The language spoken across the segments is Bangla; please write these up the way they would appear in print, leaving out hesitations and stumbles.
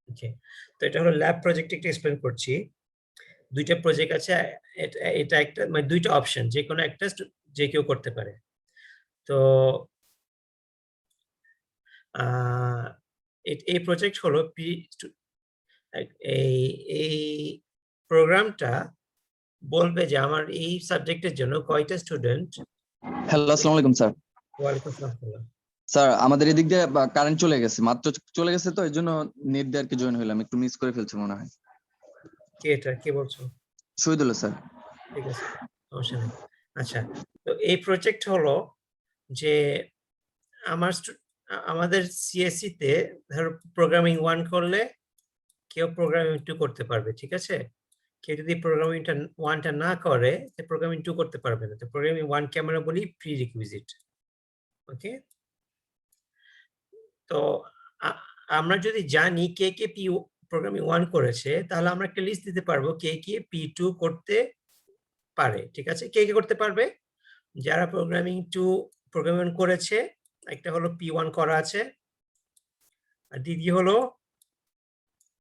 ওকে, তো এটা হলো ল্যাব প্রজেক্ট, একটু এক্সপ্লেন করছি। দুইটা প্রজেক্ট আছে, এটা একটা মানে দুইটা অপশন, যে কোনো একটা যে কেউ করতে পারে। তো এই প্রজেক্ট হলো এই এই প্রোগ্রামটা বলবে যে আমার এই সাবজেক্টের জন্য কয়টা স্টুডেন্ট। হ্যালো, আসসালামু আলাইকুম স্যার। ওয়ালাইকুম আসসালাম। স্যার আমাদের এদিক দিয়ে কারেন্ট চলে গেছে, মাত্র চলে গেছে, তো এই জন্য নেট দিয়ে আর কি জয়েন হইলাম, একটু মিস করে ফেলছি মনে হয়। কে বলছো? শহীদুল্লাহ স্যার। ঠিক আছে, সমস্যা নেই। আচ্ছা, তো এই প্রজেক্ট হলো যে আমাদের সিএসসি তে ধরো প্রোগ্রামিং 1 করলে কেউ প্রোগ্রামিং 2 করতে পারবে, ঠিক আছে? কেউ যদি প্রোগ্রামিং 1 টা না করে, সে প্রোগ্রামিং 2 করতে পারবে না। তো প্রোগ্রামিং 1 কে আমরা বলি প্রি রিকুইজিট। ওকে, তো আমরা যদি জানি কে কে প্রোগ্রামিং 1 করেছে, তাহলে আমরা একটা লিস্ট দিতে পারবো কে কে P2 করতে পারে, ঠিক আছে? কে কে করতে পারবে? যারা প্রোগ্রামিং করেছে, একটা হলো P1 করা আছে, আর দ্বিতীয় হলো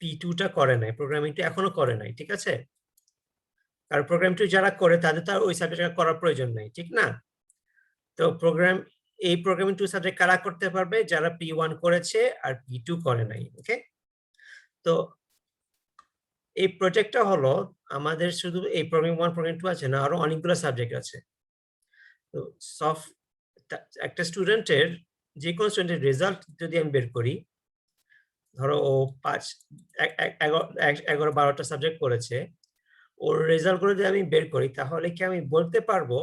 P2 টা করে নাই, প্রোগ্রামিং 2 এখনো করে নাই, ঠিক আছে? আর প্রোগ্রাম 2 যারা করে তাদের তো আর ওই সাবজেক্টটা করার প্রয়োজন নাই, ঠিক না? তো এই প্রোগ্রামিং 2 সাবজেক্ট কারা করতে পারবে? যারা P1 করেছে আর P2 করে নাই, ওকে? তো এই প্রজেক্টটা হলো আমাদের শুধু এই প্রোগ্রামিং 1 প্রোগ্রামিং 2 আছে না, আরো অনেকগুলো সাবজেক্ট আছে। তো একটা স্টুডেন্টের, যে কোনো স্টুডেন্টের রেজাল্ট যদি আমি বের করি, ধরো ও 11-12টা সাবজেক্ট করেছে, ওর রেজাল্ট গুলো যদি আমি বের করি, তাহলে কি আমি বলতে পারবো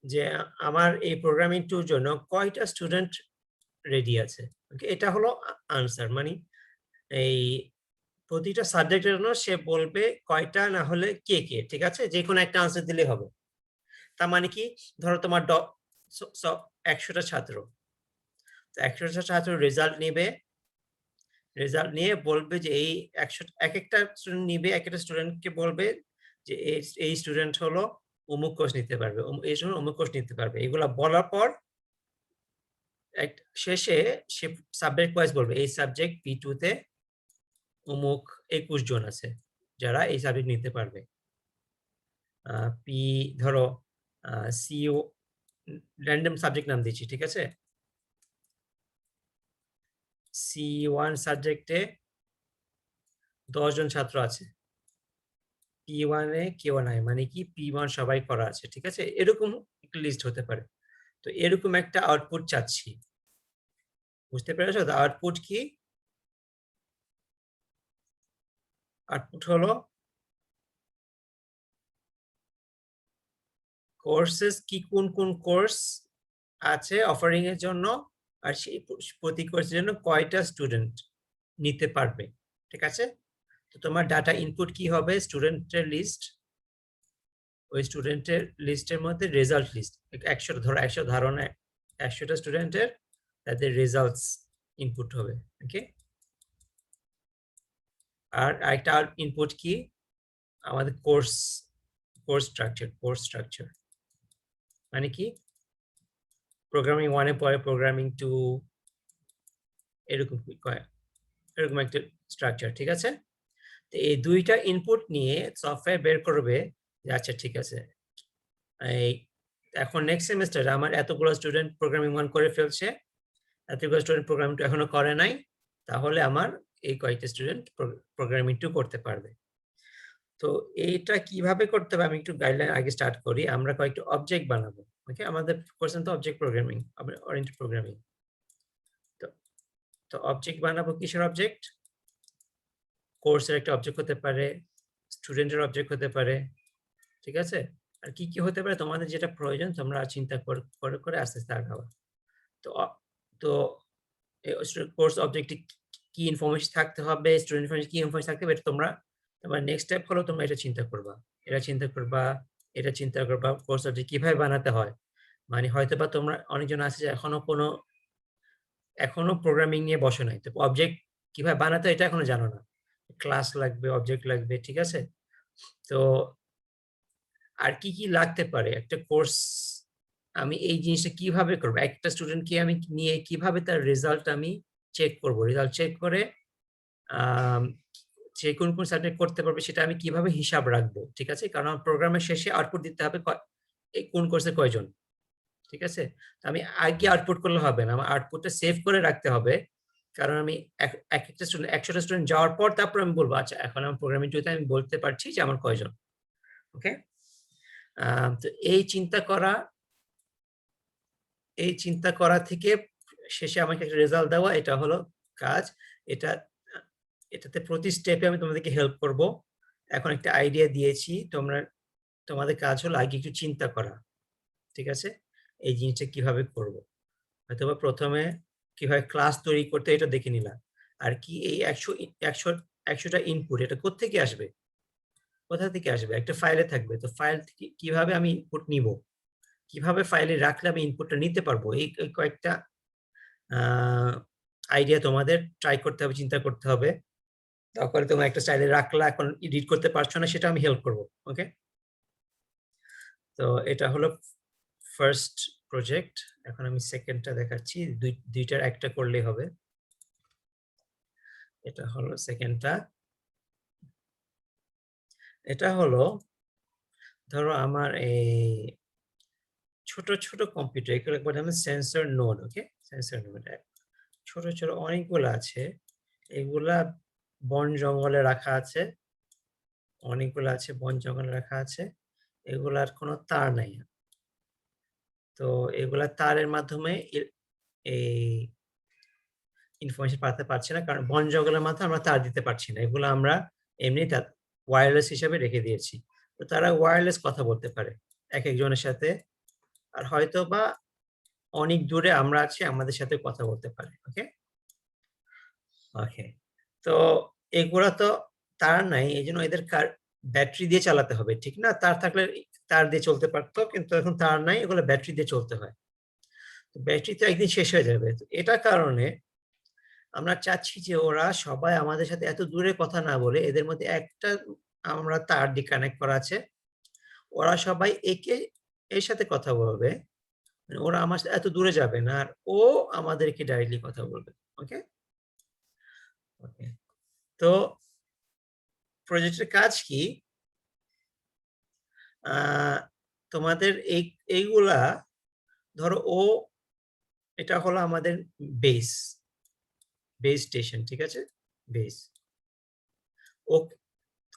যে আমার এই প্রোগ্রামিং 2 জন্য কয়টা স্টুডেন্ট রেডি আছে? ওকে, এটা হলো আনসার, মানে এই প্রতিটা সাবজেক্টের জন্য সে বলবে কয়টা, না হলে কে কে, ঠিক আছে? যে কোনো একটা আনসার দিলে হবে। তার মানে কি, ধরো তোমার 100টা ছাত্র, তো 100টা ছাত্র রেজাল্ট নেবে, রেজাল্ট নিয়ে বলবে যে এই 100 এক একটা স্টুডেন্ট নিবে, এক একটা স্টুডেন্টকে বলবে যে এই স্টুডেন্ট হলো অমুক কোর্স নিতে পারবে, এই স্টুডেন্ট অমুক কোর্স নিতে পারবে। এগুলা বলার পর শেষে সে সাবজেক্ট ওয়াইজ বলবে এই সাবজেক্ট P2 তে অমুক 21 জন আছে যারা এই সাবজেক্ট নিতে পারবে। পি ধরো সিও র্যান্ডম সাবজেক্ট নাম দিচ্ছি, ঠিক আছে? C1 সাবজেক্টে 10 জন ছাত্র আছে, P1 এ কেউ নাই, মানে কি P1 সবাই করা আছে, ঠিক আছে? এরকম একটা লিস্ট হতে পারে। তো এরকম একটা আউটপুট চাচ্ছি, বুঝতে পেরেছো? তো আউটপুট কি? আউটপুট হলো কোর্সেস কি, কোন কোন কোর্স আছে অফারিং এর জন্য, আর সেই প্রতি কোর্সের জন্য কয়টা স্টুডেন্ট নিতে পারবে, ঠিক আছে? তো তোমার ডাটা ইনপুট কি হবে? স্টুডেন্টের লিস্ট, ওই স্টুডেন্টের লিস্টের মধ্যে রেজাল্ট লিস্ট, 100 ধারণা 100টা স্টুডেন্টের তাদের রেজাল্টস ইনপুট হবে, ওকে? আর আরেকটা ইনপুট কি? আমাদের কোর্স স্ট্রাকচার, মানে কি প্রোগ্রামিং 1 এ পরে প্রোগ্রামিং 2, এরকম এরকম একটা স্ট্রাকচার, ঠিক আছে? তো এই দুইটা ইনপুট নিয়ে সফটওয়্যার বের করবে যে আচ্ছা ঠিক আছে, এই এখন নেক্সট সেমিস্টারে আমার এতগুলো স্টুডেন্ট প্রোগ্রামিং 1 করে ফেলছে, এতগুলো স্টুডেন্ট প্রোগ্রামিং 2 এখনো করে নাই, তাহলে আমার এই কয়েকটা স্টুডেন্ট প্রোগ্রামিং 2 করতে পারবে। তো এইটা কিভাবে করতে হবে আমি একটু গাইডলাইন আগে স্টার্ট করি। আমরা কয়েকটা অবজেক্ট বানাবো, ওকে? আমাদের কোর্সে তো অবজেক্ট প্রোগ্রামিং, ওরিয়েন্টেড প্রোগ্রামিং। তো তো অবজেক্ট বানাবো, কিসের অবজেক্ট? কোর্সের একটা অবজেক্ট হতে পারে, স্টুডেন্টের অবজেক্ট হতে পারে, ঠিক আছে? আর কি কি হতে পারে তোমাদের যেটা প্রয়োজন তোমরা চিন্তা করে আস্তে আস্তে আগাও। তো তো কোর্স অবজেক্টে কি ইনফরমেশন থাকতে হবে, স্টুডেন্ট ইনফরমেশন কি ইনফরমেশন থাকতে হবে, এটা তোমার নেক্সট স্টেপ হলো তোমরা এটা চিন্তা করবা, এটা চিন্তা করবা কোর্স অবজেক্ট কিভাবে বানাতে হয়। মানে হয়তোবা তোমরা অনেকজন আছে যে এখনো প্রোগ্রামিং নিয়ে বসে নাই, তো অবজেক্ট কিভাবে বানাতে হয় এটা এখনো জানো না। ক্লাস লাগবে, অবজেক্ট লাগবে, ঠিক আছে? তো আর কি কি লাগতে পারে একটা কোর্স, আমি এই জিনিসটা কিভাবে করবো? একটা স্টুডেন্টকে আমি নিয়ে কিভাবে তার রেজাল্ট আমি চেক করব, রেজাল্ট চেক করে যে কোন সাবজেক্ট করতে পারবে সেটা আমি কিভাবে হিসাব রাখবো, ঠিক আছে? কারণ প্রোগ্রামের শেষে আউটপুট দিতে হবে এই কোন কোর্সে কয়জন, ঠিক আছে? তো আমি আগে আউটপুট করলে হবে না, আমার আউটপুটটা সেভ করে রাখতে হবে। কারণ আমি এক একটা স্টুডেন্ট ১০০টা স্টুডেন্ট যাওয়ার পর তারপর আমি বলবো আচ্ছা এখন আমার প্রোগ্রামিং টুতে আমি বলতে পারছি যে আমার কয়জন। ওকে? তো এই চিন্তা করা থেকে শেষে আমাকে একটা রেজাল্ট দেওয়া, এটা হলো কাজ। এটা এটাতে প্রতি স্টেপে আমি তোমাদেরকে হেল্প করব। এখন একটা আইডিয়া দিয়েছি, তোমাদের কাজ হলো আগে একটু চিন্তা করা, ঠিক আছে? এই জিনিসটা কিভাবে করব। হয়তোবা ১ম এ কিভাবে ক্লাস তৈরি করতে এটা দেখে নিলাম। আর কি এই ১০০ টা ইনপুট এটা কোত্থেকে আসবে? কোথা থেকে আসবে? একটা ফাইলে থাকবে। তো ফাইল থেকে কিভাবে আমি ইনপুট নিবো? কিভাবে ফাইলে রাখলে আমি ইনপুটটা নিতে পারবো? এই কয়েকটা আ আইডিয়া তোমাদের ট্রাই করতে হবে, চিন্তা করতে হবে। তারপরে তোমরা একটা স্টাইলে রাখলা, এখন এডিট করতে পারছো না সেটা আমি হেল্প করব। ওকে? তো এটা হলো ফার্স্ট প্রজেক্ট। এখন আমি সেকেন্ডটা দেখাচ্ছি। দুইটার একটা করলেই হবে। এটা হলো সেকেন্ডটা। এটা হলো ধরো আমার এই ছোট, ছোট কম্পিউটার এগুলো বলে আমরা সেন্সর নোড, ওকে? সেন্সর নোড ছোট, ছোট অনেকগুলো আছে। এগুলা বন জঙ্গলে রাখা আছে। অনেকগুলো আছে বন জঙ্গলে রাখা আছে। এগুলার কোনো তার নাই। তো এগুলা তারের মাধ্যমে এই ইনফরমেশন পাঠাতে পারছি না, কারণ বন জঙ্গলের মাধ্যমে আমরা তার দিতে পারছি না। এগুলো আমরা এমনি ওয়্যারলেস হিসাবে রেখে দিয়েছি। তো তারা ওয়্যারলেস কথা বলতে পারে একেকজনের সাথে। আর হয়তোবা অনেক দূরে আমরা আছি, আমাদের সাথে কথা বলতে পারে। ওকে? ওকে। তো এগুলা তো তার নাই, এজন্য এদের ব্যাটারি দিয়ে চালাতে হবে, ঠিক না? তার থাকলে তার দিয়ে চলতে পারতো, কিন্তু এখন তার নাই, এগুলো ব্যাটারি দিয়ে চলতে হয়। তো ব্যাটারি তো একদিন শেষ হয়ে যাবে। তো এটার কারণে আমরা চাচ্ছি যে ওরা সবাই আমাদের সাথে এত দূরে কথা না বলে এদের মধ্যে একটা আমরা তার দিয়ে কানেক্ট করা আছে। ওরা সবাই এর সাথে কথা বলবে। মানে ওরা আমার সাথে এত দূরে যাবে না। আর ও আমাদেরকে ডাইরেক্টলি কথা বলবে। ওকে? ওকে। তো প্রজেক্টের কাজ কি? আ তোমাদের এইগুলা ধরো এটা হলো আমাদের বেস স্টেশন, ঠিক আছে? বেস। ও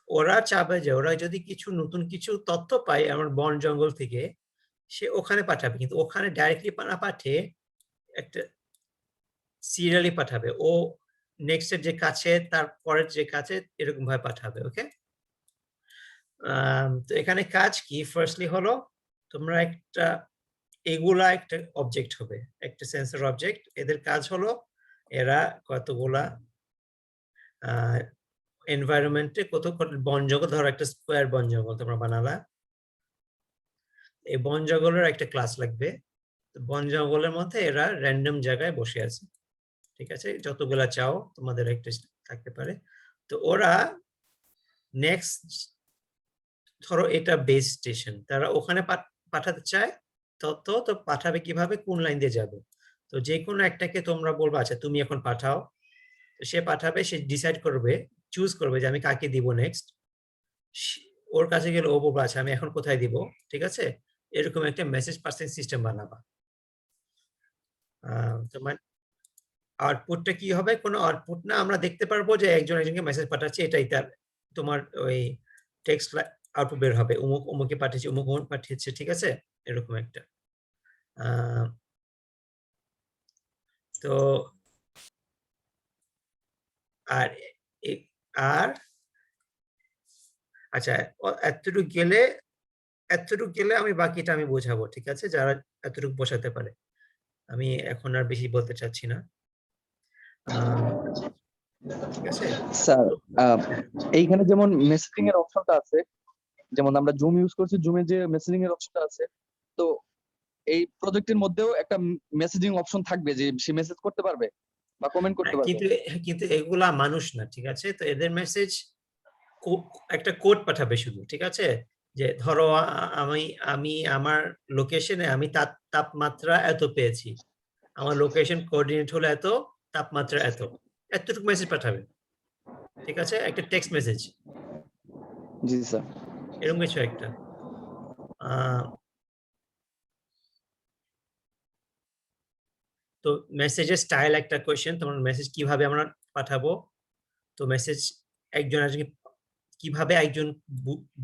ওরা চাবে যে ওরা যদি নতুন কিছু তথ্য পায় আমার বন জঙ্গল থেকে, সে ওখানে পাঠাবে। কিন্তু ওখানে ডাইরেক্টলি না পাঠিয়ে একটা সিরিয়ালি পাঠাবে। ও নেক্সট এর যে কাছে, তার পরের যে কাছে, এরকম ভাবে পাঠাবে। ওকে? তো এখানে কাজ কি? ফার্স্টলি হলো তোমরা এগুলা একটা অবজেক্ট হবে। একটা সেন্সর অবজেক্ট। এদের কাজ হলো এরা কতগুলা আ এনভায়রনমেন্ট এ কত বন জঙ্গল, ধরো একটা স্কয়ার বন জঙ্গল তোমরা বানালা। এই বন জঙ্গলের একটা ক্লাস লাগবে। তো বন জঙ্গলের মধ্যে এরা র‍্যান্ডম জায়গায় বসে আছে। ঠিক আছে? যতগুলা চাও তোমাদের একটা থাকতে পারে। তো ওরা নেক্সট ধরো এটা বেস স্টেশন। তারা ওখানে পাঠাতে চায় তথ্য, তো পাঠাবে কিভাবে? কোন লাইন দিয়ে যাবে? তো যেকোনো একটাকে তোমরা বলবা আচ্ছা তুমি এখন পাঠাও। তো সে পাঠাবে, সে ডিসাইড করবে, চুজ করবে যে আমি কাকে দিব নেক্সট। ওর কাছে গেলে ও বলবে আচ্ছা আমি এখন কোথায় দিব? ঠিক আছে? এরকম একটা মেসেজ পাসিং সিস্টেম বানাবা। তোমার আউটপুটটা কি হবে? কোনো আউটপুট না, আমরা দেখতে পারবো যে একজন একজনকে মেসেজ পাঠাচ্ছে, এটাই তার তোমার ওই টেক্সট আউটপুট বের হবে। অমুক অমুকে পাঠিয়েছে, অমুক অমুক পাঠিয়েছে, ঠিক আছে? এরকম একটা। তো আর আর আচ্ছা এতটুকু গেলে আমি বাকিটা আমি বোঝাবো, ঠিক আছে? যারা এতটুকু বোঝাতে পারে। আমি এখন আর বেশি বলতে চাচ্ছি না। ঠিক আছে? স্যার, হ্যাঁ। এইখানে যেমন মেসেজিং এর অপশনটা আছে, যেমন আমরা জুম ইউজ করছি, জুমে যে মেসেজিং এর অপশনটা আছে, তো এই প্রজেক্টের মধ্যেও একটা মেসেজিং অপশন থাকবে যে সে মেসেজ করতে পারবে বা কমেন্ট করতে পারবে। কিন্তু এগুলা মানুষ না, ঠিক আছে? তো এদের মেসেজ একটা কোড পাঠাবে শুধু, ঠিক আছে? যে ধরো আমি আমি আমার লোকেশনে আমি তাপমাত্রা এত পেয়েছি। আমার লোকেশন কোঅর্ডিনেট হলো এত, তাপমাত্রা এত। এতটুকু মেসেজ পাঠাবে। ঠিক আছে, একটা টেক্সট মেসেজ জি স্যার। এরকম কিছু একটা। তো মেসেজের স্টাইল একটা কোয়েশ্চেন, তোমার মেসেজ কিভাবে আমরা পাঠাবো, তো মেসেজ একজন আরেকজনকে কিভাবে একজন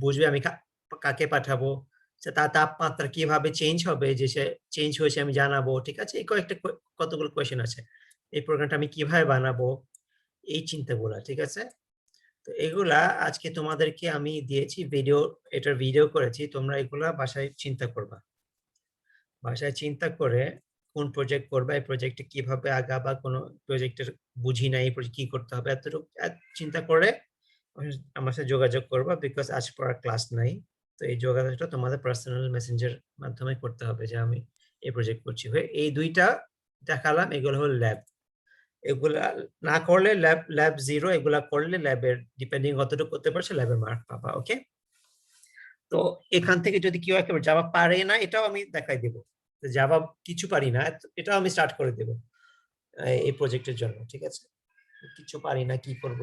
বুঝবে আমি কাকে পাঠাবো, তার তাপমাত্রা কিভাবে চেঞ্জ হবে যে সে চেঞ্জ হয়েছে আমি জানাবো, ঠিক আছে, এই কয়েকটা কতগুলো কোয়েশ্চেন আছে, এই প্রোগ্রামটা আমি কিভাবে বানাবো, এই চিন্তাগুলা, ঠিক আছে। তো এগুলা আজকে তোমাদেরকে আমি দিয়েছি ভিডিও, এটার ভিডিও করেছি, তোমরা এগুলা বাসায় চিন্তা করবা, বাসায় চিন্তা করে কোন প্রজেক্ট করবা, এই প্রজেক্টে কিভাবে আগাবা, কোনো প্রজেক্টের বুঝি নাই এই প্রজেক্ট কি করতে হবে, এতটুকু চিন্তা করে আমার সাথে যোগাযোগ করবা, বিকজ আজ পর ক্লাস নাই। তো এই যোগাযোগটা তোমাদের পার্সোনাল মেসেঞ্জার মাধ্যমে করতে হবে যে আমি এই প্রজেক্ট করছি হয়ে, এই দুইটা দেখালাম, এগুলো হলো ল্যাব। এগুলা না করলে ল্যাব 0, এগুলা করলে ল্যাবের ডিপেন্ডিং কতটুকু করতে পারছে ল্যাবের মার্ক পাবা। ওকে, তো এখান থেকে যদি কেউ একেবারে জাভা পারে না এটাও আমি দেখাই দেব, জাভা কিছু পারি না এটাও আমি স্টার্ট করে দেব এই প্রজেক্টের জন্য, ঠিক আছে, কিছু পারি না কি করব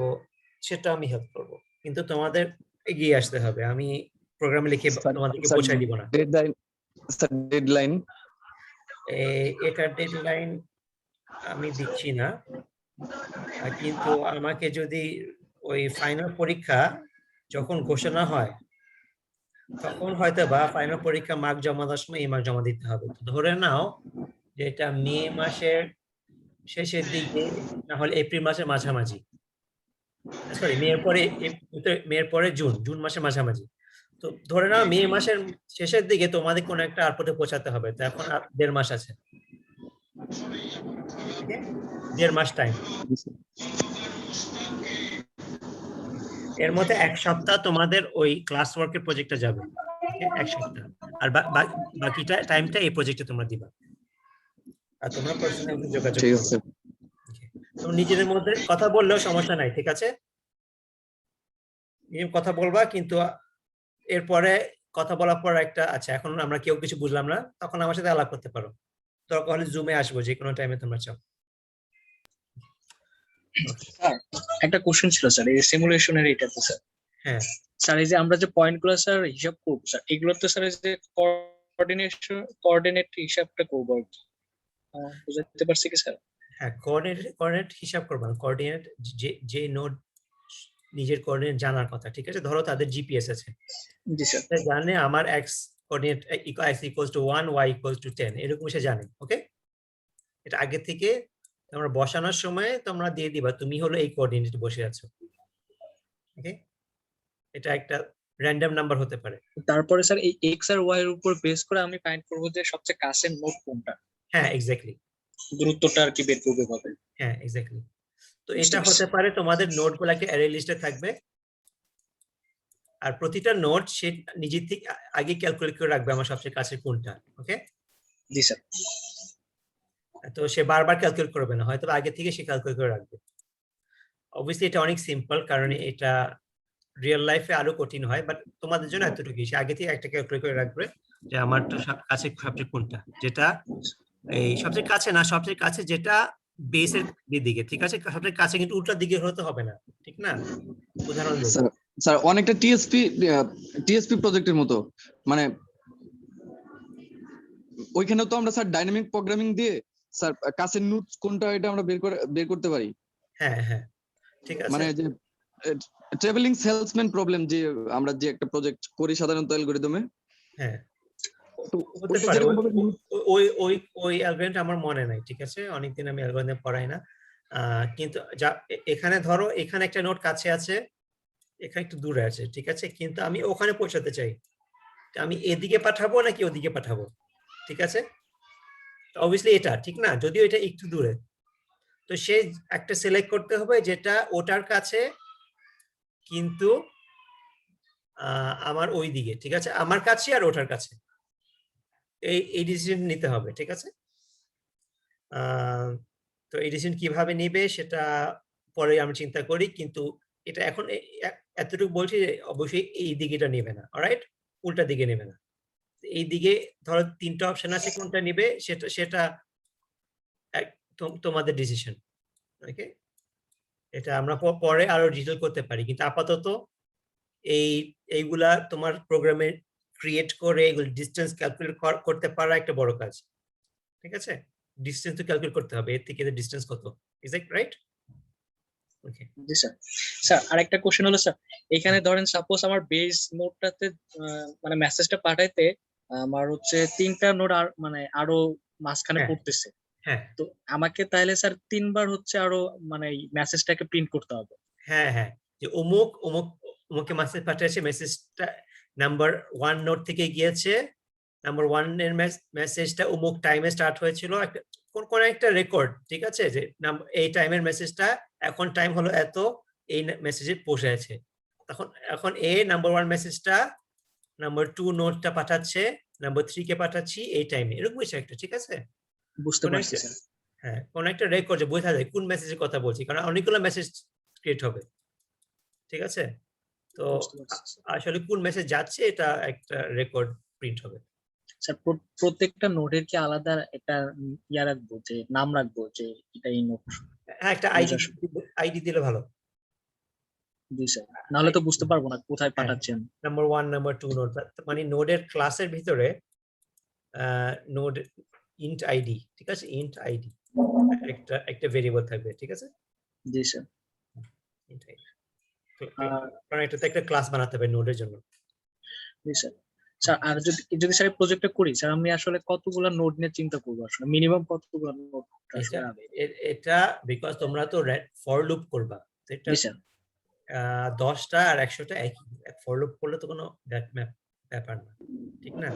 সেটা আমি হেল্প করব, কিন্তু তোমাদের এগিয়ে আসতে হবে, আমি প্রোগ্রামে লিখে তোমাদেরকে পৌঁছাই দিব না। ডেডলাইন স্যার, ডেডলাইন এটা ডেডলাইন আমি দিচ্ছি না, কিন্তু আমাকে যদি ওই ফাইনাল পরীক্ষা যখন ঘোষণা হয় তখন হয়তো বা ফাইনাল পরীক্ষা মার্ক জমা দেওয়ার সময় এই মার্ক জমা দিতে হবে, তো ধরে নাও যে এটা মে মাসের শেষের দিকে না হলে এপ্রিল মাসের মাঝামাঝি, সরি মেয়ের পরে জুন মাসের মাঝামাঝি, তো ধরে নাও মে মাসের শেষের দিকে তোমাদের কোনো একটা আউটপুটে পৌঁছাতে হবে, তো এখন আর 1.5 মাস আছে, ওকে, 1.5 মাস টাইম, এর মধ্যে 1 সপ্তাহ তোমাদের ওই ক্লাস ওয়ার্কের প্রজেক্টটা যাবে, ওকে, 1 সপ্তাহ, আর বাকিটা টাইমটা এই প্রজেক্টে তোমরা দিবা, আর তোমরা পার্সোনালি যোগাযোগ ঠিক করবে, আছে। তোমরা নিজেদের মধ্যে কথা বললেও সমস্যা নাই, ঠিক আছে, নিজে কথা বলবা, কিন্তু এরপরে কথা বলার পর একটা আচ্ছা এখন আমরা কেউ কিছু বুঝলাম না, তখন আমার সাথে আলাপ করতে পারো, দরকার হলে জুমে আসবো যে কোনো টাইমে তোমরা চাও। স্যার একটা কোশ্চেন ছিল স্যার, এই সিমুলেশনের এইটাতে স্যার। হ্যাঁ স্যার এই যে আমরা যে পয়েন্ট গুলো স্যার হিসাব করবো স্যার, এগুলো তো স্যার এই যে কোঅর্ডিনেট হিসাবটা করবো আর কি, বুঝতে পারছি কি স্যার? হ্যাঁ, কোঅর্ডিনেট হিসাব করবা, কোঅর্ডিনেট যে নোড নিজের কোঅর্ডিনেট জানার কথা, ঠিক আছে, ধরো তাদের জিপিএস আছে, জি স্যার। সে জানে আমার x coordinate x equals to 1, y equals to 10, এরকম সে জানে, ওকে, এটা আগে থেকে তোমরা বসানোর সময় তোমরা দিয়ে দিবা তুমি হলো এই কোঅর্ডিনেটে বসে আছো, ওকে, এটা একটা র্যান্ডম নাম্বার হতে পারে। তারপরে স্যার এই এক্স আর ওয়াই এর উপর বেস করে আমি ফাইন্ড করবো যে সবচেয়ে কাছের নোড কোনটা, হ্যাঁ এক্স্যাক্টলি, দূরত্বটা আর কি বের করবে ভাবে। হ্যাঁ এক্স্যাক্টলি, তো বুঝতে এটা পারছি। হতে পারে তোমাদের নোট গুলো একটা অ্যারে লিস্টে থাকবে, আর প্রতিটা নোট সে নিজের থেকে আগে ক্যালকুলেট করে রাখবে আমার সবচেয়ে কাছে কোনটা, ওকে, জি স্যার। তো সে বারবার ক্যালকুলেট করবে না, হয়তো আগে থেকে সে ক্যালকুলেট করে রাখবে। অবভিয়াসলি এটা অনেক সিম্পল, কারণ এটা রিয়েল লাইফে আরো কঠিন হয়, বাট তোমাদের জন্য এতটুকু, সে আগে থেকে একটা ক্যালকুলেট করে রাখবে যে আমারটা কাছে সবচেয়ে কোনটা, যেটা এই সবচেয়ে কাছে না, সবচেয়ে কাছে যেটা বেসের দিকে, ঠিক আছে, সবচেয়ে কাছে কিন্তু উল্টা দিকে হতে হবে না, ঠিক না, উদাহরণ দেব, স্যার স্যার অনেকটা টিএসপি প্রজেক্টের মতো, মানে ওইখানে তো আমরা স্যার ডাইনামিক প্রোগ্রামিং দিয়ে স্যার কাছের নোটস কোনটা এটা আমরা বের করতে পারি, হ্যাঁ হ্যাঁ ঠিক আছে, মানে যে ট্রাভেলিং সেলসম্যান প্রবলেম যে আমরা যে একটা প্রজেক্ট করি সাধারণত অ্যালগরিদমে, হ্যাঁ তো হতে ওইটা পারে, যেরকম ভাবে ওই ওই ওই অ্যালগরিদমটা আমার মনে নাই, ঠিক আছে, অনেকদিন আমি অ্যালগরিদম পড়াই না, কিন্তু যা এখানে ধরো এখানে একটা নোট কাছে আছে, এখানে একটু দূরে আছে, ঠিক আছে, কিন্তু আমি ওখানে পৌঁছাতে চাই, আমি এদিকে পাঠাবো নাকি ওদিকে পাঠাবো, ঠিক আছে, অবভিয়াসলি এটা ঠিক না, যদিও এটা একটু দূরে, তো সে একটা সিলেক্ট করতে হবে যেটা ওটার কাছে কিন্তু আমার ওই দিকে, ঠিক আছে, আমার কাছে আর ওটার কাছে, এই ডিসিশন নিতে হবে, ঠিক আছে, তো এই ডিসিশন কিভাবে নিবে সেটা পরে আমরা চিন্তা করি, কিন্তু এটা এখন এতটুকু বলছি যে অবশ্যই এই দিকেটা নেবে না, অলরাইট, উল্টা দিকে নেবে না, এই দিকে ধরো 3টা অপশন আছে, কোনটা নিবে সেটা সেটা তোমাদের ডিসিশন, ওকে, এটা আমরা পরে আরো ডিটেল করতে পারি, কিন্তু আপাতত এইগুলা তোমার প্রোগ্রামে ক্রিয়েট করে এগুলো ডিসটেন্স ক্যালকুলেট করতে পারা একটা বড় কাজ, ঠিক আছে? ডিসটেন্স তো ক্যালকুলেট করতে হবে, এর থেকে ডিসটেন্স কত, is it right? Okay, G sir. Sir আরেকটা কোশ্চেন হলো স্যার, এখানে ধরেন সাপোজ আমার বেস নোডটাতে মানে মেসেজটা পাঠাইতে আমার হচ্ছে 3টা নোড আর মানে আরো মাঝখানে হ্যাঁ। পড়তেছে, হ্যাঁ তো আমাকে তাহলে স্যার 3বার হচ্ছে আরো মানে মেসেজটাকে প্রিন্ট করতে হবে। হ্যাঁ হ্যাঁ, যে অমুক অমুক অমুকে মেসেজ পাঠিয়েছে, মেসেজটা নাম্বার 1 নোট থেকে গিয়েছে, নাম্বার 1 এর মেসেজটা অমুক টাইমে স্টার্ট হয়েছিল, একটা কোন একটা রেকর্ড, ঠিক আছে? যে এই টাইমের মেসেজটা এখন টাইম হলো এত, এই মেসেজে পৌঁছেছে, তখন এখন নাম্বার 1 মেসেজটা নাম্বার 2 নোটটা পাঠাচ্ছে, নাম্বার 3 কে পাঠাচ্ছি এই টাইমে, এরকম কিছু একটা, ঠিক আছে? বুঝতে কোন পারছি একটা, স্যার। হ্যাঁ, কোন একটা রেকর্ড যে বোঝা যায় কোন মেসেজের কথা বলছি, কারণ অনেকগুলো মেসেজ ক্রিয়েট হবে, ঠিক আছে? তো বুঝতে পারছি স্যার। আসলে কোন মেসেজ যাচ্ছে এটা একটা রেকর্ড প্রিন্ট হবে। স্যার প্রত্যেকটা নোডের কি আলাদা একটা ইয়া রাখবো, যে নাম রাখবো যে এটা এই নোড? হ্যাঁ, একটা আইডি দিলে ভালো। জি স্যার, নাহলে তো বুঝতে পারবো না কোথায় হ্যাঁ, পাঠাচ্ছেন। নাম্বার 1 নাম্বার 2 নোড, মানে নোডের ক্লাসের ভিতরে নোড ইন্ট আইডি, ঠিক আছে? ইন্ট আইডি একটা ভেরিয়েবল থাকবে, ঠিক আছে? জি স্যার। int ID, কারণ এটাতে একটা ক্লাস বানাতে হবে নোডের জন্য। জি স্যার। স্যার আর যদি স্যার প্রজেক্টটা করি স্যার, আমি আসলে কতগুলো নোড নিয়ে চিন্তা করবো, আসলে মিনিমাম কতগুলো নোড আসলে হবে? এটা বিকজ তোমরা তো ফর লুপ করবা, তো এটা জি স্যার। 10টা আর 100টা একই, ফর লুপ করলে তো কোনো ব্যাপার না, ঠিক না?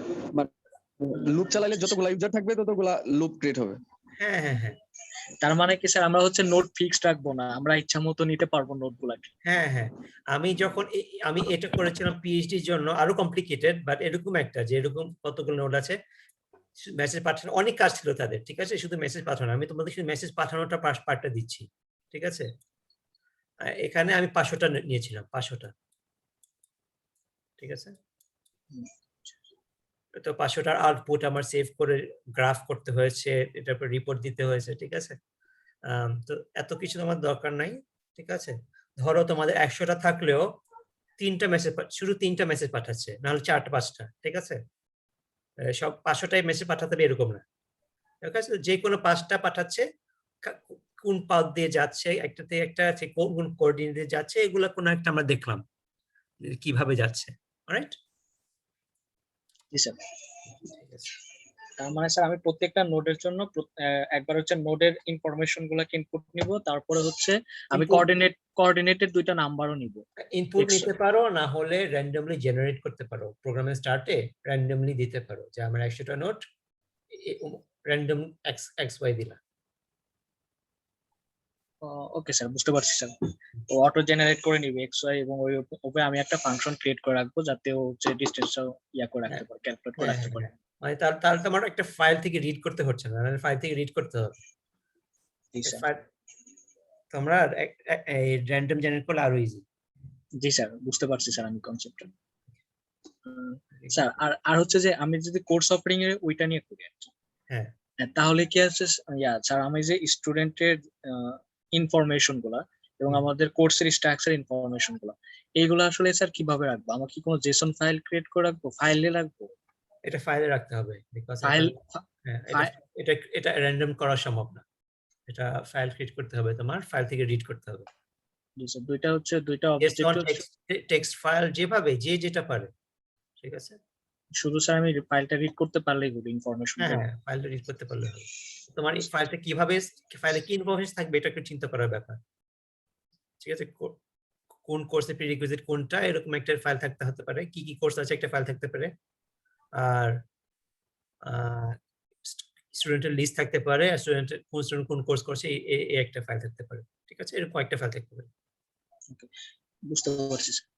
লুপ চালালে যতগুলা ইউজার থাকবে ততগুলা লুপ ক্রিয়েট হবে। হ্যাঁ হ্যাঁ হ্যাঁ তার মানে কি স্যার আমরা হচ্ছে নোট ফিক্সড রাখবো না, আমরা ইচ্ছা মতো নিতে পারবো নোট গুলাকে? হ্যাঁ হ্যাঁ, আমি যখন আমি এটা করেছিলাম পিএইচডির জন্য, আরো কমপ্লিকেটেড, বাট এরকম একটা যে এরকম কতগুলো নোড আছে, মেসেজ পাঠানো, অনেক কাজ ছিল তাদের, ঠিক আছে? শুধু মেসেজ পাঠানো, আমি তোমাদের শুধু মেসেজ পাঠানোটা পার্টটা দিচ্ছি, ঠিক আছে? এখানে আমি 500টা নিয়েছিলাম, 500টা, ঠিক আছে? তো 500টার আউটপুট আমার সেভ করে গ্রাফ করতে হয়েছে, এটার উপর রিপোর্ট দিতে হয়েছে, ঠিক আছে? তো এত কিছু তোমার দরকার নাই, ঠিক আছে? ধরো তোমাদের 100টা থাকলেও 3টা মেসেজ, শুধু 3টা মেসেজ পাঠাচ্ছে, নাহলে 4টা 5টা, ঠিক আছে? সব 500টাই মেসেজ পাঠাতে হবে এরকম না, ঠিক আছে? যে কোনো 5টা পাঠাচ্ছে, কোন পাথ দিয়ে যাচ্ছে, একটাতে একটা কোন কোঅর্ডিনেট দিয়ে যাচ্ছে, এগুলা কোনো একটা আমরা দেখলাম কিভাবে যাচ্ছে, রাইট? জি স্যার। ঠিক আছে, তার মানে স্যার আমি প্রত্যেকটা নোডের জন্য একবার হচ্ছে নোডের ইনফরমেশন গুলাকে ইনপুট নিব, তারপরে হচ্ছে আমি কোঅর্ডিনেটের 2টা নাম্বারও নিব। ইনপুট নিতে পারো, না হলে র্যান্ডমলি জেনারেট করতে পারো, প্রোগ্রামের স্টার্টে র্যান্ডমলি দিতে পারো যে আমার 100টা নোট র্যান্ডম এক্স ওয়াই দিলাম। ওকে স্যার, বুঝতে পারছি স্যার। ও অটো জেনারেট করে নিবে এক্স ওয়াই, এবং ওই উপরে আমি একটা ফাংশন ক্রিয়েট করে রাখবো যাতে ও হচ্ছে ডিসটেন্সটা ইয়া করে রাখতে পারে, ক্যালকুলেট করে রাখতে পারে। মানে তাহলে তোমার একটা ফাইল থেকে রিড করতে হচ্ছে না, মানে ফাইল থেকে রিড করতে হবে। জি স্যার। তোমরা র্যান্ডম জেনারেট করলে আরো ইজি। জি স্যার, বুঝতে পারছি স্যার আমি কনসেপ্টটা। স্যার আর হচ্ছে যে আমি যদি কোর্স অফারিং এর ওইটা নিয়ে করি আর কি, হ্যাঁ তাহলে কি আছে স্যার, আমি যে স্টুডেন্টের ইনফরমেশন গুলা এবং আমাদের কোর্সের স্ট্রাকচার ইনফরমেশন গুলা, এইগুলো আসলে স্যার কিভাবে রাখবো? আমার কি কোনো জেসন ফাইল ক্রিয়েট করে রাখবো, ফাইলে রাখবো? এটা ফাইলে রাখতে হবে, বিকজ ফাইল এটা র্যান্ডম করা সম্ভব না, এটা ফাইল ক্রিয়েট করতে হবে, তোমার ফাইল থেকে রিড করতে হবে। দুইটা অবজেক্ট টেক্সট ফাইল, যেভাবে যে যেটা পারে, ঠিক আছে? শুধু স্যার আমি ফাইলটা রিড করতে পারলেই হলো ইনফরমেশন? হ্যাঁ, ফাইলটা রিড করতে পারলে হবে। তোমার এই ফাইলটা কিভাবে, ফাইলে কি ইনফরমেশন থাকবে এটা একটু চিন্তা করার ব্যাপার, ঠিক আছে? কোন কোর্সের প্রিরিকুইজিট কোনটা, এরকম একটা ফাইল থাকতে হতে পারে, কি কি কোর্স আছে একটা ফাইল থাকতে পারে, আর স্টুডেন্টের লিস্ট থাকতে পারে, আর কোন স্টুডেন্ট কোন কোর্স করছে এই একটা ফাইল থাকতে পারে, ঠিক আছে? এরকম একটা ফাইল থাকতে পারে। বুঝতে পারছি স্যার।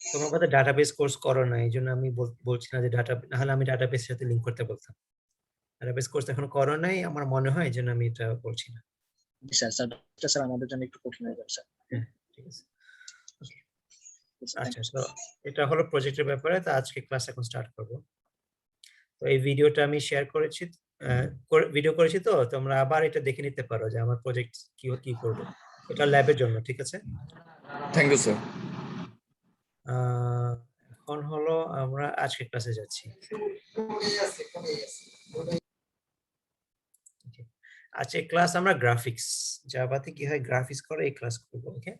তোমার কথা ডাটাবেস কোর্স করো না, এই জন্য আমি বলছি না যে নাহলে আমি ডাটাবেসের সাথে লিঙ্ক করতে বলতাম। ডাটাবেস কোর্স এখন করো নাই আমার মনে হয়, এই জন্য আমি এটা বলছি না। জি স্যার, স্যার আমাদের জন্য একটু কঠিন হয়ে যাবে স্যার। হ্যাঁ, ঠিক আছে। আচ্ছা, তো এটা হলো প্রজেক্টের ব্যাপারে, তো আজকে ক্লাস এখন স্টার্ট করব। তো এই ভিডিওটা আমি শেয়ার করেছি, ভিডিও করেছি, তো তোমরা আবার এটা দেখে নিতে পারো যে আমার প্রজেক্ট কি কি করব। এটা ল্যাবের জন্য, ঠিক আছে? Thank you sir. এখন হলো আমরা আজকের ক্লাসে যাচ্ছি। আজকে ক্লাস আমরা গ্রাফিক্স, জাভাতে কি হয় গ্রাফিক্স করে এই ক্লাস করব। ওকে,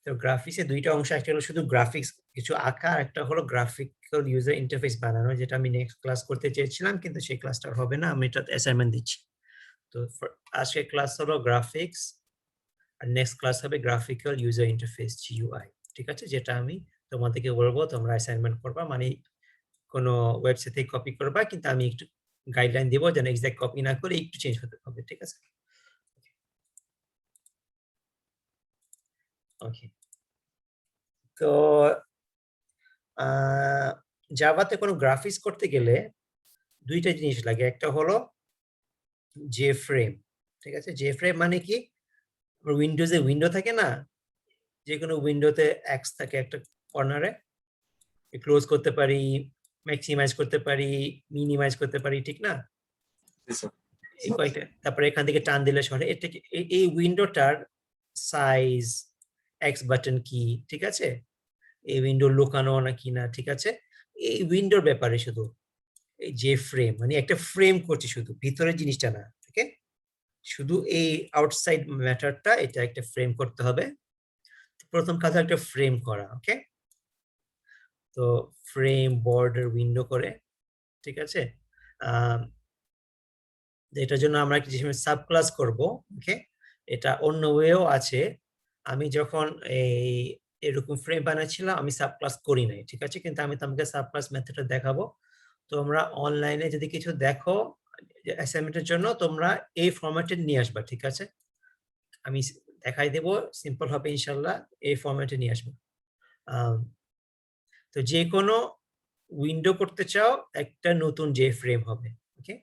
তো গ্রাফিক্সে দুইটা অংশ, একটা হলো শুধু গ্রাফিক্স কিছু আঁকা, একটা হলো গ্রাফিক্যাল ইউজার ইন্টারফেস বানানো, যেটা আমি নেক্সট ক্লাস করতে চেয়েছিলাম কিন্তু সেই ক্লাসটা হবে না, আমি এটা অ্যাসাইনমেন্ট দিচ্ছি। তো আজকে ক্লাস হলো গ্রাফিক্স, আর নেক্সট ক্লাস হবে গ্রাফিক্যাল ইউজার ইন্টারফেস জিইউআই, ঠিক আছে? যেটা আমি তোমাদেরকে বলবো তোমরা অ্যাসাইনমেন্ট করবা, মানে কোনো ওয়েবসাইট থেকে কপি করবা, কিন্তু আমি একটু গাইডলাইন দেবো যেন এক্সাক্ট কপি না করে একটু চেঞ্জ হতে হবে, ঠিক আছে? ওকে, তো জাভাতে কোনো গ্রাফিক্স করতে গেলে দুইটা জিনিস লাগে, একটা হলো জে ফ্রেম, ঠিক আছে? জে ফ্রেম মানে কি, উইন্ডোজে উইন্ডো থাকে না, যে কোনো উইন্ডোতে এক্স থাকে একটা কর্নারে, ক্লোজ করতে পারি, ম্যাক্সিমাইজ করতে পারি, মিনিমাইজ করতে পারি, ঠিক না? এই কয়েকটা, তারপরে এখান থেকে টান দিলে সরে, এটা এই উইন্ডোটার সাইজ, এক্স বাটন কি, ঠিক আছে? এই উইন্ডো লুকানো না কিনা, ঠিক আছে? এই উইন্ডোর ব্যাপারে শুধু এই যে ফ্রেম, মানে একটা ফ্রেম করছি, শুধু ভিতরের জিনিসটা না, ওকে? শুধু এই আউটসাইড ম্যাটারটা, এটা একটা ফ্রেম করতে হবে। প্রথম কাজ একটা ফ্রেম করা, ওকে? তো ফ্রেম বর্ডার উইন্ডো করে, ঠিক আছে? এটার জন্য আমরা একটা সাব ক্লাস করব, ওকে? এটা অন্য ওয়েও আছে, আমি যখন এই এরকম ফ্রেম বানাচ্ছিলাম আমি সাব ক্লাস করি নাই, ঠিক আছে? কিন্তু আমি তোমাকে সাব ক্লাস মেথডটা দেখাবো। তোমরা অনলাইনে যদি কিছু দেখো অ্যাসাইনমেন্টের জন্য, তোমরা এই ফরম্যাটে নিয়ে আসবা, ঠিক আছে? আমি দেখাই দেব, সিম্পল হবে ইনশাল্লাহ, এই ফরম্যাটে নিয়ে আসবো। তো যে কোনো উইন্ডো করতে চাও, একটা নতুন যে ফ্রেম হবে, ওকে?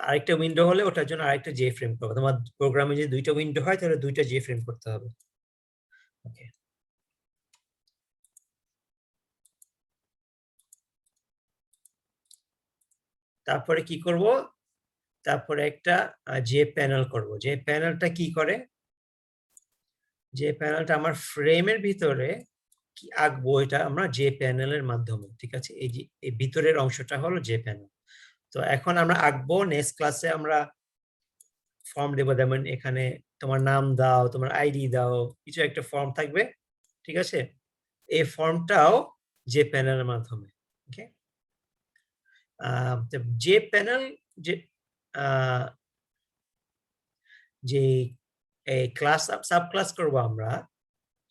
আরেকটা উইন্ডো হলে ওটার জন্য আরেকটা জে ফ্রেম করবে। তোমার প্রোগ্রামে যদি দুইটা উইন্ডো হয় তাহলে দুইটা জে ফ্রেম করতে হবে, ওকে? তারপরে কি করব, তারপরে একটা জে প্যানেল করব। যে প্যানেলটা কি করে, যে প্যানেলটা আমার ফ্রেমের ভিতরে কি আঁকবো, এটা আমরা জে প্যানেলের মাধ্যমে, ঠিক আছে? এই যে এই ভিতরের অংশটা হলো জে প্যানেল। তো এখন আমরা আঁকবো, নেক্সট ক্লাসে আমরা ফর্ম দেবো, যেমন এখানে তোমার নাম দাও, তোমার আইডি দাও, কিছু একটা ফর্ম থাকবে, ঠিক আছে? এই ফর্মটাও যে প্যানেলের মাধ্যমে, ওকে? যে প্যানেল, যে যে ক্লাস সাব ক্লাস করবো আমরা,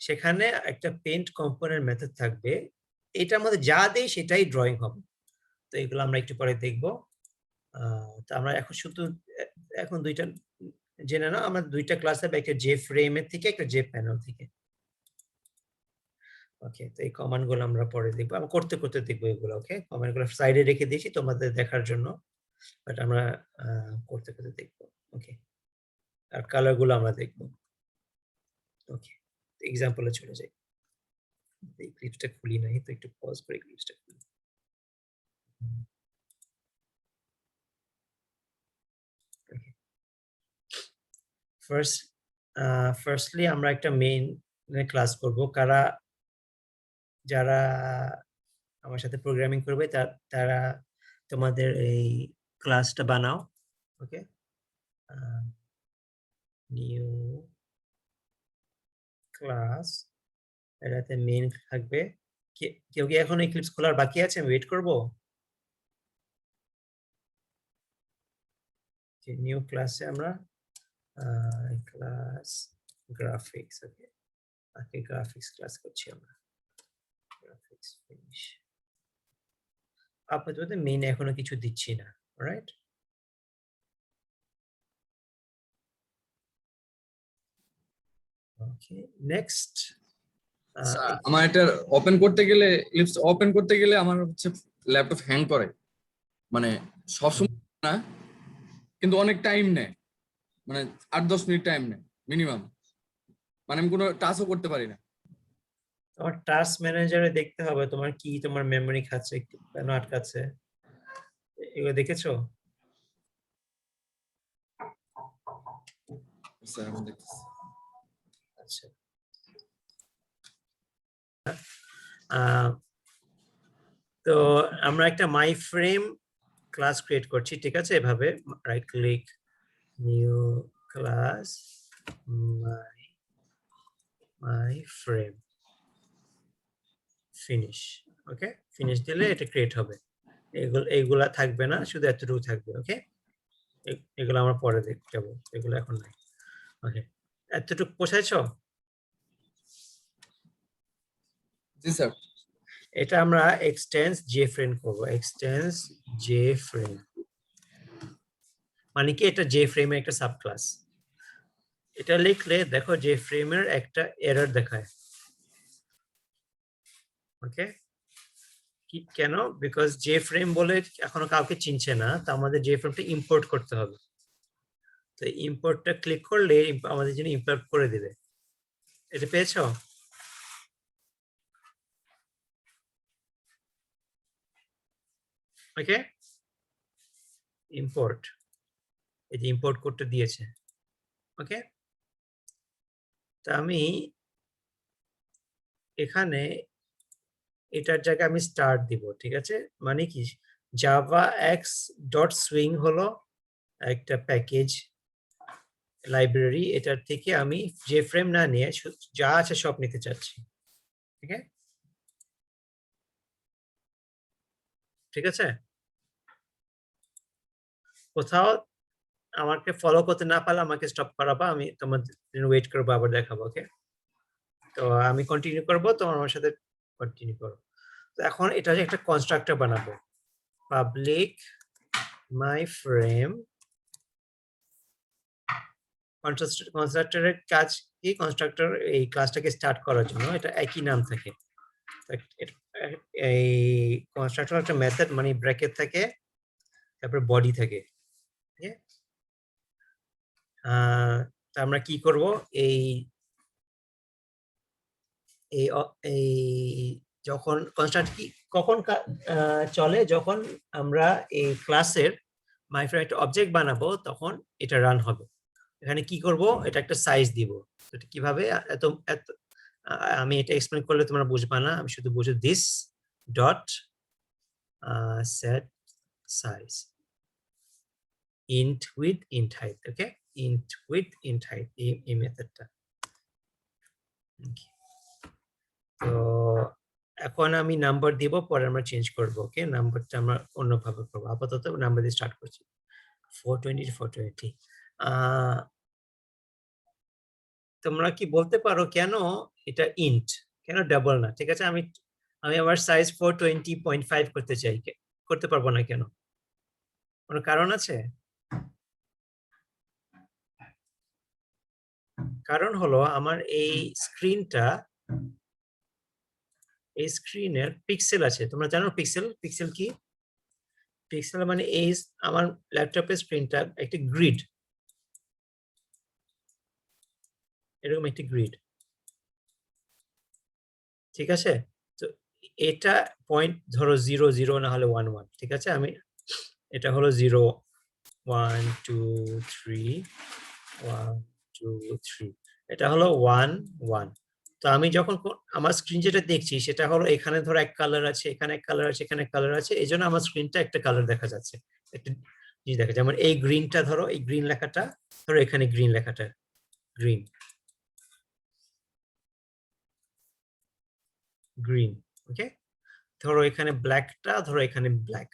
সেখানে একটা পেইন্ট কম্পোনেন্ট মেথড থাকবে, এটার মধ্যে যা দেই সেটাই ড্রয়িং হবে। তো এগুলো আমরা একটু পরে দেখবো। তো আমরা এখন শুধু এখন দুইটা জেনে নাও, আমরা দুইটা ক্লাস হবে, একটা জে ফ্রেমের থেকে, একটা জে প্যানেল থেকে, ওকে? তো এই কমান্ড গুলো আমরা পরে দেখবো, আমরা করতে করতে দেখবো এগুলো, ওকে? কমান্ড গুলো সাইডে রেখে দিয়েছি তোমাদের দেখার জন্য, বাট আমরা করতে করতে দেখবো, ওকে? আর কালার গুলো আমরা দেখবো, ওকে? এক্সাম্পলে চলে যাই, এই ক্লিপসটা খুলি নাই, তো একটু পজ করে ক্লিপসটা খুলি। ফার্স্টলি আমরা একটা মেইন ক্লাস করব, যারা আমার সাথে প্রোগ্রামিং করবে তারা তোমাদের এই ক্লাসটা বানাও, ওকে? নিউ ক্লাস, এটাতে মেইন থাকবে। কেউ কি এখন এই ক্লিপস খোলার বাকি আছে? আমি ওয়েট করবো। নিউ ক্লাসে আমরা ক্লাস গ্রাফিক্স, ওকে? আজকে গ্রাফিক্স ক্লাস করছি আমরা, গ্রাফিক্স ফিনিশ। আপাতত মেইন এখনো কিছু দিচ্ছি না, রাইট? ওকে, নেক্সট। আমার এটা ওপেন করতে গেলে, লিপস ওপেন করতে গেলে আমার হচ্ছে ল্যাপটপ হ্যাং করে, মানে সবসময় না, কিন্তু অনেক টাইম নেয়, মানে 8-10 মিনিট টাইম নেয় মিনিমাম, মানে আমি কোনো টাচও করতে পারি না। তোমার টাস্ক ম্যানেজারে দেখতে হবে তোমার কি, তোমার মেমরি খাচ্ছে, কেন আটকাচ্ছে। এগুলো দেখেছো? স্যার আমি দেখতেছি। আচ্ছা। তো আমরা একটা মাই ফ্রেম ক্লাস ক্রিয়েট করছি, ঠিক আছে? এভাবে রাইট ক্লিক, নিউ ক্লাস, মাই ফ্রেম, ফিনিশ। ওকে, ফিনিশ দিলে এটা ক্রিয়েট হবে। এইগুলা থাকবে না, শুধু এতটুকু থাকবে। ওকে, এগুলো আমরা পরে দেখতে যাবো, এগুলো এখন নাই। ওকে, এতটুকু বোঝাইছো? জি স্যার। এটা আমরা এক্সটেন্স জে ফ্রেম করবো, এক্সটেন্স জে ফ্রেম মানে কি, এটা জে ফ্রেমের একটা সাব ক্লাস। এটা লিখলে দেখো জে ফ্রেমের একটা এরর দেখায়। ওকে, কি কেন? বিকজ জে ফ্রেম বলে এখনো কাউকে চিনছে না, তো আমাদের জে ফ্রেমটা ইম্পোর্ট করতে হবে। তো ইম্পোর্টটা ক্লিক করলে আমাদের জন্য ইম্পোর্ট করে দিবে। এটা পেয়েছো? ওকে, ইম্পোর্ট, এই যে ইম্পোর্ট করতে দিয়েছে। ওকে, তা আমি এখানে এটার জায়গায় আমি স্টার্ট দিব, ঠিক আছে? মানে কি, জাভা এক্স ডট সুইং হলো একটা প্যাকেজ লাইব্রেরি, এটার থেকে আমি যে ফ্রেম না নিয়ে যা আছে সব নিতে চাচ্ছি। ঠিক আছে, ঠিক আছে? কোথাও আমাকে ফলো করতে না পারলে আমাকে স্টপ করাবা, আমি তোমার জন্য ওয়েট করবো, আবার দেখাবো। ওকে, তো আমি কন্টিনিউ করবো, তোমার আমার সাথে কন্টিনিউ করো। তো এখন এটা একটা কনস্ট্রাক্টর বানাবো, পাবলিক মাই ফ্রেম। কনস্ট্রাক্টরের কাজ কি? কনস্ট্রাক্টর এই ক্লাসটাকে স্টার্ট করার জন্য এটা একই নাম থাকে। এই কনস্ট্রাক্টর একটা মেথড, মানে ব্র্যাকেট থাকে, তারপর বডি থাকে। ঠিক আছে, তা আমরা কি করব, এই এই এই যখন কনস্ট্রাক্ট কি কখন চলে, যখন আমরা এই ক্লাসের মাই ফ্রেম একটা অবজেক্ট বানাবো, তখন এটা রান হবে। এখানে কি করব, এটা একটা সাইজ দিব। এটা কিভাবে, এত এত আমি এটা এক্সপ্লেন করলে তোমরা বুঝবা না, আমি শুধু বুঝো this dot set size int with int height। Okay, int with int height, এই মেথডটা। তো এখন আমি নাম্বার দিব, পরে আমরা চেঞ্জ করব। ওকে, নাম্বারটা আমরা অন্যভাবে করব, আপাতত নাম্বার দিয়ে স্টার্ট করছি, 420 420। তোমরা কি বলতে পারো কেন এটা ইন্ট, কেন ডাবল না? ঠিক আছে, আমি আবার সাইজ 420.5 করতে চাই, করতে পারবো না কেন? কোনো কারণ আছে? কারণ হলো আমার এই স্ক্রিনটা, এই স্ক্রিনের পিক্সেল আছে। তোমরা জানো পিক্সেল, পিক্সেল কি? পিক্সেল মানে এই আমার ল্যাপটপের স্ক্রিনটা একটা গ্রিড, এরকম একটি গ্রিড। ঠিক আছে, তো এটা পয়েন্ট ধরো 0 0 না হলে 1 1। ঠিক আছে, আমি এটা হলো 0 1 2 3 1 2 3, এটা হলো 1 1। তো আমি যখন আমার স্ক্রিন যেটা দেখছি সেটা হলো, এখানে ধরো এক কালার আছে, এখানে এক কালার আছে, এখানে কালার আছে, এই জন্য আমার স্ক্রিনটা একটা কালার দেখা যাচ্ছে, একটা জিনিস দেখা যায়। যেমন এই গ্রিনটা ধরো, এই গ্রিন লেখাটা ধরো, এখানে গ্রিন লেখাটা গ্রিন গ্রিন। ওকে, ধরো এখানে ব্ল্যাকটা ধরো, এখানে ব্ল্যাক।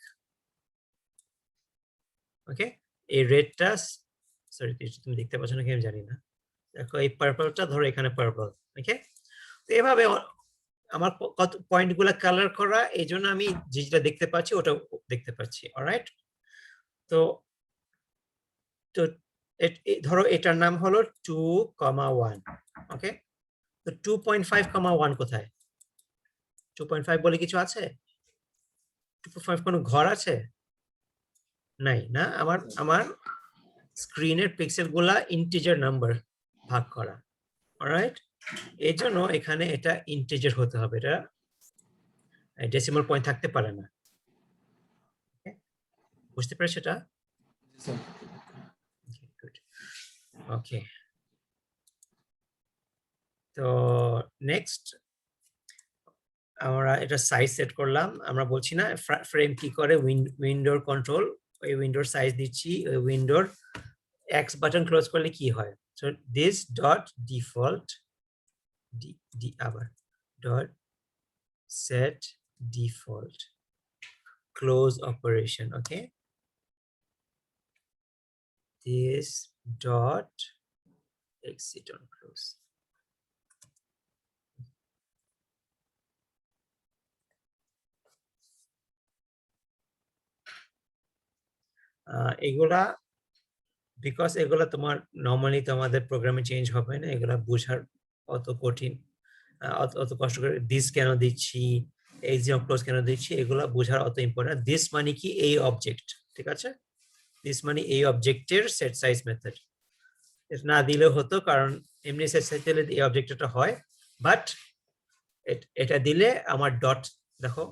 ওকে, এই রেডটা, সরি তুমি দেখতে পাচ্ছ নাকি আমি জানি না, দেখো এই পার্পলটা ধরো, এখানে পার্পল। ওকে, তো এভাবে আমার কত পয়েন্টগুলো কালার করা, এই জন্য আমি যেটা দেখতে পাচ্ছি ওটা দেখতে পাচ্ছি। অলরাইট, তো তো ধরো এটার নাম হলো 2,1। ওকে, তো 2.5,1 কোথায়? 2.5 বলে কিছু আছে? 2.5 কোনো ঘর আছে? নাই না, আমার স্ক্রিনের পিক্সেল গুলা ইন্টিজার নাম্বার ভাগ করা। অলরাইট, এই জন্য এখানে এটা ইন্টিজার হতে হবে, এটা ডেসিমাল পয়েন্ট থাকতে পারে না। বুঝতে পেরেছো এটা? Sir Okay, good. Okay. তো নেক্সট আমরা এটা সাইজ সেট করলাম। আমরা বলছি না ফ্রেম কি করে, উইন্ডোর কন্ট্রোল, ওই উইন্ডোর সাইজ দিচ্ছি, ওই উইন্ডোর এক্স বাটন ক্লোজ করলে কি হয়। সো দিস ডট ডিফল্ট আবার dot set default close operation. Okay, this dot exit on close. এগুলা বিকজ এগুলা তোমার নর্মালি তোমাদের প্রোগ্রামে চেঞ্জ হবে না, এগুলা বোঝার অত কঠিন, অত কষ্ট করে দিস কেন দিচ্ছি, এক্সিট অন ক্লোজ কেন দিচ্ছি, এগুলা বোঝার অত ইম্পর্টেন্ট। দিস মানে কি, এই অবজেক্ট, ঠিক আছে? দিস মানে এই অবজেক্টের সেট সাইজ মেথড। না দিলেও হতো, কারণ এমনি সেট সাইজ দিলে এই অবজেক্টটা হয়, বাট এটা দিলে আমার ডট, দেখো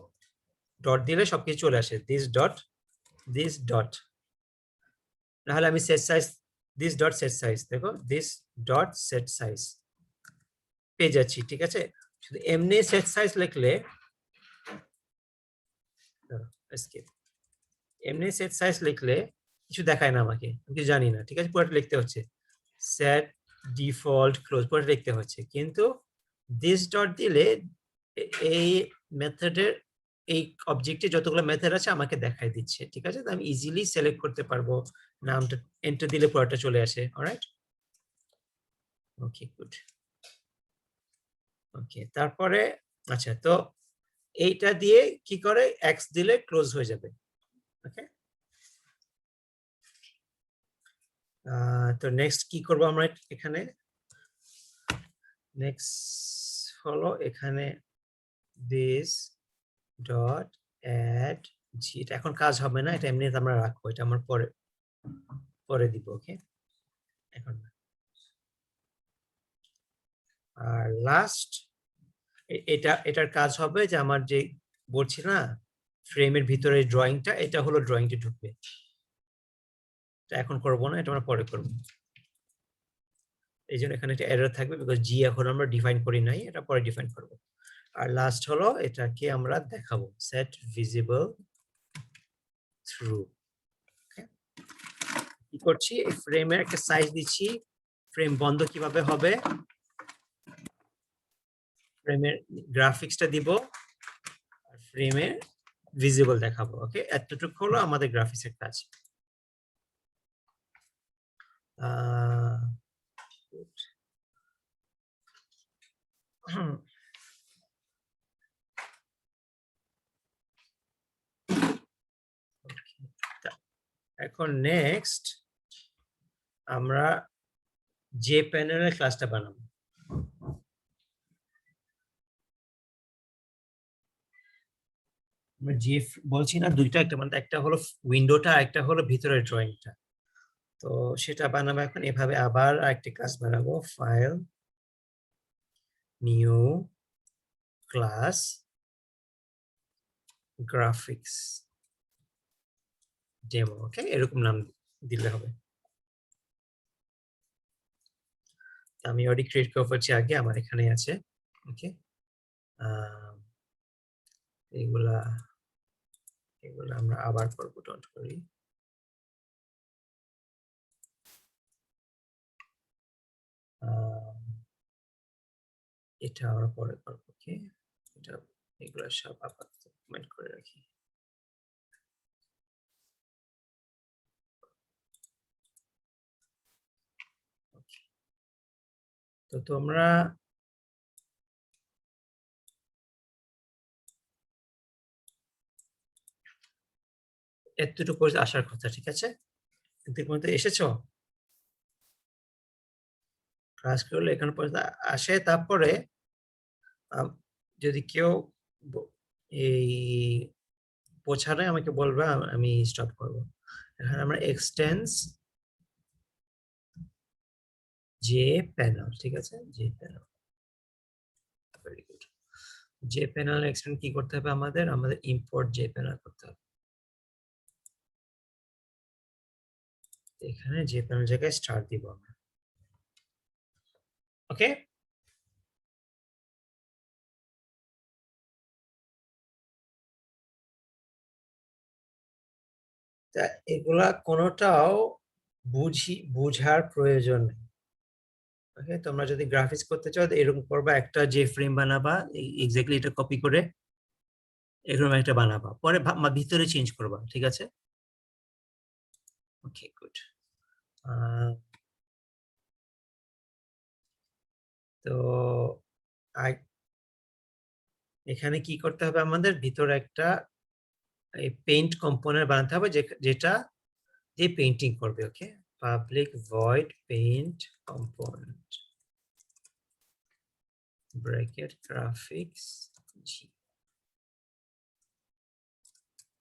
ডট দিলে সবকিছু চলে আসে, দিস ডট, নাহলে আমি set size this dot set size, দেখো দিস ডট সেট সাইজ পেয়ে যাচ্ছি, ঠিক আছে? শুধু এমনি সেট সাইজ লিখলে, এমনি সেট সাইজ লিখলে কিছু দেখায় না আমাকে, আমি কিছু জানি না, ঠিক আছে? পুরোটা লিখতে হচ্ছে, সেট ডিফল্ট ক্লোজ পুরোটা লিখতে হচ্ছে। কিন্তু দিস ডট দিলে এই মেথডের, এই অবজেক্টে যতগুলো মেথড আছে আমাকে দেখাই দিচ্ছে, ঠিক আছে? তো আমি ইজিলি সিলেক্ট করতে পারবো নামটা, এন্টার দিলে পুরোটা চলে আসে। অলরাইট, ওকে, গুড। ওকে, তারপরে আচ্ছা, তো এইটা দিয়ে কি করে, এক্স দিলে ক্লোজ হয়ে যাবে। ওকে, তো নেক্সট কি করব আমরা এখানে, নেক্সট হলো এখানে দিস ডট অ্যাড জি, এটা এখন কাজ হবে না, এটা এমনিতে আমরা রাখবো, এটা আমার পরে দিব। ওকে, এখন না। আর লাস্ট এটার কাজ হবে যে আমার যে বলছি না ফ্রেমের ভিতরে ড্রয়িংটা, এটা হলো ড্রয়িংটা ঢুকবে, এটা এখন করবো না, এটা আমরা পরে করবো। এই জন্য এখানে একটা এরর থাকবে, বিকজ জি এখন আমরা ডিফাইন করি নাই, এটা পরে ডিফাইন করব। আর লাস্ট হলো এটাকে আমরা দেখাবো, সেট ভিজিবল থ্রু। কি করছি, এই ফ্রেমের একটা সাইজ দিচ্ছি, ফ্রেম বন্ধ কিভাবে হবে, ফ্রেমের গ্রাফিক্সটা দিব, আর ফ্রেমের ভিজিবল দেখাবো। ওকে, এতটুকু হলো আমাদের গ্রাফিক্সের কাজ। এখন নেক্সট আমরা যে প্যানেলের ক্লাসটা বানাবো, আমরা যে বলছি না দুইটা, একটা মানে একটা হলো উইন্ডোটা, একটা হলো ভিতরের ড্রয়িংটা। তো সেটা বানাবো এখন এভাবে, আবার একটা ক্লাস বানাবো, file new class graphics demo. Okay, এরকম নাম দিলে হবে। আমি অলরেডি ক্রিয়েট করে ফেলছি আগে, আমার এখানে আছে। ওকে, এগুলা আমরা আবার করবো, ডন্ট করি। এটা আমরা পরে করবো। ওকে, এটা এগুলো সব আপাতত কমেন্ট করে রাখি। তো তোমরা এতটুকু আসার কথা, ঠিক আছে? এতটুকু মধ্যে এসেছো, ক্লাস করলে এখানে পর্যন্ত আসে। তারপরে যদি কেউ এই পৌঁছালে আমাকে বলবে, আমি স্টপ করবো। এখানে আমরা এক্সটেন্স যে প্যানেল, ঠিক আছে? যে প্যানেল, ভেরি গুড। যে প্যানেল এক্সটেন্ড কি করতে হবে, আমাদের ইম্পোর্ট যে প্যানেল করতে হবে। এখানে যে প্যানেল জায়গায় স্টার দিব আমরা। ওকে, তা এগুলা কোনোটাও বুঝার প্রয়োজন নেই। ওকে, তোমরা যদি গ্রাফিক্স করতে চাও তো এরকম করবা, একটা যে ফ্রেম বানাবা এক্স্যাক্টলি এটা কপি করে এরকম একটা বানাবা, পরে ভিতরে চেঞ্জ করবা, ঠিক আছে? ওকে, গুড। তো এখানে কি করতে হবে, আমাদের ভিতরে একটা পেইন্ট কম্পোনেন্ট বানাতে হবে যেটা দিয়ে পেইন্টিং করবে। Okay, public void paint component bracket graphics G.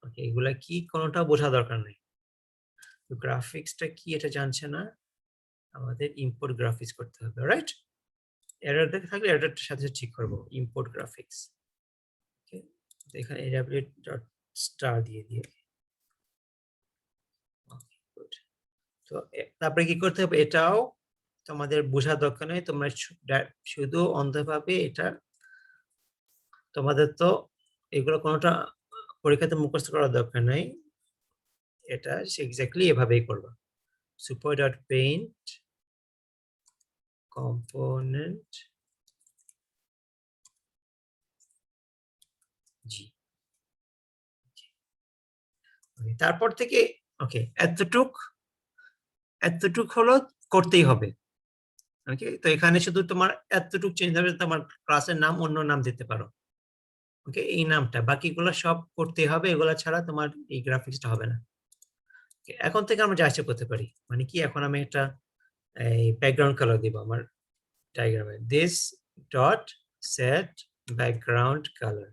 Okay, এগুলা কি কোনোটা বোঝা দরকার নেই। তো গ্রাফিক্সটা কি এটা জানছে না, আমাদের ইম্পোর্ট গ্রাফিক্স করতে হবে, রাইট? এরর থাকলে এররটার সাথে ঠিক করব, ইম্পোর্ট গ্রাফিক্স। ওকে, এখানে aw.star দিয়ে দিয়ে। ওকে, গুড। তো তারপরে কি করতে হবে, এটাও তোমাদের বোঝার দরকার নেই, তোমরা শুধু অন্ধভাবে এটা, তোমাদের তো এগুলো কোনোটা পরীক্ষাতে মুখস্থ করার দরকার নাই, এটা এক্স্যাক্টলি এভাবেই করবা। super.paint component জি। তারপর থেকে ওকে, এতটুক হলো করতেই হবে। ওকে, তো এখানে শুধু তোমার এতটুক চেঞ্জ হবে, তোমার ক্লাসের নাম অন্য নাম দিতে পারো। ওকে, এই নামটা, বাকিগুলো সব করতে হবে, এগুলা ছাড়া তোমার এই গ্রাফিক্সটা হবে না। এখন থেকে আমরা যা ইচ্ছা করতে পারি, মানে কি, এখন আমি একটা এই ব্যাকগ্রাউন্ড কালার দিব আমার ডায়াগ্রামে, this dot set background colour.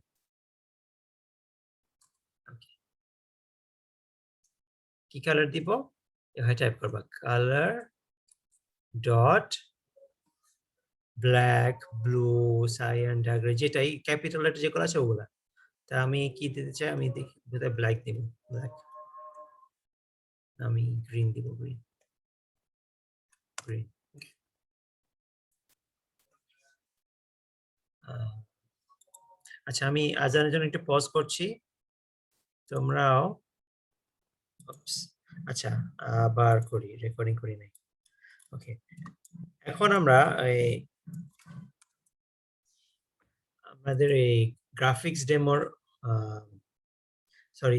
কি কালার দিব, এভাবে টাইপ করবা, colour dot black, blue, cyan, dark, যেটাই ক্যাপিটাল লেটার যেগুলো আছে ওগুলা। তা আমি কি দিতে চাই, আমি দেখি বোধহয় ব্ল্যাক দিব, ব্ল্যাক। আমি গ্রিন দিব, গ্রিন, গ্রিন। আচ্ছা, আমি আজানের জন্য একটু পজ করছি, তোমরাও। আচ্ছা, আবার করি, রেকর্ডিং করি নাই। ওকে, এখন আমরা আমাদের এই গ্রাফিক্স ডেমোর সরি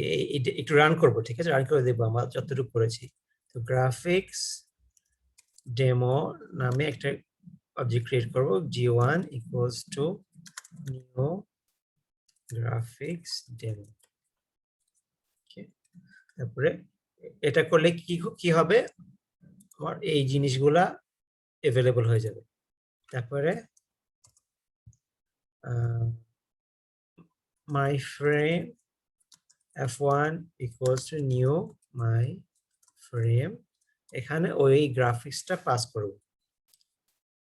একটু রান করব, ঠিক আছে? রান করে দেখবো আমরা যতটুকু করেছি। তো গ্রাফিক্স ডেমো নামে একটা অবজেক্ট ক্রিয়েট করব, g1 equals to new graphics demo। তারপরে এটা করলে কি হবে, আমার এই জিনিসগুলা অ্যাভেলেবল হয়ে যাবে। তারপরে my frame f1 equals to new my frame, এখানে ওই গ্রাফিক্সটা পাস করব।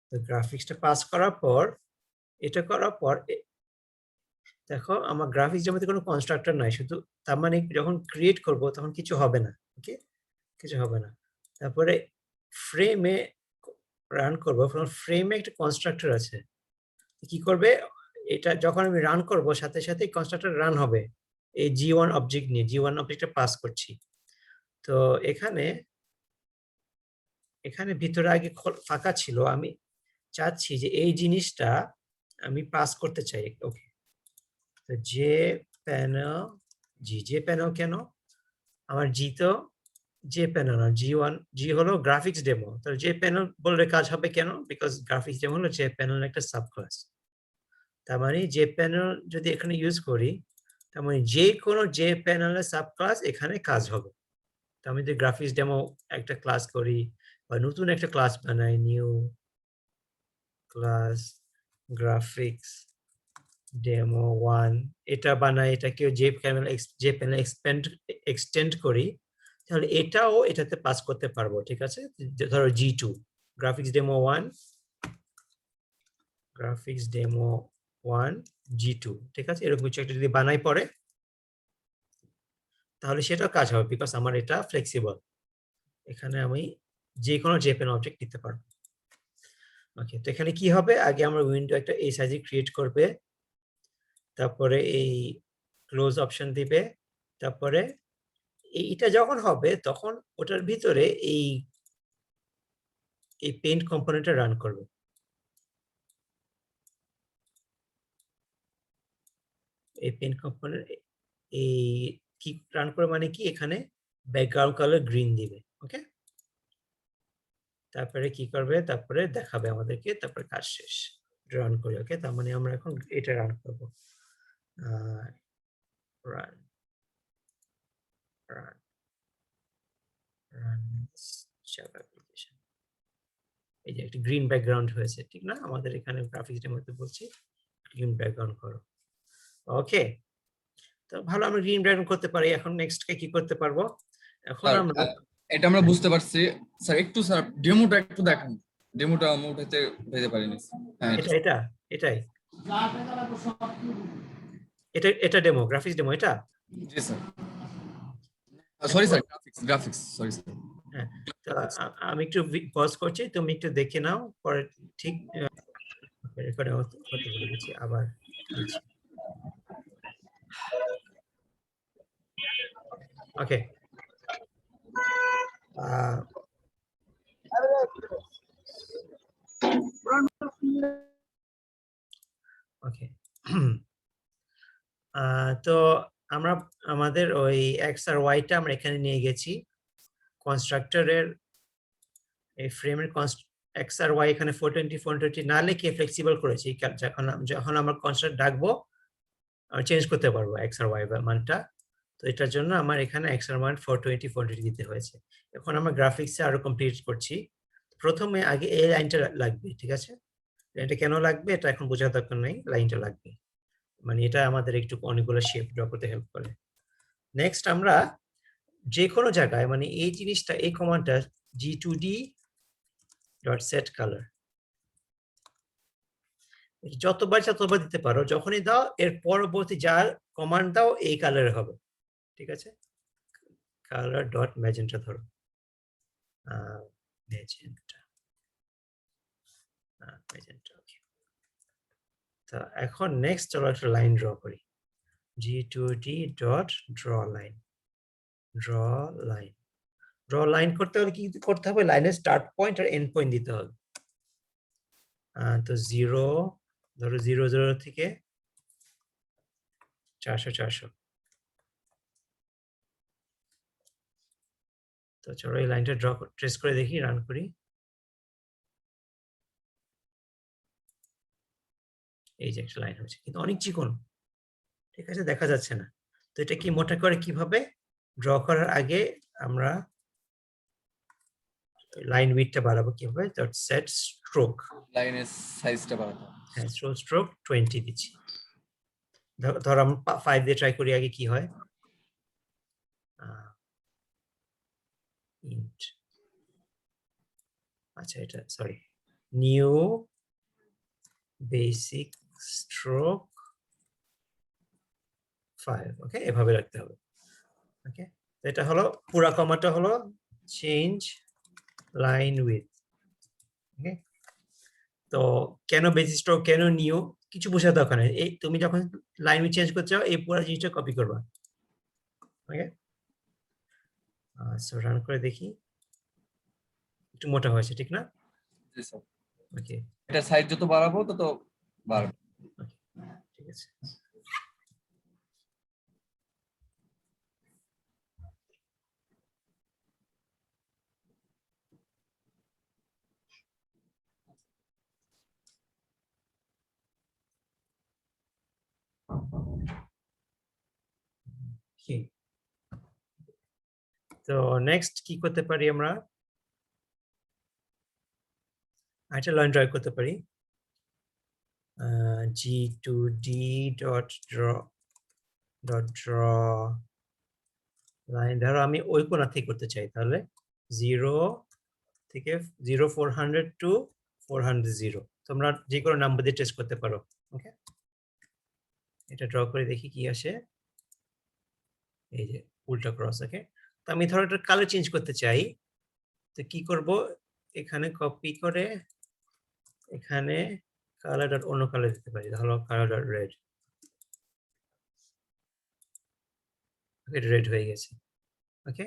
তো গ্রাফিক্সটা পাস করার পর, এটা করার পর দেখো আমার গ্রাফিক্স জমিতে কোনো কনস্ট্রাক্টর নাই, শুধু তার মানে যখন ক্রিয়েট করব তখন কিছু হবে না। ওকে, কিছু হবে না। তারপরে ফ্রেমে রান করব, ফ্রেমে একটা কনস্ট্রাক্টর আছে, কি করবে, এটা যখন আমি রান করব সাথে সাথে কনস্ট্রাক্টর রান হবে এই g1 অবজেক্ট নিয়ে, g1 অবজেক্টটা পাস করছি। তো এখানে ভিতরে আগে ফাঁকা ছিল, আমি চাচ্ছি যে এই জিনিসটা আমি পাস করতে চাই। ওকে, তো যে প্যানেল কেন, আমার জি তো যে প্যানেল না, জি হলো গ্রাফিক্স ডেমো। তো যে প্যানেল বললে কাজ হবে কেন, বিকজ গ্রাফিক্স ডেমো হলো যে প্যানেল একটা সাব ক্লাস। তার মানে যে প্যানেল যদি এখানে ইউজ করি, তার মানে যে কোনো যে প্যানেলের সাব ক্লাস এখানে কাজ হবে। তো আমি যদি গ্রাফিক্স ডেমো একটা ক্লাস করি বা নতুন একটা ক্লাস বানাই, নিউ ক্লাস গ্রাফিক্স ডেমো 1, এটা বানাই, এটাকে যে প্যানেল এক্সটেন্ড করি, তাহলে এটাও এটাতে পাস করতে পারবো, ঠিক আছে? ধরো g2 গ্রাফিক্স ডেমো 1 g2, ঠিক আছে? এরকম কিছু একটা যদি বানাই পরে, তাহলে সেটাও কাজ হবে, বিকজ আমার এটা ফ্লেক্সিবল। এখানে আমি যে কোনো জেপেন অবজেক্ট নিতে পারবো। ওকে, তো এখানে কি হবে, আগে আমরা উইন্ডো একটা এই সাইজে ক্রিয়েট করবে, তারপরে এই ক্লোজ অপশন দিবে, তারপরে এইটা যখন হবে তখন ওটার ভিতরে এই পেইন্ট কম্পোনেন্টটা রান করবে। এই পেইন্ট কম্পোনেন্ট এই কি রান করে মানে কি, এখানে ব্যাকগ্রাউন্ড কালার গ্রিন দিবে। ওকে, তারপরে কি করবে, তারপরে দেখাবে আমাদেরকে, তারপরে কাজ শেষ, রান করি। ওকে, তার মানে আমরা এখন এটা রান করব, run run run Java application. এই যে একটা গ্রিন ব্যাকগ্রাউন্ড হয়েছে, ঠিক না? আমাদের এখানে গ্রাফিক্সের মধ্যে বলছি গ্রিন ব্যাকগ্রাউন্ড করো। ওকে, তো ভালো, আমরা গ্রিন ব্যাকগ্রাউন্ড করতে পারি। এখন নেক্সট কি করতে পারবো, এখন স্যার, আমরা এটা আমরা বুঝতে পারছি স্যার। একটু স্যার ডেমোটা একটু দেখান, ডেমোটা আমি উঠাতে পারিনি। হ্যাঁ, এটাই এটা ডেমো, গ্রাফিক্স ডেমো এটা। জি sir. Sorry sir, graphics sorry sir. হ্যাঁ, তো আমি একটু পজ করছি, তুমি একটু দেখে নাও, পরে ঠিক রেকর্ড হতে ভুলে গেছি, আবার দিচ্ছি। ওকে, ওকে, তো আমরা আমাদের ওই এক্স আর ওয়াইটা আমরা এখানে নিয়ে গেছি কনস্ট্রাক্টরের এই ফ্রেমের এক্স আর ওয়াই এখানে 420 420 না লিখে ফ্লেক্সিবল করেছি, যখন আমরা কনস্ট্রাক্ট ডাকবো চেঞ্জ করতে পারবো এক্স আর ওয়াই মানটা। তো এটার জন্য আমার এখানে এক্স আর মান 420 420 দিতে হয়েছে। এখন আমরা গ্রাফিক্সে আরো কমপ্লিট করছি। প্রথমে আগে এই লাইনটা লাগবে, ঠিক আছে? এটা কেন লাগবে এটা এখন বোঝার দরকার নেই, লাইনটা লাগবে, মানে এটা আমাদের একটু অনেকগুলো শেপ ড্র করতে হেল্প করে। নেক্সট আমরা যে কোনো জায়গায়, মানে এই জিনিসটা, এই কমান্ডটা g2d ডট সেট কালার, যতবার দিতে পারো, যখনই দাও এর পরবর্তী যার কমান্ড দাও এই কালারে হবে, ঠিক আছে? কালার ডট ম্যাজেন্টা ধরো, ম্যাজেন্টা, ওকে। তো এখন নেক্সট চলো একটা লাইন ড্র করি, g2d dot draw line, draw line করতে হলে কি করতে হবে, লাইনের স্টার্ট পয়েন্ট আর এন্ড পয়েন্ট দিতে হবে। তো 0 ধরো 0 0 থেকে 400 400। তো চলো এই লাইনটা ট্রেস করে দেখি, রান করি। এই যে একটা লাইন হচ্ছে, কিন্তু অনেক চিকন, ঠিক আছে, দেখা যাচ্ছে না। তো এটা কি মোটা করে কিভাবে, ড্র করার আগে আমরা লাইন উইডথটা বাড়াবো কিভাবে, ডট সেট স্ট্রোক, লাইনের সাইজটা বাড়াতে হবে। হ্যাঁ, স্ট্রোক 20 দিচ্ছি। ধর আমরা 5 দিয়ে ট্রাই করি আগে কি হয়, ইন্ট, আচ্ছা এটা সরি, নিউ বেসিক স্ট্রোক 5, ওকে, এভাবে রাখতে হবে। ওকে, এটা হলো পুরা কমাটা হলো চেঞ্জ লাইন উইথ। ওকে, তো কেন বেসিক স্ট্রোক, কেন নিউ, কিছু বোঝার দরকার নেই, এই তুমি যখন লাইন উইথ চেঞ্জ করতে চাও এই পুরো জিনিসটা কপি করবা। ওকে, সো রান করে দেখি, একটু মোটা হয়েছে, ঠিক না? জি স্যার। ওকে, এটা সাইজ যত বাড়াবো তত বাড়বে। ঠিক আছে। তো নেক্সট কি করতে পারি আমরা, আরেকটা লাইন ড্র করতে পারি, g2d ডট ড্র লাইন। ধরো আমি ওই কোণা থেকে করতে চাই, তাহলে 0 থেকে 400 টু 400, তোমরা যে কোনো নাম্বার দিয়ে টেস্ট করতে পারো। ওকে, এটা ড্র করে দেখি কি আসে, এই যে উল্টা ক্রস। ওকে, তো আমি ধরো এটা কালার চেঞ্জ করতে চাই, তো কি করব, এখানে কপি করে এখানে কালার ডট অন্য কালার দিতে পারি, ধরো কালার ডট রেড, রেড হয়ে গেছে। ওকে,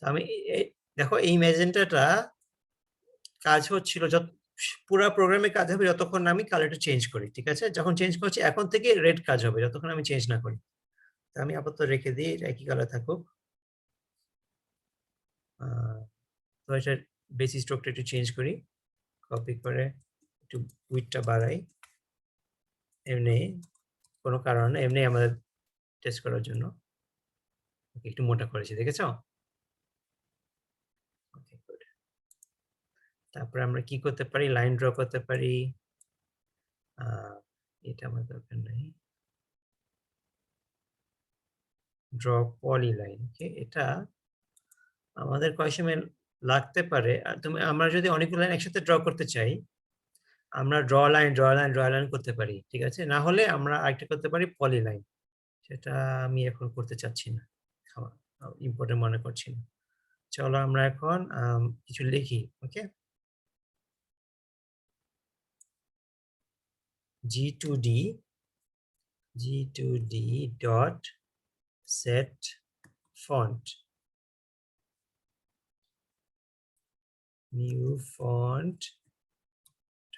আমি দেখো এই ম্যাজেন্টাটা কাজ হচ্ছিল, পুরো প্রোগ্রামে কাজ হবে যতক্ষণ না আমি কালারটা চেঞ্জ করি, ঠিক আছে? যখন চেঞ্জ করছি এখন থেকে রেড কাজ হবে যতক্ষণ আমি চেঞ্জ না করি। তো আমি আপাতত রেখে দিই, একই কালার থাকুক। তো এটার বেসিক স্ট্রোকটা একটু চেঞ্জ করি, কপি করে একটু উইডথটা বাড়াই, এমনি কোনো কারণ না, এমনি আমাদের টেস্ট করার জন্য একটু মোটা করেছি, দেখেছো? তারপরে আমরা কি করতে পারি, লাইন ড্র করতে পারি। এটা আমার দরকার নাই, ড্র পলি লাইন। ওকে, এটা আমাদের কয় সময় লাগতে পারে। আর আমরা যদি অনেকগুলো লাইন একসাথে ড্র করতে চাই, আমরা ড্র লাইন করতে পারি, ঠিক আছে? না হলে আমরা আরেকটা করতে পারি পলি লাইন, সেটা আমি এখন করতে চাচ্ছি না, ইম্পর্টেন্ট মনে করছি না। চলো আমরা এখন কিছু লিখি। ওকে, g2d dot set font, new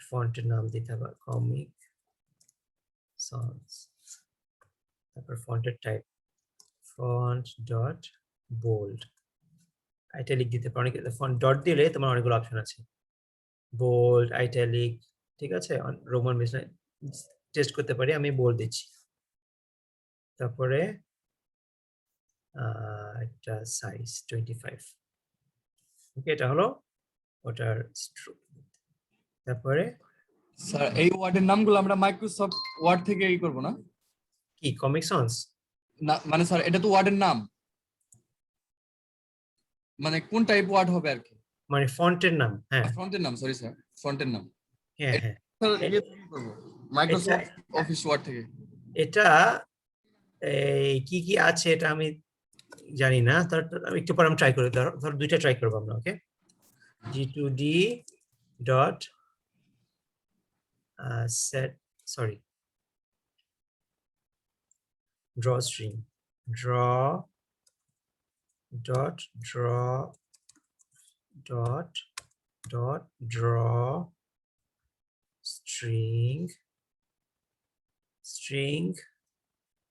ফন্টের নাম দিতে হবে কমিক সন্স, তারপর ফন্টের টাইপ ফন্ট ডট বোল্ড, আইটালিক দিতে পারো, অনেকে ফন্ট ডট দিলে তোমার অনেকগুলো অপশন আছে, বোল্ড, আইটালিক, ঠিক আছে? রোমান বেশি টেস্ট করতে পারি, আমি বোল্ড দিচ্ছি। তারপরে একটা সাইজ 25। ওকে, এটা হলো ওটার স্ট্রোক। তারপরে স্যার এই ওয়ার্ডের নামগুলো আমরা মাইক্রোসফট ওয়ার্ড থেকে এই করব না? কি কমিক সন্স? না মানে স্যার এটা তো ওয়ার্ডের নাম, মানে কোন টাইপ ওয়ার্ড হবে আর কি, মানে ফন্টের নাম। হ্যাঁ ফন্টের নাম, সরি স্যার ফন্টের নাম। হ্যাঁ হ্যাঁ, স্যার ইয়ে থেকে করব মাইক্রোসফট অফিস ওয়ার্ড থেকে। এটা এই কি কি আছে এটা আমি জানি না, তার একটু পরে আমি ট্রাই করি, ধর দুইটা ট্রাই করবো আমরা। ওকে, g2d dot set, sorry, draw string, draw dot draw string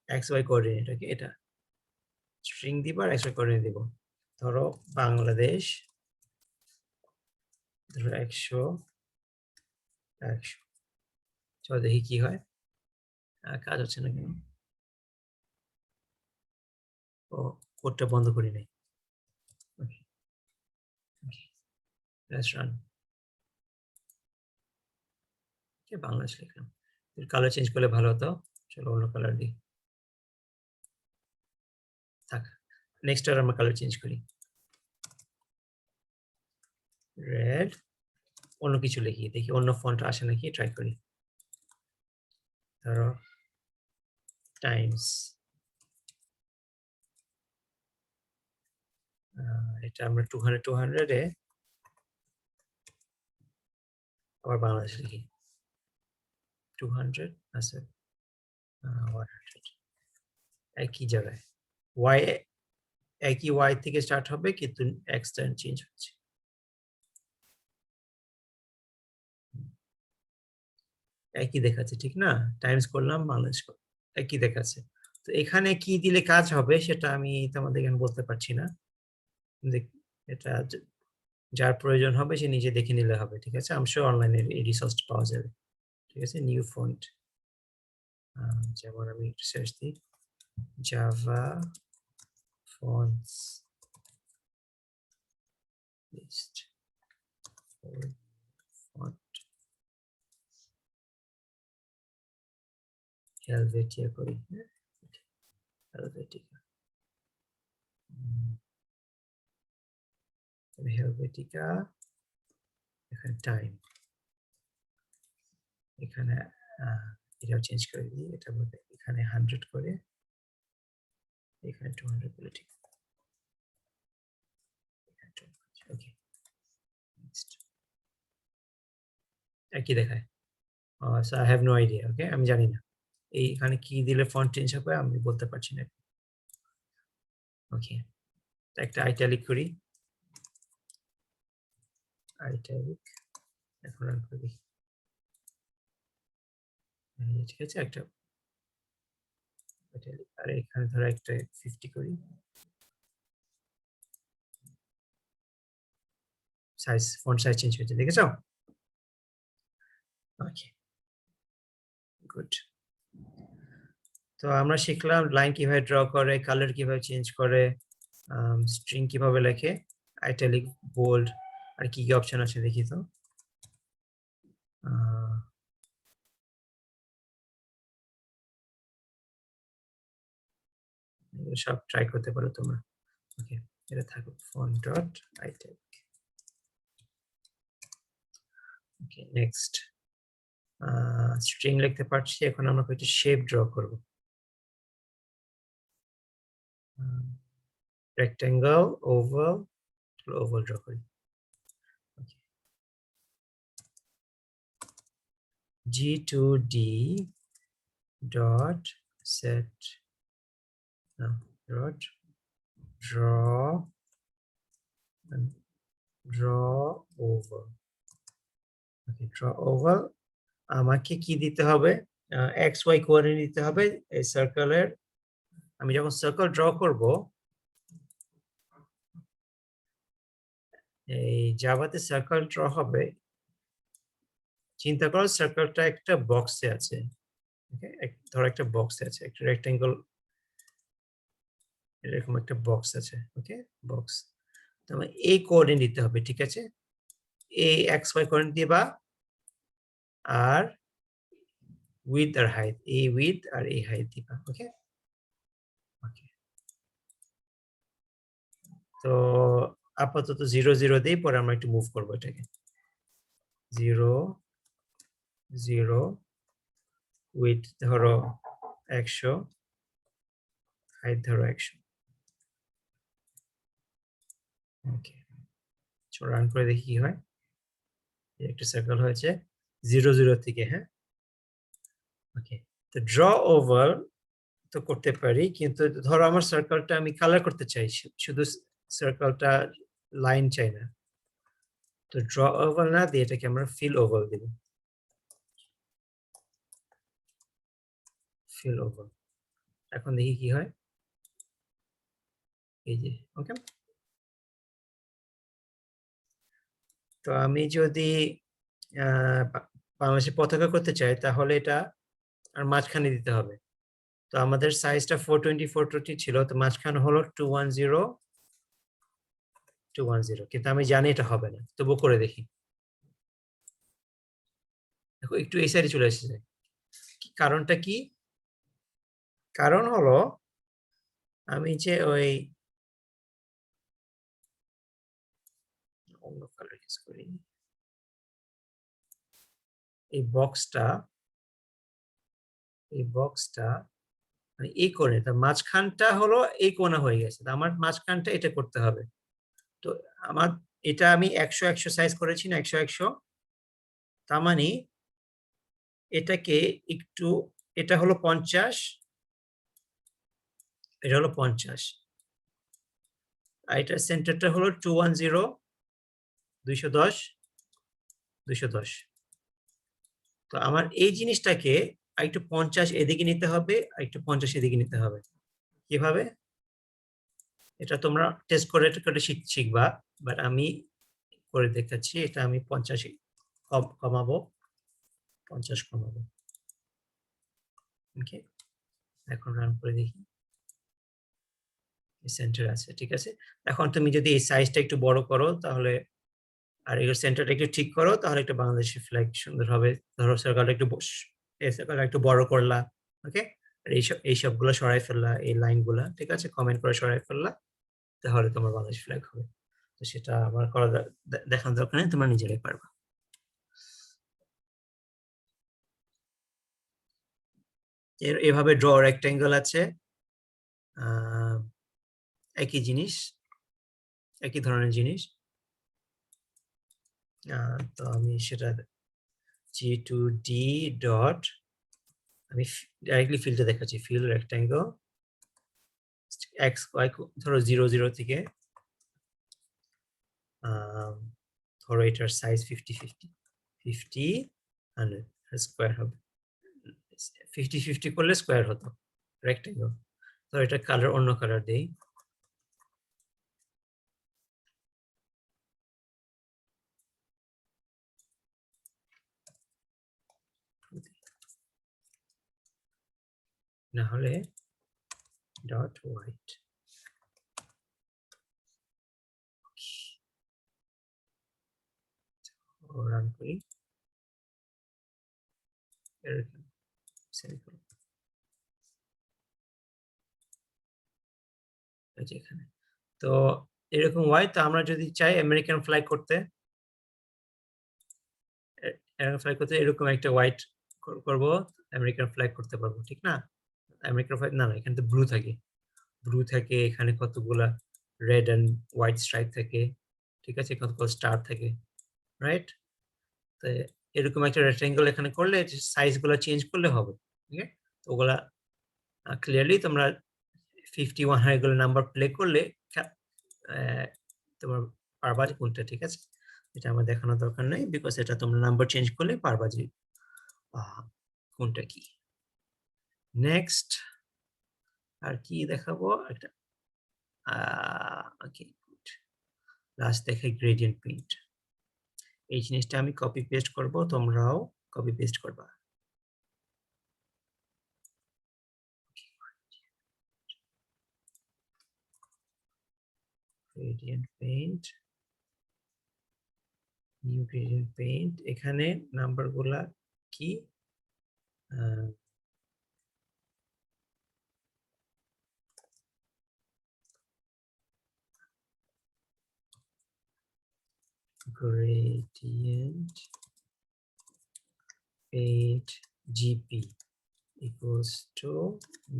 xy coordinate. Okay, এটা স্ট্রিং দিব আর xy কোঅর্ডিনেট দিব। ধরো বাংলাদেশ, ধরো 100। চলো দেখি কি হয়, কাজ হচ্ছে না কেন? ও, কোডটা বন্ধ করি নাই। Let's run. বাংলাদেশ লিখলাম, কালার চেঞ্জ করলে ভালো হতো, চলো অন্য কালার দিই, থাক। নেক্সট আর আমরা কালার চেঞ্জ করি, রেড, অন্য কিছু লিখি, দেখি অন্য ফন্ট আসে নাকি, ট্রাই করি। ধরো টাইমস, এটা আমরা 200 এ আবার বাংলাদেশ লিখি, 200 আছে 100, একই জায়গায় ওয়াই, একই ওয়াই থেকে স্টার্ট হবে কিন্তু এক্স টার্ন চেঞ্জ হচ্ছে। একই দেখাচ্ছে, ঠিক না? টাইমস করলাম, বাংলাদেশ একই দেখাচ্ছে। তো এখানে কি দিলে কাজ হবে সেটা আমি তোমাদের এখানে বলতে পারছি না, এটা যার প্রয়োজন হবে সে নিজে দেখে নিলে হবে, ঠিক আছে? আমি শিওর অনলাইনে এই রিসোর্সটা পাওয়া যাবে, ঠিক আছে? নিউ ফন্ট, যেমন আমি সার্চ দিই Java fonts list, font Helvetica করি, হেলভেটিকা, হেলভেটিকা, এখানে টাইম, এখানে এটাও চেঞ্জ করে দিই, এটা বলতে এখানে 100 করে, এখানে 200 করে, ঠিক একই দেখায়। So I have no idea. Okay, আমি জানি না এইখানে কি দিলে ফন্ট চেঞ্জ হবে আমি বলতে পারছি না। ওকে, একটা আইটালিক করি, আইটালিক। এখন রান করে দেখি। ঠিক আছে, একটা আইটালিক, আর এখানে ধরো একটা 50 করি। সাইজ, ফন্ট সাইজ চেঞ্জ হয়েছে, দেখেছো? ওকে, গুড। তো আমরা শিখলাম লাইন কিভাবে ড্র করে, কালার কিভাবে চেঞ্জ করে, স্ট্রিং কিভাবে লেখে, আইটালিক, বোল্ড, আর কি কি অপশন আছে দেখি তো। সব ট্রাই করতে পারো তোমরা। ওকে, এটা থাকো, ফন্ট ডট আইটালিক। ওকে, নেক্সট স্ট্রিং লিখতে পারছি। এখন আমরা কিছু শেপ ড্র করব। রেক্টেঙ্গল, ওভাল, ওভাল ড্র করি। G2D dot set dot draw oval. Okay, draw oval আমাকে কি দিতে হবে? XY কোঅর্ডিনেট দিতে হবে এই সার্কেলের। আমি যখন সার্কেল ড্র করব, এই জাভাতে সার্কেল ড্র হবে, চিন্তা করো সার্কেলটা একটা বক্সে আছে। ওকে, ধরো একটা বক্সে আছে, একটা রেক্টেঙ্গল, এরকম একটা বক্স আছে। ওকে, বক্স। তো এই কোঅর্ডিনেট দিতে হবে, ঠিক আছে? এই XY কোঅর্ডিনেট দিবা, আর উইথ আর হাইট, এই উইথ আর এই হাইট দিবা। ওকে, ওকে। তো আপাতত 0 0 দিই, পরে আমরা একটু মুভ করবো এটাকে। 0 0 উইথ ধরো 100, হাইট ধরো 100। ওকে, রান করে দেখি কি হয়। একটা সার্কেল হয়েছে 0 0 থেকে। হ্যাঁ, ওকে। তো ড্র ওভার তো করতে পারি, কিন্তু ধরো আমার সার্কেলটা আমি কালার করতে চাই, শুধু সার্কেলটা, লাইন চাই না। তো ড্র ওভাল না দিয়ে এটাকে আমরা ফিল ওভাল দেব। Fill oval. এখন দেখি কি হয়। এই যে, ওকে। তো আমি যদি বাংলাদেশের পতাকা করতে চাই, তাহলে এটা আর মাঝখানে দিতে হবে। তো আমাদের সাইজটা 420 ছিল, তো মাঝখানে হলো 210 210, কিন্তু আমি জানি এটা হবে না, তবু করে দেখি। দেখো একটু এই সাইডে চলে এসেছে, কারণটা কি? কারণ হলো আমি যে ওই অন্য কালার ইউজ করি, এই বক্সটা মানে এই কোণে, তার মাঝখানটা হলো এই কোণা হয়ে গেছে, আমার মাঝখানটা এটা করতে হবে। তো আমার এটা আমি 100 100 সাইজ করেছি না, 100 100। তার মানে এটাকে একটু, এটা হলো 50, এটা হলো 50, আর এটার সেন্টারটা হলো 210 210 210। তো আমার এই জিনিসটাকে একটু 50 এদিকে নিতে হবে, আর একটু 50 এদিকে নিতে হবে। কিভাবে? এটা তোমরা টেস্ট করে শিখবা, বাট আমি করে দেখাচ্ছি। এটা আমি 50 কমাবো, 50 কমাবো। ওকে, এখন রান করে দেখি। সেন্টার আছে, ঠিক আছে। এখন তুমি যদি এই সাইজটা একটু বড় করো তাহলে, আর এর সেন্টারটা একটু ঠিক করো, তাহলে একটা বাংলাদেশি ফ্ল্যাগ সুন্দর হবে। ধরো সার্কেলটা একটু সার্কেলটা একটু বড় করলা। ওকে, আর এই সবগুলো সরাই ফেললা, এই লাইনগুলা, ঠিক আছে, কমেন্ট করে সরাই ফেললা, তাহলে তোমার বাংলাদেশ ফ্ল্যাগ হবে। তো সেটা আমার করা দেখানোর দরকার নেই, তোমরা নিজেরাই পারবা। এভাবে ড্র রেক্টেঙ্গল আছে, একই জিনিস, একই ধরনের জিনিস। তো আমি সেটা G2D dot আমি ডাইরেক্টলি ফিল্ডে দেখাচ্ছি ফিল্ড রেক্টাঙ্গেল x y ধরো 0 0 থেকে ধরো এটার সাইজ 50 50 50 100 স্কয়ার হবে 50 50 করলে স্কয়ার হতো রেক্টাঙ্গেল তো এটা কালার অন্য কালার দেই না হলে ডট হোয়াইট রান করি এরকম সেমিকোলন এই যে এখানে তো এরকম হয় তো আমরা যদি চাই আমেরিকান ফ্ল্যাগ করতে এরকম একটা হোয়াইট করব আমেরিকান ফ্ল্যাগ করতে পারবো ঠিক না আমেরিকান ফ্ল্যাগ না এখানে তো ব্লু থাকে এখানে কতগুলা রেড এন্ড হোয়াইট স্ট্রাইপ থাকে ঠিক আছে কতগুলো স্টার থাকে রাইট তো এরকম একটা রেক্টাঙ্গেল এখানে করলে সাইজগুলো চেঞ্জ করলে হবে ঠিক আছে তো ওগুলা ক্লিয়ারলি তোমরা 51 এগুলো নাম্বার প্লে করলে তোমার পারবা যে কোনটা ঠিক আছে এটা আমার দেখানোর দরকার নেই বিকজ এটা তোমরা নাম্বার চেঞ্জ করলে পারবা যে কোনটা কি নেক্সট আর কি দেখাবো একটা ওকে গুড লাস্ট দেখাই গ্রেডিয়েন্ট পেইন্ট এই জিনিসটা আমি কপি পেস্ট করব তোমরাও কপি পেস্ট করবা gradient paint new gradient paint এখানে নাম্বারগুলা কি gradient paint gp equals to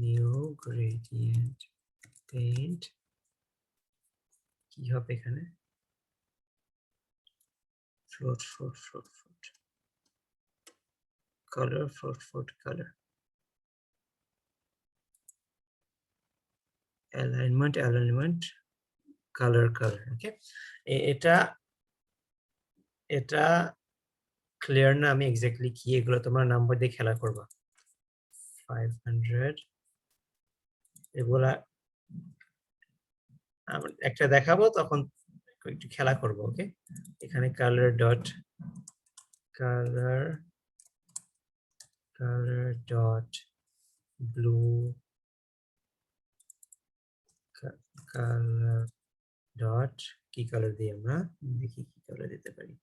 new gradient paint কি হবে এখানে float color float color alignment color ওকে এটা ক্লিয়ার না আমি এক্স্যাক্টলি কি এগুলো তোমার নাম্বার দিয়ে খেলা করবা 500 এগুলা একটা দেখাবো তখন একটু খেলা করব ওকে এখানে color dot blue color dot কি কালার দিই আমরা দেখি কি কালার দিতে পারি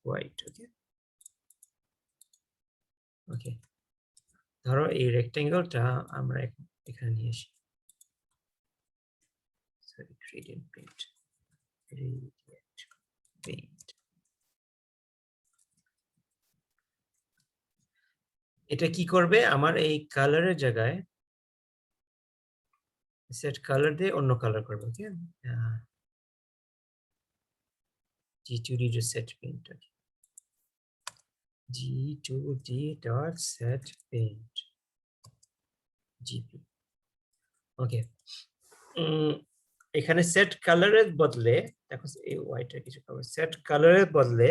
হোয়াইট ওকে ধরো এই রেক্টাঙ্গেলটা আমরা এখানে নিয়ে আসি সরি gradient paint এটা কি করবে আমার এই কালারের জায়গায় সেট কালার দিয়ে অন্য কালার করবে ওকে G2D set paint G2D dot set paint GP ওকে এখানে সেট কালারের বদলে দেখো এই হোয়াইটের কিছু পাবে সেট কালারের বদলে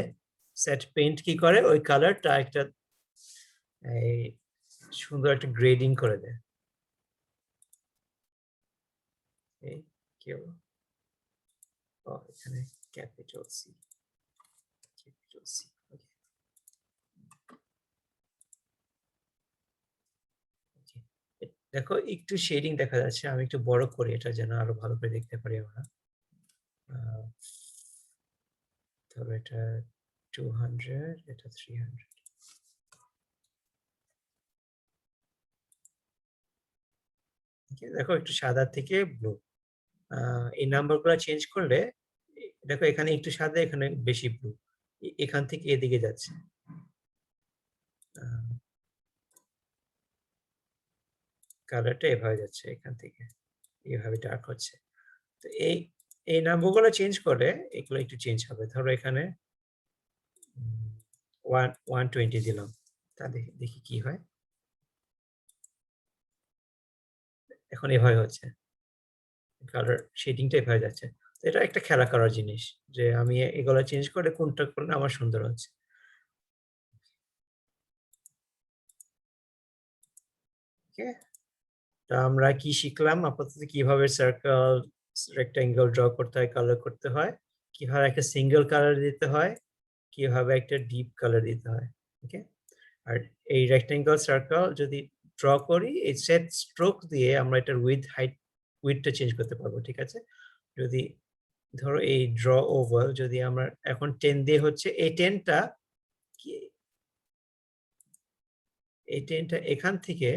সেট পেইন্ট কি করে ওই কালারটা একটা এই সুন্দর একটা গ্রেডিং করে দেয় এই কি হলো এখানে ক্যাপিটাল সি দেখো একটু শেডিং দেখা যাচ্ছে আমি একটু বড় করি এটা যেন আরো ভালো করে দেখতে পারি আমরা তবে এটা 200 এটা 300 দেখো একটু সাদা থেকে ব্লু এই নাম্বারগুলো চেঞ্জ করলে দেখো এখানে একটু সাদা এখানে বেশি ব্লু এখান থেকে এদিকে যাচ্ছে কালারটা এভাবে যাচ্ছে এখান থেকে এইভাবে ডার্ক হচ্ছে তো এই নাম্বারগুলো চেঞ্জ করে এগুলো একটু চেঞ্জ হবে ধরো এখানে 120 দিলাম, তা দেখি কি হয়। এখন এভাবে হচ্ছে, কালার শেডিংটা এভাবে যাচ্ছে। তো এটা একটা খেলা করার জিনিস যে আমি এগুলো চেঞ্জ করে কোনটা করলে আমার সুন্দর হচ্ছে। ওকে, তা আমরা কি শিখলাম আপাতত? কিভাবে সার্কেল, রেক্টাঙ্গেল ড্র করতে হয়, কালার করতে হয়, কিভাবে একটা সিঙ্গেল কালার দিতে হয়, কিভাবে একটা ডিপ কালার দিতে হয়। ওকে, আর এই রেক্টাঙ্গেল সার্কেল যদি ড্র করি, এই সেট স্ট্রোক দিয়ে আমরা এটার উইডথটা চেঞ্জ করতে পারবো। ঠিক আছে, যদি ধরো এই ড্র ওভাল যদি আমরা এখন 10 দিয়ে হচ্ছে, এই 10টা এখান থেকে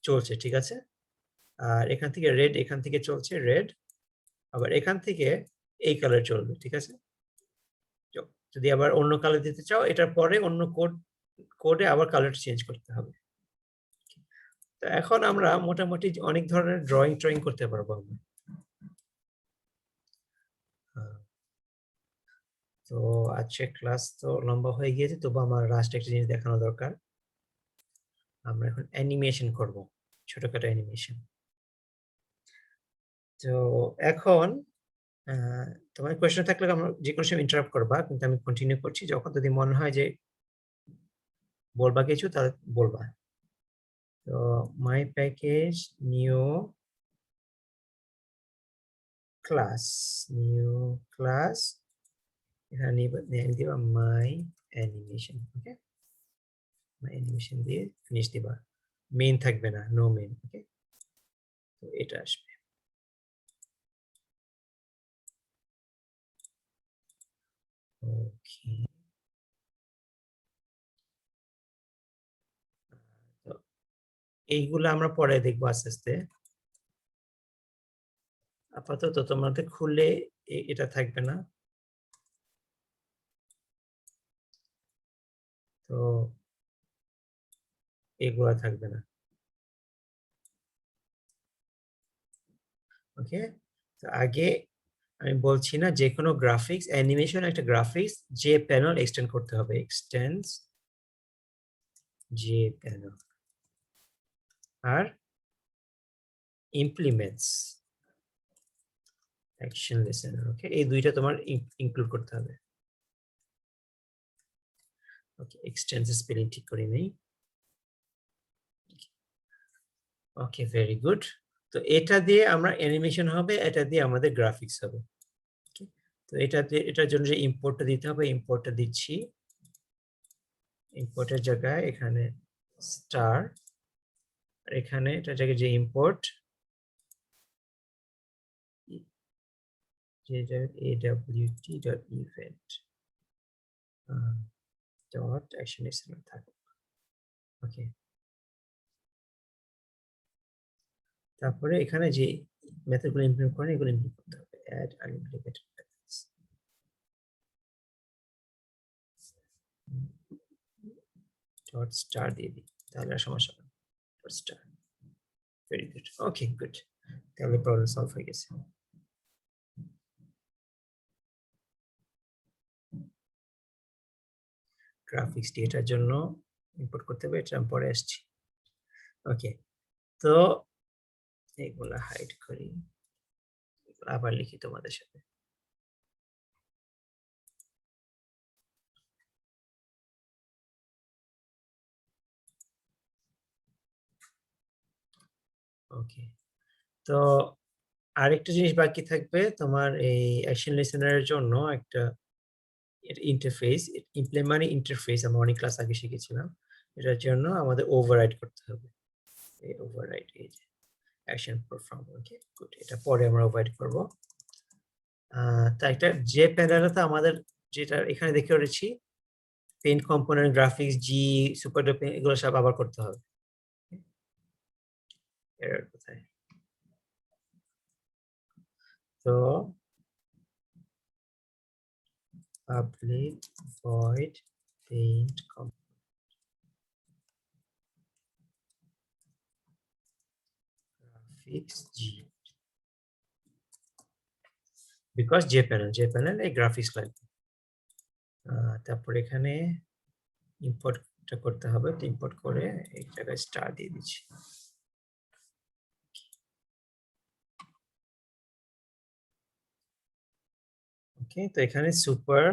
চলছে, ঠিক আছে, আর এখান থেকে রেড, এখান থেকে চলছে রেড, আবার এখান থেকে এই কালার চলবে। ঠিক আছে, যদি আবার অন্য কালার দিতে চাও, এটার পরে অন্য কোডে আবার কালার চেঞ্জ করতে হবে। তো এখন আমরা মোটামুটি অনেক ধরনের ড্রয়িং করতে পারবো আমরা। তো আজকে ক্লাস তো লম্বা হয়ে গিয়েছে, তবু আমার লাস্ট একটা জিনিস দেখানো দরকার। আমরা এখন অ্যানিমেশন করব, ছোটখাটো অ্যানিমেশন। তো এখন তোমার কোয়েশ্চেন থাকলে আমরা যে কোনো সময় ইন্টারাপ্ট করবা, কিন্তু আমি কন্টিনিউ করছি। যখন যদি মনে হয় যে বলবা কিছু, তাহলে বলবা। তো মাই প্যাকেজ নিউ ক্লাস, এখানে দিবা মাই অ্যানিমেশন। ওকে, মাই অ্যানিমেশন দিয়ে ফিনিশ দিবা, মেইন থাকবে না, নো মেইন। ওকে, তো এটা আসবে। ওকে, তো এইগুলো আমরা পরে দেখবো আস্তে আস্তে। আপাতত তোমাদের খুলে এটা থাকবে না, তো এগুলা থাকবে না। ওকে, তো আগে আমি বলছি না, যে কোনো গ্রাফিক্স অ্যানিমেশন একটা গ্রাফিক্স যে প্যানেল এক্সটেন্ড করতে হবে, এক্সটেন্ডস যে প্যানেল, আর ইমপ্লিমেন্টস অ্যাকশন লিসেনার। ওকে, এই দুইটা তোমার ইনক্লুড করতে হবে। ওকে, এক্সটেন্ডস স্পেলিং ঠিক করে নেই। ওকে, ভেরি গুড। তো এটা দিয়ে আমরা অ্যানিমেশন হবে, এটা দিয়ে আমাদের গ্রাফিক্স হবে। তো এটার জন্য যে ইম্পোর্টটা দিতে হবে, ইম্পোর্টটা দিচ্ছি। ইম্পোর্টের জায়গায় এখানে স্টার, এখানে এটা জায়গায় যে import awt.event dot action listener থাকবে। ওকে, তারপরে এখানে যে মেথডগুলো ইমপ্লিমেন্ট করেন, এগুলো ইমপ্লিমেন্ট করতে হবে। add unimplemented methods dot star দিয়ে দিই, তাহলে আর সমস্যা নেই। Dot star, very good. Okay, good, তাহলে প্রবলেম সলভ হয়ে গেছে। গ্রাফিক্স ডেটার জন্য ইম্পোর্ট করতে হবে, এটা আমি পরে আসছি। ওকে, তো এগুলা হাইড করি, আবার লিখি তোমাদের সাথে। ওকে, তো আরেকটা জিনিস বাকি থাকবে তোমার, এই অ্যাকশন লিসেনারের জন্য একটা ইন্টারফেস, মানে ইন্টারফেস আমরা অনেক ক্লাস আগে শিখেছিলাম। এটার জন্য আমাদের ওভাররাইড করতে হবে। এই ওভাররাইড, এই যে অ্যাকশন পারফর্ম। ওকে, গুড, এটা পরে আমরা ওভাররাইড করব। তাই একটা যে প্যানেলটা আমাদের, যেটা এখানে দেখে রয়েছি, পেইন্ট কম্পোনেন্ট, গ্রাফিক্স, জি, সুপার ডপ, এগুলো সব আবার করতে হবে। এরর কোথায়? তো public void paint graphics g, because jpanel a graphics লাগবে। তারপর এখানে ইম্পোর্টটা করতে হবে, তো ইম্পোর্ট করে এই জায়গায় স্টার দিয়ে দিচ্ছি। ওকে, তো এখানে সুপার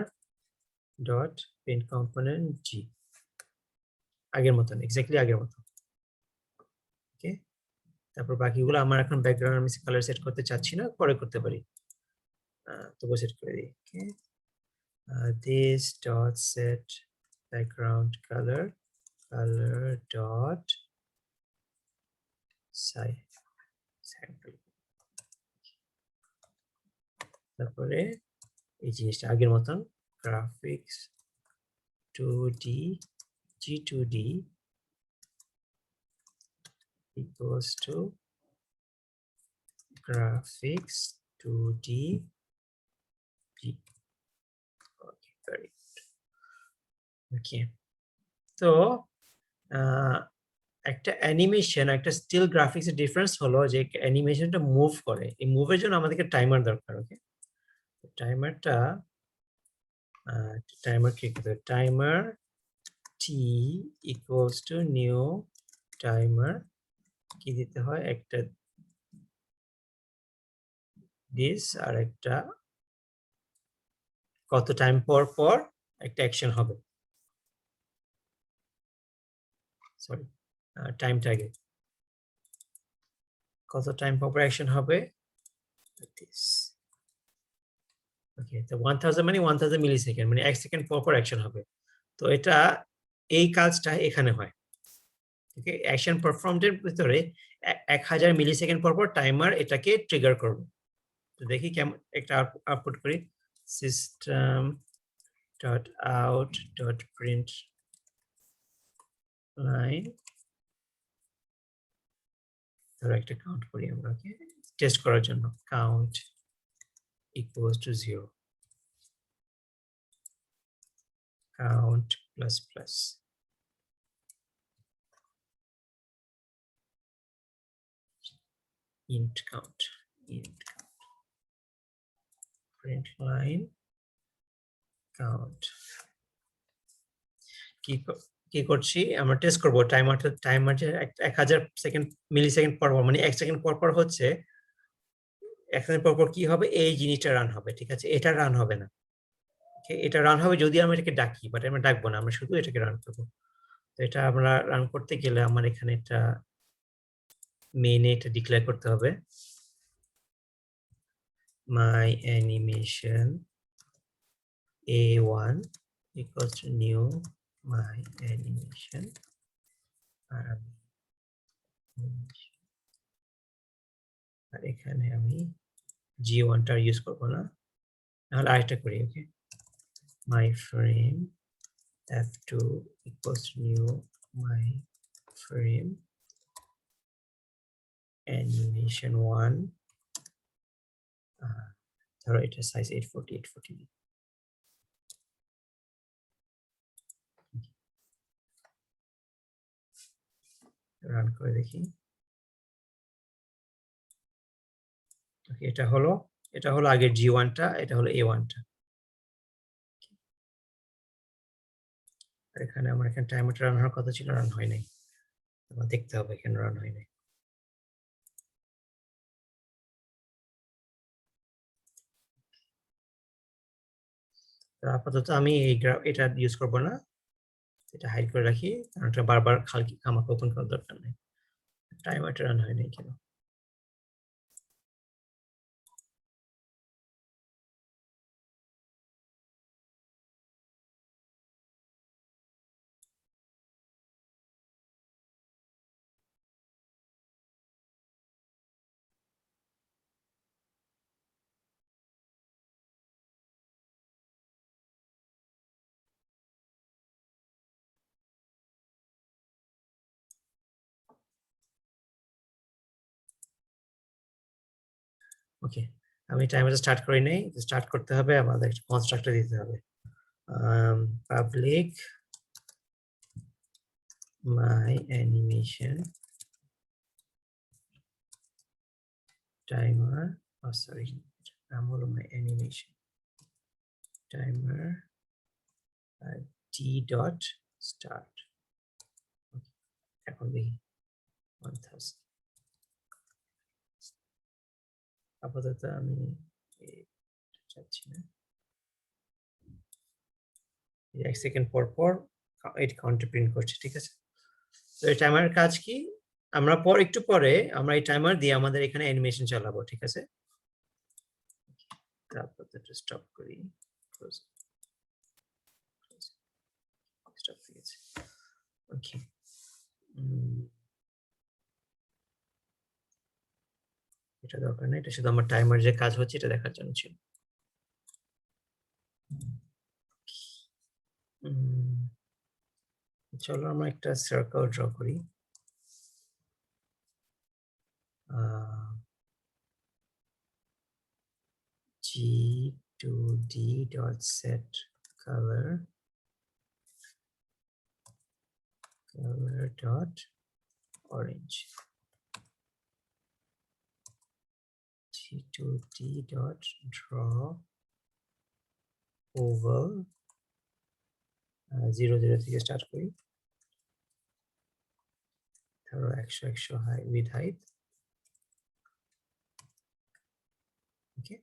ডট প্রিন্ট কম্পোনেন্ট জি, আগের মতন, এক্স্যাক্টলি আগের মতন। ওকে, তারপর বাকিগুলো আমার এখন ব্যাকগ্রাউন্ড আমি কালার সেট করতে চাচ্ছি না, পরে করতে পারি। তবু সেট করে দিই। ওকে, this dot set background color dot sample। তারপরে এই জিনিসটা আগের মতন graphics 2D G2D equals to graphics 2D G। Okay, very good. Okay, তো একটা অ্যানিমেশন একটা স্টিল গ্রাফিক্স এর ডিফারেন্স হলো যে অ্যানিমেশনটা মুভ করে, এই মুভের জন্য আমাদেরকে টাইমার দরকার। ওকে, টাইমারটা টাইমার কি করতে হবে, timer t equals to new timer কি দিতে হয়, একটা this আর একটা কত টাইম পর পর একটা অ্যাকশন হবে, সরি টাইমটা আগে, কত টাইম পর পর অ্যাকশন হবে this। ওকে, তো 1000 মানে 1000 মিলি সেকেন্ড, মানে 1 সেকেন্ড পর পর অ্যাকশন হবে। তো এটা এই কাজটা এখানে হয়। ওকে, অ্যাকশন পারফর্মড এর ভিতরে 1000 মিলি সেকেন্ড পর পর টাইমার এটাকে ট্রিগার করবে। তো দেখি কেমন একটা আউটপুট করি, system dot out dot print line, ধরো একটা কাউন্ট করি আমরা, ওকে, টেস্ট করার জন্য, count equals to 0, count plus plus, int count, print line count। কি করছি আমরা, টেস্ট করব টাইমার যে 1000 সেকেন্ড মিলি সেকেন্ড পর পর, মানে 1 সেকেন্ড পর পর হচ্ছে, 1 সেকেন্ড পর পর কি হবে, এই জিনিসটা রান হবে। ঠিক আছে, এটা রান হবে না। এটা রান হবে যদি আমরা এটাকে ডাকি, বাট আমরা ডাকবো না, আমরা শুধু এটাকে রান করবো। তো এটা আমরা রান করতে গেলে আমার এখানে একটা মেইনে এটা ডিক্লেয়ার করতে হবে, my animation a1 equals to new my animation, আর এখানে আমি g1 টা ইউজ করবো না, তাহলে আরেকটা করি। ওকে, my frame f2 equals to new my frame animation 1, ধরো এটা সাইজ 840 রান করে দেখি। ওকে, এটা হলো আগের g1 টা, এটা হলো a1 টা। আর এখানে আমার এখানে টাইমারটা রান হওয়ার কথা ছিল, রান হয় নাই, দেখতে হবে এখানে রান হয় নাই। আপাতত আমি এটা ইউজ করব না, এটা হাইড করে রাখি, কারণ এটা বারবার খামাখা ওপেন করার দরকার নেই। টাইমারটা রান হয় নাই কেন? ওকে, আমি টাইমারটা স্টার্ট করি নাই, স্টার্ট করতে হবে, আমাদের একটা কনস্ট্রাক্টর দিতে হবে, public my animation timer, sorry নাম হলো my animation timer t dot start এখন দেখি 1000 আপাতত আমি চাচ্ছি না 1 সেকেন্ড পর পর এটা কাউন্টার প্রিন্ট করছে ঠিক আছে তো এই টাইমারের কাজ কি আমরা একটু পরে আমরা এই টাইমার দিয়ে আমাদের এখানে অ্যানিমেশন চালাবো ঠিক আছে তারপর এটা স্টপ করি স্টপ ঠিক আছে ওকে এটা দরকার নেই এটা শুধু আমার টাইমার যে কাজ হচ্ছে এটা দেখার জন্য ছিল চলো আমরা একটা সার্কেল ড্র করি g2d dot set color dot orange g2d dot draw oval 0 থেকে স্টার্ট করি ধরো 100 হাই উইথ হাইট ওকে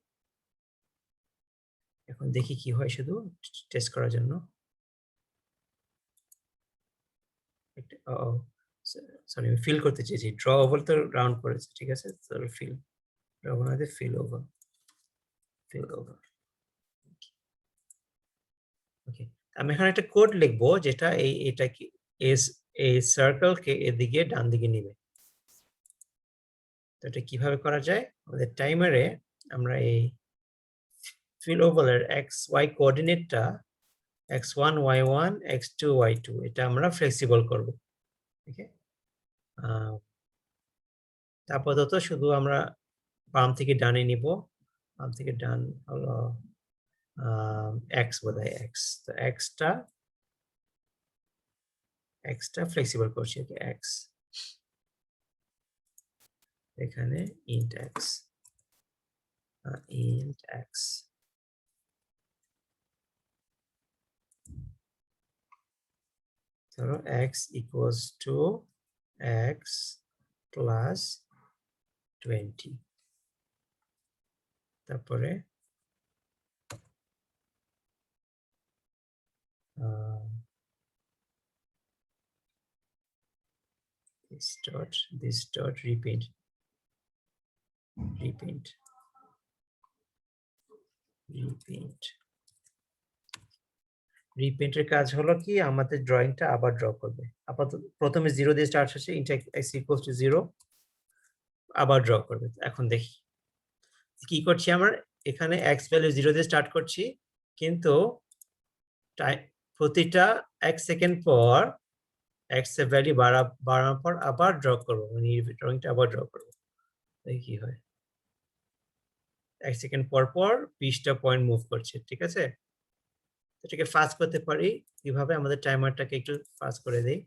এখন দেখি কি হয় শুধু টেস্ট করার জন্য সরি আমি ফিল করতে চেয়েছি ড্র ওভার তো রাউন্ড করেছে ঠিক আছে তো ফিল ড্র বানাতে ফিল ওভার ওকে আমি এখানে একটা কোড লিখবো যেটা এটা কি এই সার্কেলকে এদিকে ডান দিকে নিবে তো এটা কিভাবে করা যায় আমাদের টাইমারে আমরা এই ফিল ওভারের xy কোঅর্ডিনেটটা x1 y1 x2 y2 এটা আমরা ফ্লেক্সিবল করব ওকে আপাতত শুধু আমরা বাম থেকে ডানে নিব বাম থেকে ডান হলো x বোধহয় x তো x টা ফ্লেক্সিবল করছি ওকে x এখানে int x ধরো x equals to x plus 20 তারপরে this dot repaint রিপেইন্টের কাজ হলো কি আমাদের ড্রয়িংটা আবার ড্র করবে আপাতত প্রথমে 0 দিয়ে স্টার্ট হচ্ছে int x equals to 0 আবার ড্র করবে এখন দেখি কি করছি আমরা এখানে x ভ্যালু 0 দিয়ে স্টার্ট করছি কিন্তু প্রতিটা 1 সেকেন্ড পর x এর ভ্যালু বাড়ানোর পর আবার ড্র করব মানে ড্রয়িংটা আবার ড্র করব দেখি কি হয় 1 সেকেন্ড পর পর 20টা পয়েন্ট মুভ করছে ঠিক আছে এটাকে ফাস্ট করতে পারি কিভাবে আমাদের টাইমারটাকে একটু ফাস্ট করে দেই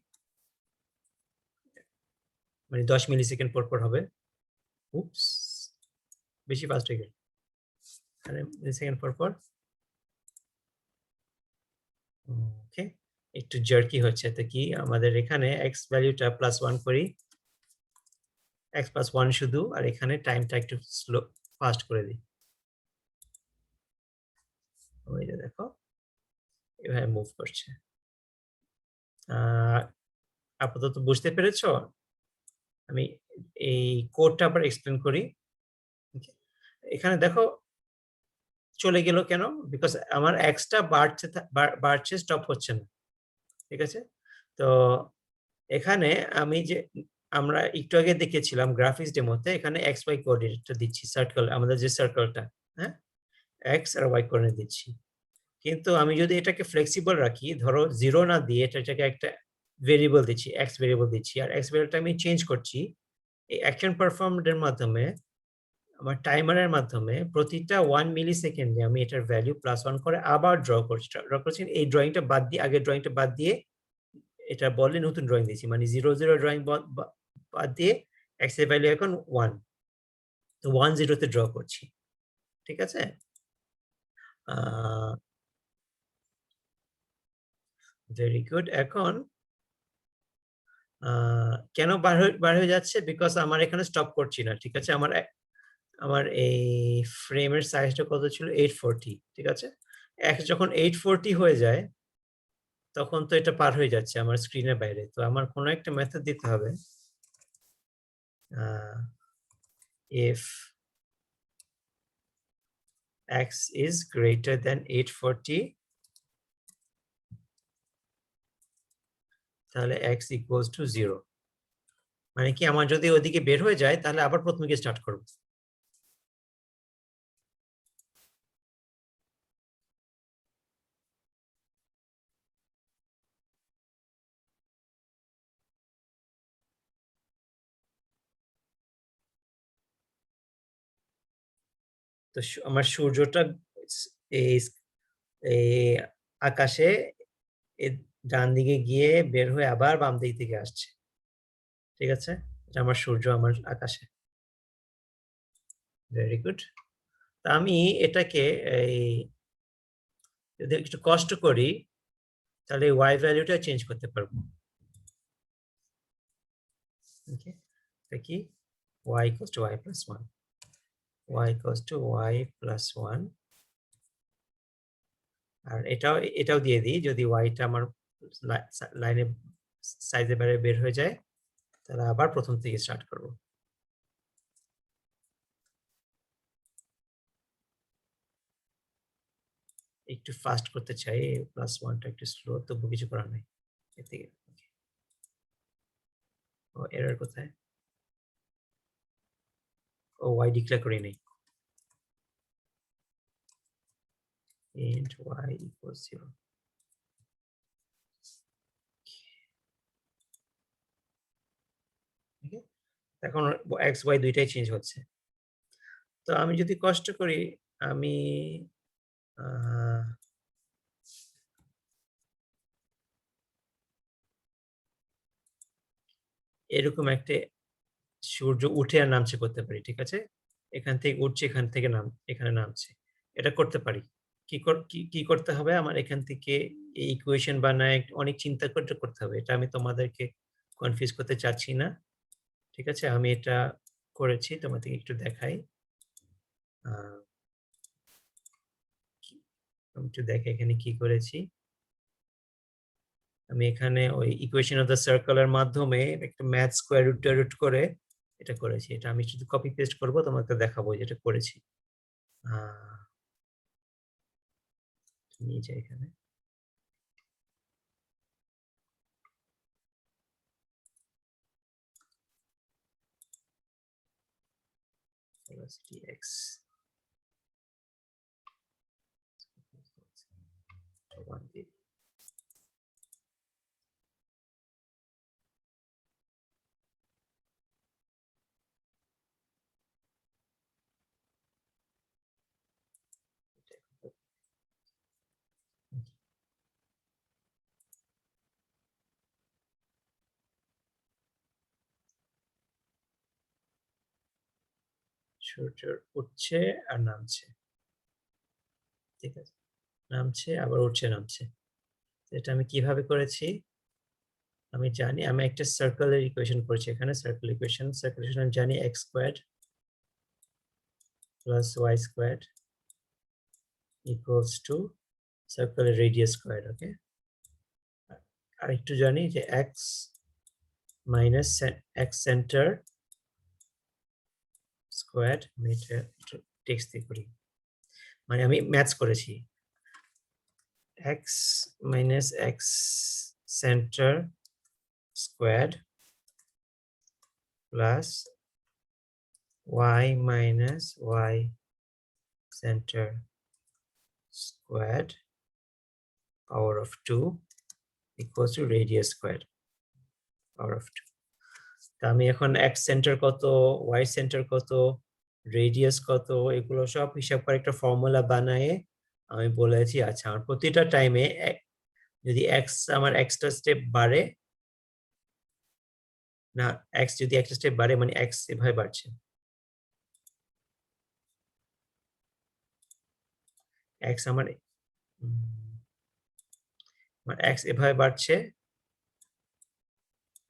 মানে 10 মিলি সেকেন্ড পর পর হবে উপস বেশি ফাস্ট হয়ে গেল মানে মিলি সেকেন্ড পর পর ওকে একটু জার্কি হচ্ছে তো কি আমাদের এখানে x ভ্যালুটা +1 করি x +1 শুধু আর এখানে টাইমটা একটু স্লো ফাস্ট করে দিই ওই যে দেখো এভাবে মুভ করছে আপাতত বুঝতে পেরেছো আমি এই কোডটা আবার এক্সপ্লেন করি এখানে দেখো চলে গেল কেন বিকজ আমার এক্সটা বাড়ছে স্টপ হচ্ছে না ঠিক আছে তো এখানে আমি যে আমরা একটু আগে দেখেছিলাম গ্রাফিক্স ডেমোতে এখানে এক্স ওয়াই কোঅর্ডিনেটটা দিচ্ছি সার্কেল আমাদের যে সার্কেলটা হ্যাঁ এক্স আর ওয়াই কোঅর্ডিনেট দিচ্ছি কিন্তু আমি যদি এটাকে ফ্লেক্সিবল রাখি ধরো 0 না দিয়ে এটাকে একটা ভেরিয়েবল দিচ্ছি এক্স ভেরিয়েবল দিচ্ছি আর এক্স ভেরিয়েবলটা আমি চেঞ্জ করছি এই অ্যাকশন পারফর্মের মাধ্যমে আমার টাইমারের মাধ্যমে প্রতিটা 1 মিলি সেকেন্ডে আমি এটার ভ্যালু +1 করে আবার ড্র করছি এই ড্রয়িংটা বাদ দিয়ে আগের ড্রয়িংটা বাদ দিয়ে এটা বলে নতুন ড্রয়িং দিয়েছি মানে 0 ড্রয়িং বাদ দিয়ে x এর ভ্যালু এখন 1 তো 1 0 তে ড্র করছি ঠিক আছে ভেরি গুড। এখন কেন বার হয়ে যাচ্ছে? বিকজ আমার এখানে স্টপ করছি না, ঠিক আছে? আমার এই ফ্রেমের সাইজটা কত ছিল? 840, ঠিক আছে? যখন 840 হয়ে যায় তখন তো এটা পার হয়ে যাচ্ছে আমার স্ক্রিনের বাইরে। তো আমার কোনো একটা মেথড দিতে হবে। If x is greater than 840, তাহলে x equals to 0। মানে কি, আমার যদি ওদিকে বের হয়ে যায় তাহলে আবার প্রথম থেকে স্টার্ট করব। তো আমার সূর্যটা এই এই আকাশে ডান দিকে গিয়ে বের হয়ে আবার বাম দিক থেকে আসছে, ঠিক আছে? এটা আমার সূর্য আমার আকাশে। Very good. আমি এটাকে যদি একটু কষ্ট করি তাহলে ওয়াই ভ্যালুটা চেঞ্জ করতে পারবো। ওকে, কি y equals to y plus 1, y equals to y plus 1। আর এটাও দিয়ে দিই, যদি ওয়াইটা আমার লাইনে সাইজে বাইরে বের হয়ে যায় তাহলে আবার প্রথম থেকে স্টার্ট করব। একটু ফাস্ট করতে চাই, প্লাস 1টা একটু স্লো, তবু কিছু করার নেই। এদিকে ও এরর কোথায়? ও ওয়াই ডিক্লেয়ার করি নেই। int y equals 0। এখন x y দুইটাই চেঞ্জ হচ্ছে। তো আমি যদি কষ্ট করি, আমি এরকম একটা সূর্য উঠে আর নামছে করতে পারি, ঠিক আছে? এখান থেকে উঠছে, এখান থেকে এখানে নামছে, এটা করতে পারি। কি করতে হবে? আমার এখান থেকে এই ইকুয়েশন বানায় অনেক চিন্তা করতে হবে। এটা আমি তোমাদেরকে কনফিউজ করতে চাচ্ছি না, ঠিক আছে? আমি এটা করেছি, তোমাদেরকে একটু দেখাই। আমি একটু দেখাই এখানে কি করেছি। আমি এখানে ওই ইকুয়েশন অফ দ্য সার্কেলের মাধ্যমে একটা ম্যাথ স্কোয়ার রুট করে এটা করেছি। এটা আমি শুধু কপি পেস্ট করবো, তোমাকে দেখাবো যেটা করেছি। নিয়ে যাই এখানে। dx সূর্য উঠছে আর নামছে, ঠিক আছে? নামছে আবার উঠছে, নামছে। এটা আমি কিভাবে করেছি? আমি জানি, আমি একটা সার্কেলের ইকুয়েশন করেছি এখানে। সার্কেল ইকুয়েশন আমি জানি x squared plus y squared equals to সার্কেলের রেডিয়াস স্কয়ার্ড। ওকে, আর একটু জানি যে x minus x centre squared. আমি এটা টেক্সট দিয়ে করি, মানে আমি ম্যাথস করেছি। x minus x center squared plus y minus y center squared power of 2 equals to radius squared power of 2। তা আমি এখন x center কত, y center কত, রেডিয়াস কত, এগুলো সব হিসাব করে একটা ফর্মুলা বানায়ে আমি বলেছি, আচ্ছা আমার প্রতিটা টাইমে যদি আমার এক্সট্রা স্টেপ বাড়ে না, এক্স যদি একটা স্টেপ বাড়ে মানে এক্স এভাবে বাড়ছে। এক্স আমার আমার এক্স এভাবে বাড়ছে,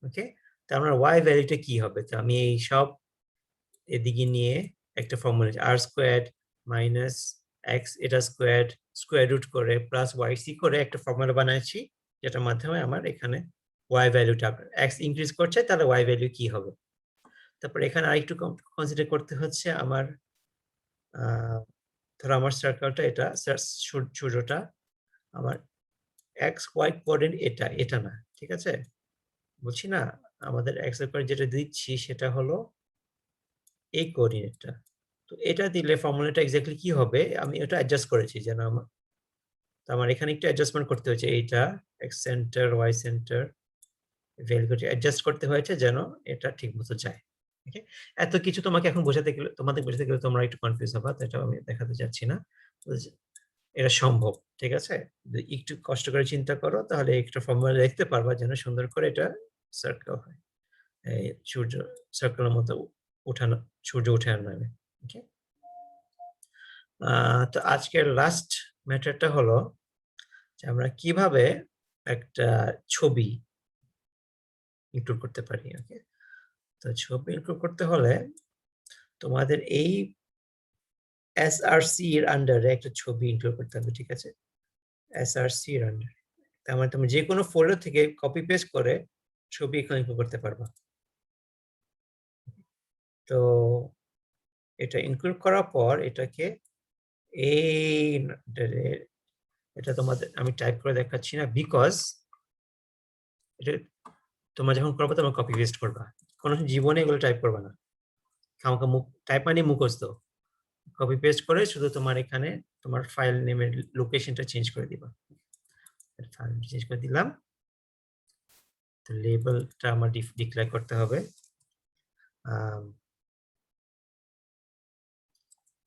ওকে। তো আমার ওয়াই ভ্যালুটা কি হবে? তো আমি এই সব এদিকে নিয়ে একটা ফর্মুলা আর স্কোয়ার মাইনাস এক্স এটা স্কোয়ার রুট করে প্লাস ওয়াই সি করে একটা ফর্মুলা বানাইছি, যেটার মাধ্যমে আমার এখানে ওয়াই ভ্যালুটা এক্স ইনক্রিজ করছে, তাহলে ওয়াই ভ্যালু কি হবে। তারপর এখানে আরেকটু কনসিডার করতে হচ্ছে আমার ধরো আমার সার্কেলটা এটা সূর্যটা আমার এক্স ওয়াই কোঅর্ডিনেট এটা না, ঠিক আছে, বলছি না আমাদের এক্স এর কোঅর্ডিনেট যেটা দিচ্ছি সেটা হলো এই কোঅর্ডিনেটটা। তো এটা দিলে ফর্মুলাটা এক্স্যাক্টলি কি হবে আমি এটা অ্যাডজাস্ট করেছি যেন আমার, তো আমার এখানে একটু অ্যাডজাস্টমেন্ট করতে হয়েছে, এইটা এক্স সেন্টার ওয়াই সেন্টার ভ্যালুটা অ্যাডজাস্ট করতে হয়েছে যেন এটা ঠিক মতো যায়। ওকে, এত কিছু তোমাকে এখন বোঝাতে গেলে তোমাদের বোঝাতে গেলে তোমরা একটু কনফিউজ হবা, তো এটা আমি দেখাতে চাচ্ছি না। এটা সম্ভব, ঠিক আছে, যদি একটু কষ্ট করে চিন্তা করো তাহলে একটা ফর্মুলা লিখতে পারবা যেন সুন্দর করে এটা সার্কেল হয়, এই সূর্য সার্কেলের মতো উঠানো, সূর্য উঠে নামে। ওকে, তো আজকের লাস্ট ম্যাটারটা হলো যে আমরা কিভাবে একটা ছবি ইনক্লুড করতে পারি। ওকে, তো ছবি ইনক্লুড করতে হলে তোমাদের এই এসআরসি এর আন্ডারে একটা ছবি ইনক্লুড করতে হবে, ঠিক আছে, এসআরসি এর আন্ডারে। তার মানে তুমি যে কোনো ফোল্ডার থেকে কপি পেস্ট করে ছবি এখানে ইনক্লুড করতে পারবা। তো এটা ইনক্লুড করার পর এটাকে এই এটা তোমাদের আমি টাইপ করে দেখাচ্ছি না, বিকজ এটা তোমরা যখন করবে তোমরা কপি পেস্ট করবা, কোনো জীবনে এগুলো টাইপ করবা না, খামখা মুখ টাইপ মানে মুখস্থ, কপি পেস্ট করে শুধু তোমার এখানে তোমার ফাইল নেমের লোকেশনটা চেঞ্জ করে দিবা। ফাইল চেঞ্জ করে দিলাম, তো লেবেলটা আমার ডিক্লেয়ার করতে হবে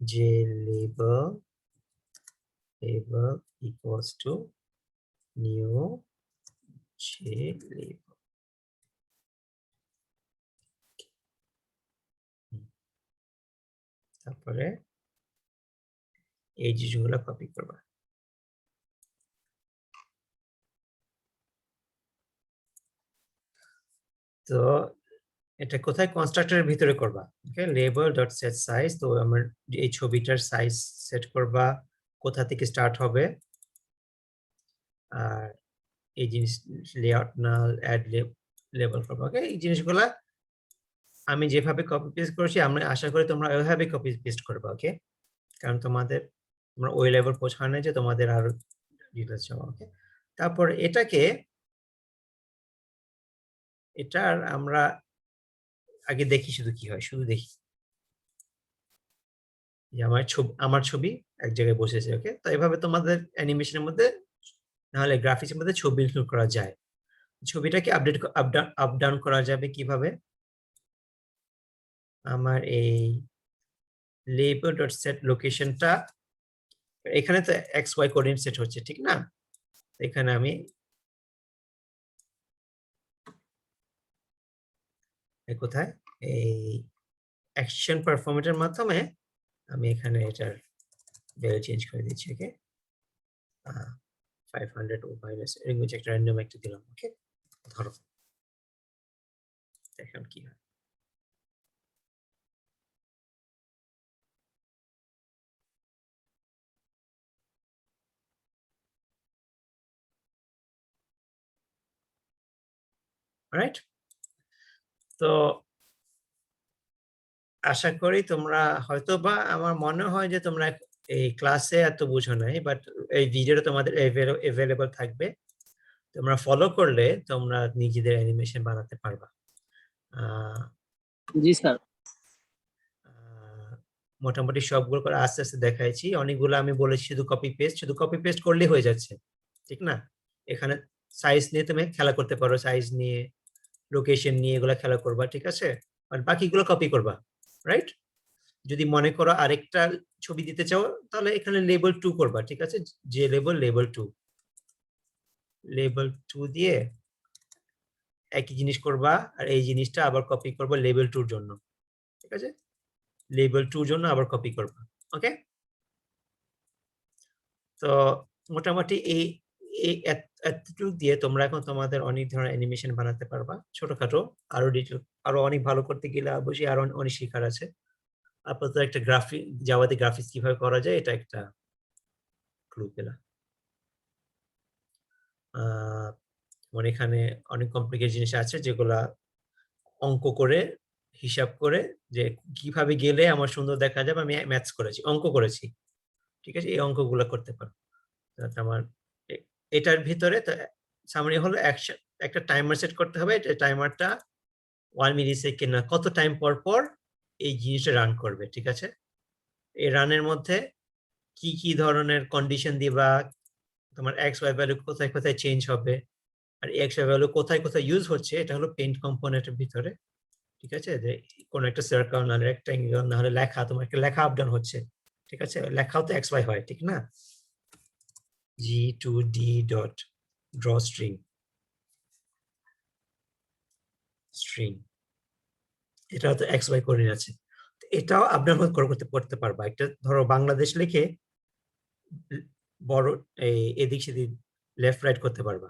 যে label equals to new label। তারপরে এই জিনিসগুলো কপি করবা। তো এটা কোথায়? কনস্ট্রাক্টরের ভিতরে করবা। ওকে, label.setSize, তো আমার এই ছবিটার সাইজ সেট করবা, কোথা থেকে স্টার্ট হবে, আর এই জিনিস লেআউট না অ্যাড লেবেল করবা। ওকে, এই জিনিসগুলা আমি যেভাবে কপি পেস্ট করেছি আমরা আশা করি তোমরা ওইভাবে কপি পেস্ট করবা। ওকে, কারণ তোমরা ওই লেভেল পৌঁছানো নাই যে তোমাদের আরো ডিটেইলস চাও। ওকে, তারপর এটার আমরা আগে দেখি শুধু কি হয়, শুধু দেখি যে আমার ছবি এক জায়গায় বসেছে। ওকে, তো এভাবে তোমাদের অ্যানিমেশনের মধ্যে নাহলে গ্রাফিক্সের মধ্যে ছবি ইনক্লুড করা যায়। ছবিটাকে আপ ডাউন করা যাবে কিভাবে? আমার এই label.set লোকেশনটা এখানে তো এক্স ওয়াই কোঅর্ডিনেট সেট হচ্ছে, ঠিক না? এখানে আমি কোথায় এই অ্যাকশন পারফরমেটের মাধ্যমে আমি এখানে এটার ভ্যালু চেঞ্জ করে দিচ্ছি। ওকে, 500 ও মাইনাস এরকম একটা র্যান্ডম একটা দিলাম। ওকে, ধরো এখন কি হয়। রাইট, তো আশা করি তোমরা হয়তো বা আমার মনে হয় যে তোমরা এই ক্লাসে এত বুঝো নাই, বাট এই ভিডিওটা তোমাদের অ্যাভেলেবল থাকবে, তোমরা ফলো করলে তোমরা নিজেদের অ্যানিমেশন বানাতে পারবা। জি স্যার। মোটামুটি সবগুলো করে আস্তে আস্তে দেখাইছি, অনেকগুলো আমি বলেছি শুধু কপি পেস্ট করলেই হয়ে যাচ্ছে, ঠিক না? এখানে সাইজ নিয়ে তুমি খেলা করতে পারো, সাইজ নিয়ে লোকেশন নিয়ে এগুলা খেলা করবা, ঠিক আছে, আর বাকিগুলো কপি করবা। রাইট, যদি মনে করো আরেকটা ছবি দিতে চাও তাহলে এখানে লেবেল 2 করবা, ঠিক আছে, যে লেবেল 2 দিয়ে একই জিনিস করবা, আর এই জিনিসটা আবার কপি করবা লেবেল 2 এর জন্য, ঠিক আছে, লেবেল 2 এর জন্য আবার কপি করবা। ওকে, তো মোটামুটি এতটুকু দিয়ে তোমরা এখন তোমাদের অনেক ধরনের অ্যানিমেশন বানাতে পারবা, ছোটখাটো। আরো ডিটেল, আরো অনেক ভালো করতে গেলে অবশ্যই আরো অনেক শেখার আছে। আপাতত একটা জাভাতে গ্রাফিক্স কিভাবে করা যায় এটা একটা ক্লু পেলাম। মানে এখানে অনেক কমপ্লিকেটেড জিনিস আছে যেগুলা অঙ্ক করে হিসাব করে যে কিভাবে গেলে আমার সুন্দর দেখা যাবে, আমি ম্যাথস করেছি, অঙ্ক করেছি, ঠিক আছে? এই অঙ্কগুলো করতে পারো। আমার এটার ভিতরে সামনে হলো একটা টাইমার সেট করতে হবে। টাইমারটা 1 মিলি সেকেন্ড না, কত টাইম পর পর এই জিনিসটা রান করবে, ঠিক আছে? এই রানের মধ্যে কি কি ধরনের কন্ডিশন দিবা, তোমার এক্স ওয়াই ভ্যালু কোথায় কোথায় চেঞ্জ হবে, আর এক্স ওয়াই ভ্যালু কোথায় কোথায় ইউজ হচ্ছে, এটা হলো পেইন্ট কম্পোনেন্টের ভিতরে, ঠিক আছে? যে কোনো একটা সার্কেল না হলে রেক্টাঙ্গেল না হলে লেখা, তোমার একটা লেখা আপডাউন হচ্ছে, ঠিক আছে? লেখাও তো এক্স ওয়াই হয়, ঠিক না? g2d dot draw string এটা তো এক্স ওয়াই কোঅর্ডিনেট আছে, এটাও আপডাউন করতে পারবা। একটা ধরো বাংলাদেশ লিখে বড় এদিক সেদিক লেফট রাইট করতে পারবা।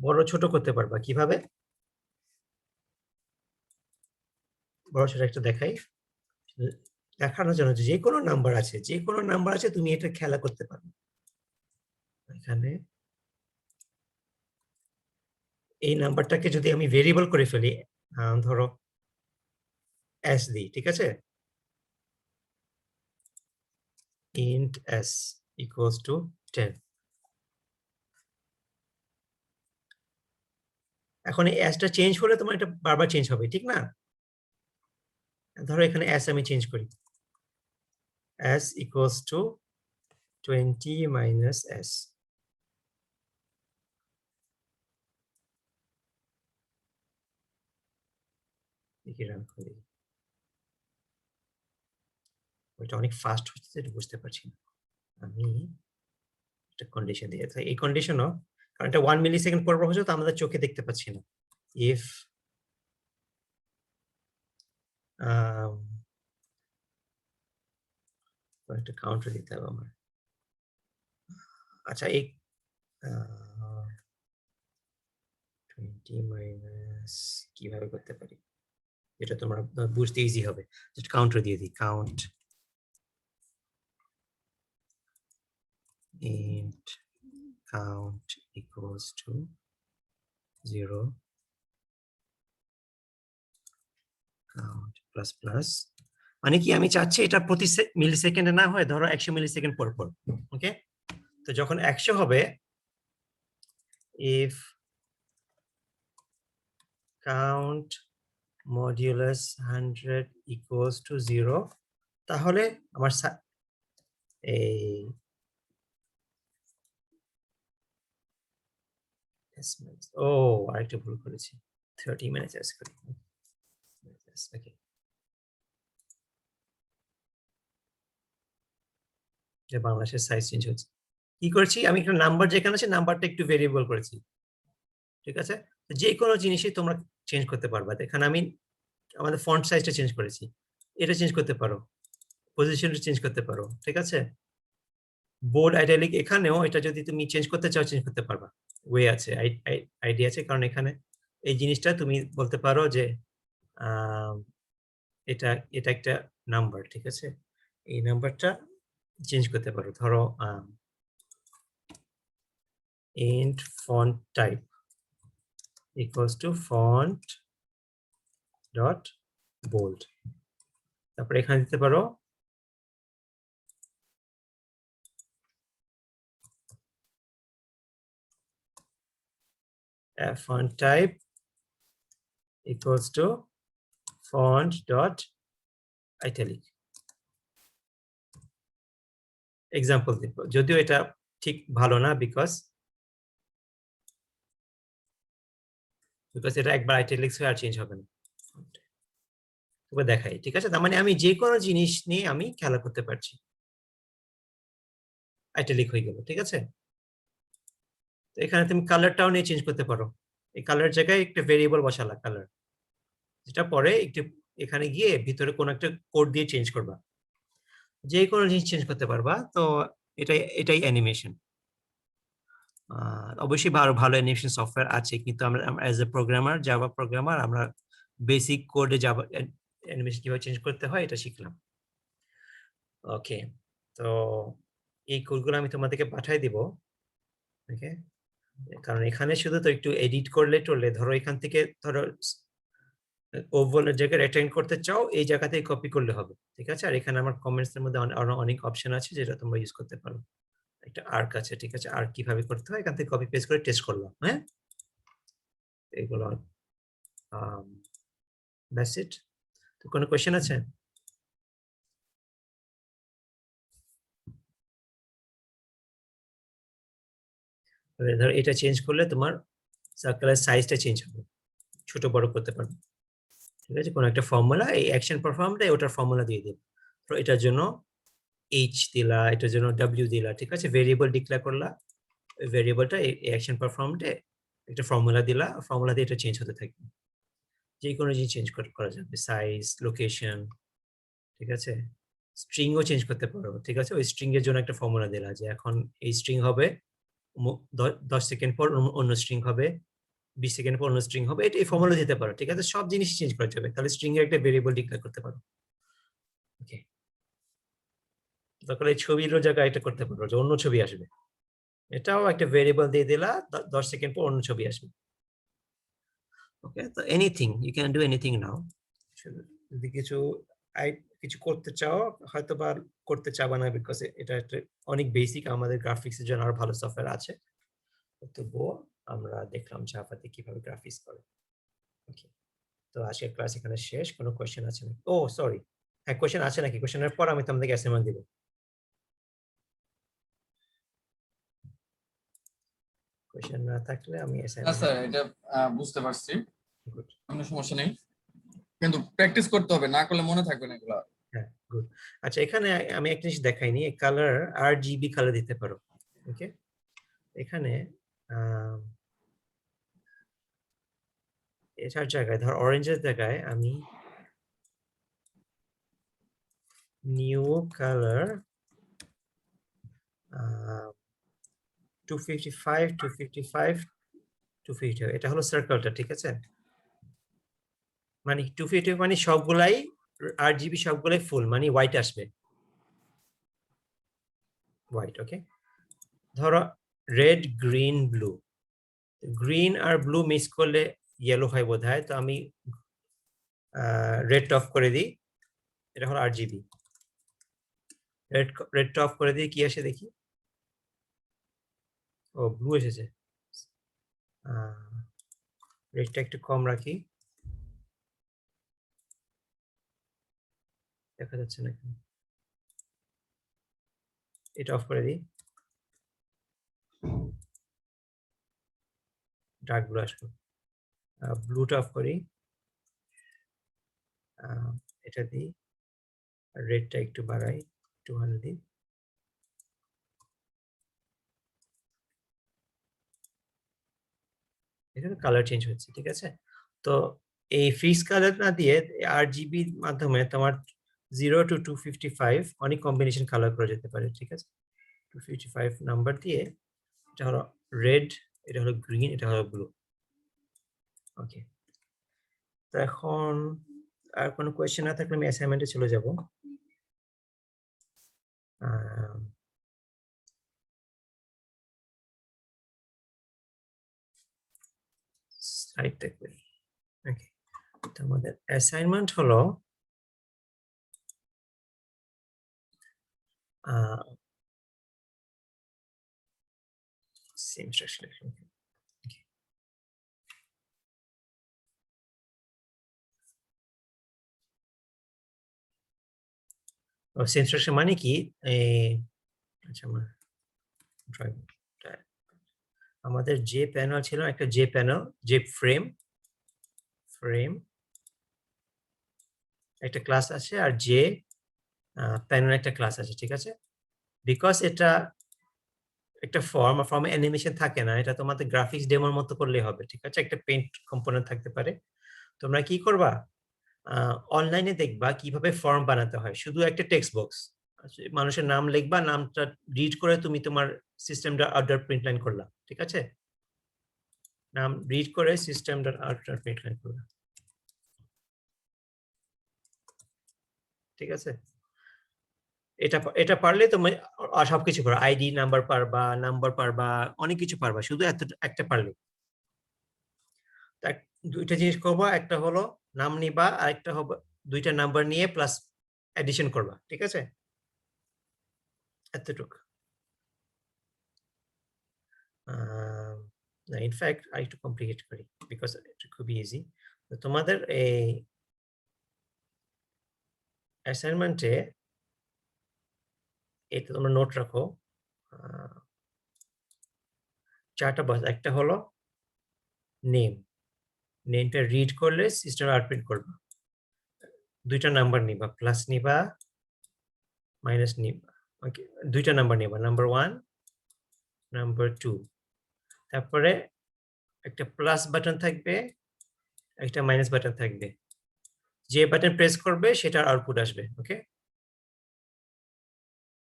বড় ছোট করতে পারবা কিভাবে? বড় ছোট একটা দেখাই দেখানোর জন্য। যে কোনো নাম্বার আছে, তুমি এটা খেলা করতে পারো। এখানে এই নাম্বারটাকে যদি আমি ভেরিয়েবল করে ফেলি, ধরো s দিই, ঠিক আছে? int s equals to 10। এখন এই s টা চেঞ্জ হলে তোমার এটা বারবার চেঞ্জ হবে, ঠিক না? ধরো এখানে s আমি চেঞ্জ করি, s equals to 20 minus s। দেখি রান করি, ওইটা অনেক ফাস্ট হচ্ছে, এটা বুঝতে পারছি না। আমি একটা কন্ডিশন দিয়ে থাকি, এই কন্ডিশনও, কারণ এটা 1 মিলি সেকেন্ড পর পর হচ্ছে, তো আমাদের চোখে দেখতে পাচ্ছি না। ইফ একটা কাউন্টার দিতে হবে আমার। আচ্ছা, এই 20 মাইনাস কিভাবে করতে পারি, এটা তোমরা বুঝতে ইজি হবে। জাস্ট কাউন্টার দিয়ে দিই, count int count equals to 0 count plus plus, মানে কি আমি চাচ্ছি এটা প্রতি মিলি সেকেন্ডে না হয়, ধরো 100 মিলি সেকেন্ড পর পর। ওকে, তো যখন 100 হবে, if count modulus 100 equals to 0, তাহলে আমার এই ও আরেকটা ভুল করেছি, 30 মিনিটস এস করি। ওকে, যে বাংলাদেশের সাইজ চেঞ্জ হচ্ছে, কি করছি আমি, একটা নাম্বার যেখানে আছে নাম্বারটা একটু ভেরিয়েবল করেছি, ঠিক আছে? যে কোনো জিনিসই তোমরা চেঞ্জ করতে পারবা। এখানে আমি আমাদের ফন্ট সাইজটা চেঞ্জ করেছি, এটা চেঞ্জ করতে পারো, পজিশনটা চেঞ্জ করতে পারো, ঠিক আছে? বোল্ড আইটালিক এখানেও এটা যদি তুমি চেঞ্জ করতে চাও চেঞ্জ করতে পারবা, ওয়ে আছে, আইডিয়া আছে। কারণ এখানে এই জিনিসটা তুমি বলতে পারো যে এটা এটা একটা নাম্বার, ঠিক আছে? এই নাম্বারটা চেঞ্জ করতে পারো। ধরো int font type equals to font dot bold, তারপরে এখানে দিতে পারো font type equals to font dot italic। Example দিব, যদিও এটা ঠিক ভালো না, বিকজ এটা একবার আইটালিক্স হয়ে আর চেঞ্জ হবে না। তবে দেখাই, ঠিক আছে? তার মানে আমি যে কোনো জিনিস নিয়ে আমি খেলা করতে পারছি, আইটালিক হয়ে গেল, ঠিক আছে? তো এখানে তুমি কালারটাও নিয়ে চেঞ্জ করতে পারো, এই কালার জায়গায় একটা ভেরিয়েবল বসালা কালার, যেটা পরে একটু এখানে গিয়ে ভিতরে কোন একটা কোড দিয়ে চেঞ্জ করবা। যে কোনো জিনিস চেঞ্জ করতে পারবা। তো এটাই অ্যানিমেশন। অবশ্যই ভালো ভালো অ্যানিমেশন সফটওয়্যার আছে, কিন্তু আমরা as a programmer, Java programmer, আমরা বেসিক কোডে জাভা অ্যানিমেশন কিভাবে চেঞ্জ করতে হয় এটা শিখলাম। ওকে, তো এই কোডগুলো আমি তোমাদেরকে পাঠিয়ে দিব। ওকে, কারণ এখানে শুধু তো একটু এডিট করলে টরলে, ধরো এখান থেকে ধরো ওভালের জায়গায় রেটার্ন করতে চাও, এই জায়গা থেকে কপি করলে হবে, ঠিক আছে? আর এখানে আমার কমেন্টস এর মধ্যে আরো অনেক অপশন আছে যেটা তোমরা ইউজ করতে পারো। একটা আর্ক আছে, ঠিক আছে? আর্ক কিভাবে করতে হয় এখান থেকে কপি পেস্ট করে টেস্ট করলাম। হ্যাঁ, এগুলো দ্যাটস ইট। তো কোনো কোয়েশ্চেন আছে? ধরো এটা চেঞ্জ করলে তোমার সার্কেলের সাইজটা চেঞ্জ হবে, ছোট বড় করতে পারবে, ঠিক আছে? কোনো একটা ফর্মুলা, এই অ্যাকশন পারফর্মটা ওটার ফর্মুলা দিয়ে দেবে। তো এটার জন্য এইচ দিলা, এটার জন্য ডাব্লিউ দিলা, ঠিক আছে? ভেরিয়েবল ডিক্লেয়ার করলা, ওই ভেরিয়েবলটা এই অ্যাকশন পারফর্মে একটা ফর্মুলা দিলা, ফর্মুলা দিয়ে এটা চেঞ্জ হতে থাকবে। যে কোনো জিনিস চেঞ্জ করা যাবে, সাইজ, লোকেশন, ঠিক আছে? স্ট্রিংও চেঞ্জ করতে পারো, ঠিক আছে? ওই স্ট্রিং এর জন্য একটা ফর্মুলা দিলা যে এখন এই স্ট্রিং হবে 10 সেকেন্ড পর অন্য স্ট্রিং হবে, 20 সেকেন্ড পর অন্য স্ট্রিং হবে, এটা এই ফর্মুলা দিতে পারো, ঠিক আছে? সব জিনিস চেঞ্জ করা যাবে, তাহলে স্ট্রিং এর একটা ভেরিয়েবল ডিক্লেয়ার করতে পারো। ওকে, তারপরে এই ছবির জায়গায় এটা করতে পারো যে অন্য ছবি আসবে, এটাও একটা ভেরিয়েবল দিয়ে দিলা, 10 সেকেন্ড পর অন্য ছবি আসবে। ওকে, তো anything, you can do anything now. যদি কিছু করতে চাও, হয়তো বা করতে চাবা না, বিকজ এটা একটা অনেক বেসিক, আমাদের গ্রাফিক্সের জন্য আরো ভালো সফটওয়্যার আছে। তবুও আমরা দেখলাম জাভাতে কিভাবে গ্রাফিক্স করে। ওকে, তো আজকের ক্লাস এখানে শেষ। কোনো কোয়েশ্চেন আছে নাকি? ও সরি, হ্যাঁ, কোয়েশ্চেন আছে নাকি? কোয়েশ্চেনের পর আমি তোমাদেরকে অ্যাসাইনমেন্ট দিব। কোয়েশ্চেন না থাকলে আমি না অ্যাসাইনমেন্ট। স্যার, এটা বুঝতে পারছি, গুড, কোনো সমস্যা নেই, কিন্তু প্র্যাকটিস করতে হবে, না করলে মনে থাকবে না এগুলো। হ্যাঁ গুড। আচ্ছা, এখানে আমি একটা জিনিস দেখাইনি, কালার RGB কালার দিতে পারো। ওকে, এখানে এটার জায়গায় ধর অরেঞ্জের জায়গায় আমি নিউ কালার 255 255 250, এটা হলো সার্কেলটা, ঠিক আছে? মানে 250 মানে সবগুলাই RGB, সবগুলাই ফুল, মানে হোয়াইট আসবে, হোয়াইট। ওকে, ধরো রেড, গ্রিন, ব্লু, গ্রিন আর ব্লু মিক্স করলে ইয়েলো হয় বোধহয়, তো আমি রেড অফ করে দিই, এটা হলো RGB। রেড অফ করে দিই, কি আসে দেখি? ও, ব্লু এসেছে। রেডটা একটু কম রাখি, দেখা যাচ্ছে না, এটা অফ করে দিই, ডার্ক ব্লু আসবে। ব্লুটা অফ করি, এটা দিই, রেডটা একটু বাড়াই, 200 দিই। এখানে কালার চেঞ্জ হচ্ছে, ঠিক আছে? তো এই ফিক্স কালার না দিয়ে RGB মাধ্যমে তোমার 0 to 255 অনেক কম্বিনেশন কালার করা যেতে পারে, ঠিক আছে? 255 নাম্বার দিয়ে, এটা হলো রেড, এটা হলো গ্রিন, এটা হলো ব্লু। ওকে, তো এখন আর কোনো কোয়েশ্চেন না থাকলে আমি অ্যাসাইনমেন্টে চলে যাব। স্লাইড দেখবে। ওকে, তো আমাদের অ্যাসাইনমেন্ট হলো সেম স্ট্রাকচার। সেম স্ট্রাকচার মানে কি? আচ্ছা, আমাদের যে প্যানেল ছিল, একটা যে প্যানেল, যে ফ্রেম একটা ক্লাস আছে, আর যে প্যানেল একটা ক্লাস আছে, ঠিক আছে? বিকজ এটা একটা ফর্মে অ্যানিমেশন থাকে না, এটা তোমাদের গ্রাফিক্স ডেমোর মতো করলেই হবে, ঠিক আছে? একটা পেইন্ট কম্পোনেন্ট থাকতে পারে। তোমরা কি করবা, অনলাইনে দেখবা কিভাবে ফর্ম বানাতে হয়, শুধু একটা টেক্সট বক্স, মানুষের নাম লিখবা, নামটা রিড করে তুমি তোমার সিস্টেমটা আউটডট প্রিন্ট লাইন করলা, ঠিক আছে? নাম রিড করে সিস্টেমটা আউটডট প্রিন্ট লাইন করলা, ঠিক আছে? এটা পারলে তুমি সবকিছু করো, আইডি নাম্বার পারবা, অনেক কিছু পারবা, শুধু একটা পারলে। দুইটা জিনিস করবো, একটা হলো নাম নিবা, আর একটা হবে দুইটা নাম্বার নিয়ে প্লাস এডিশন করবা, ঠিক আছে? এতটুক। না, ইনফ্যাক্ট আর একটু কমপ্লিকেট করি বিকজ এটা খুবই ইজি। তো তোমাদের এই অ্যাসাইনমেন্টে এটা তোমরা নোট রাখো, চারটা বক্স। একটা হলো নেম, নেমটা রিড করলে সিস্টেম আউটপ্রিন্ট করবে। দুইটা নাম্বার নিবা, প্লাস নিবা, মাইনাস নিবা, ওকে? দুইটা নাম্বার নিবা, নাম্বার 1, নাম্বার 2। তারপরে একটা প্লাস বাটন থাকবে, একটা মাইনাস বাটন থাকবে। যে বাটন প্রেস করবে সেটার আউটপুট আসবে, ওকে?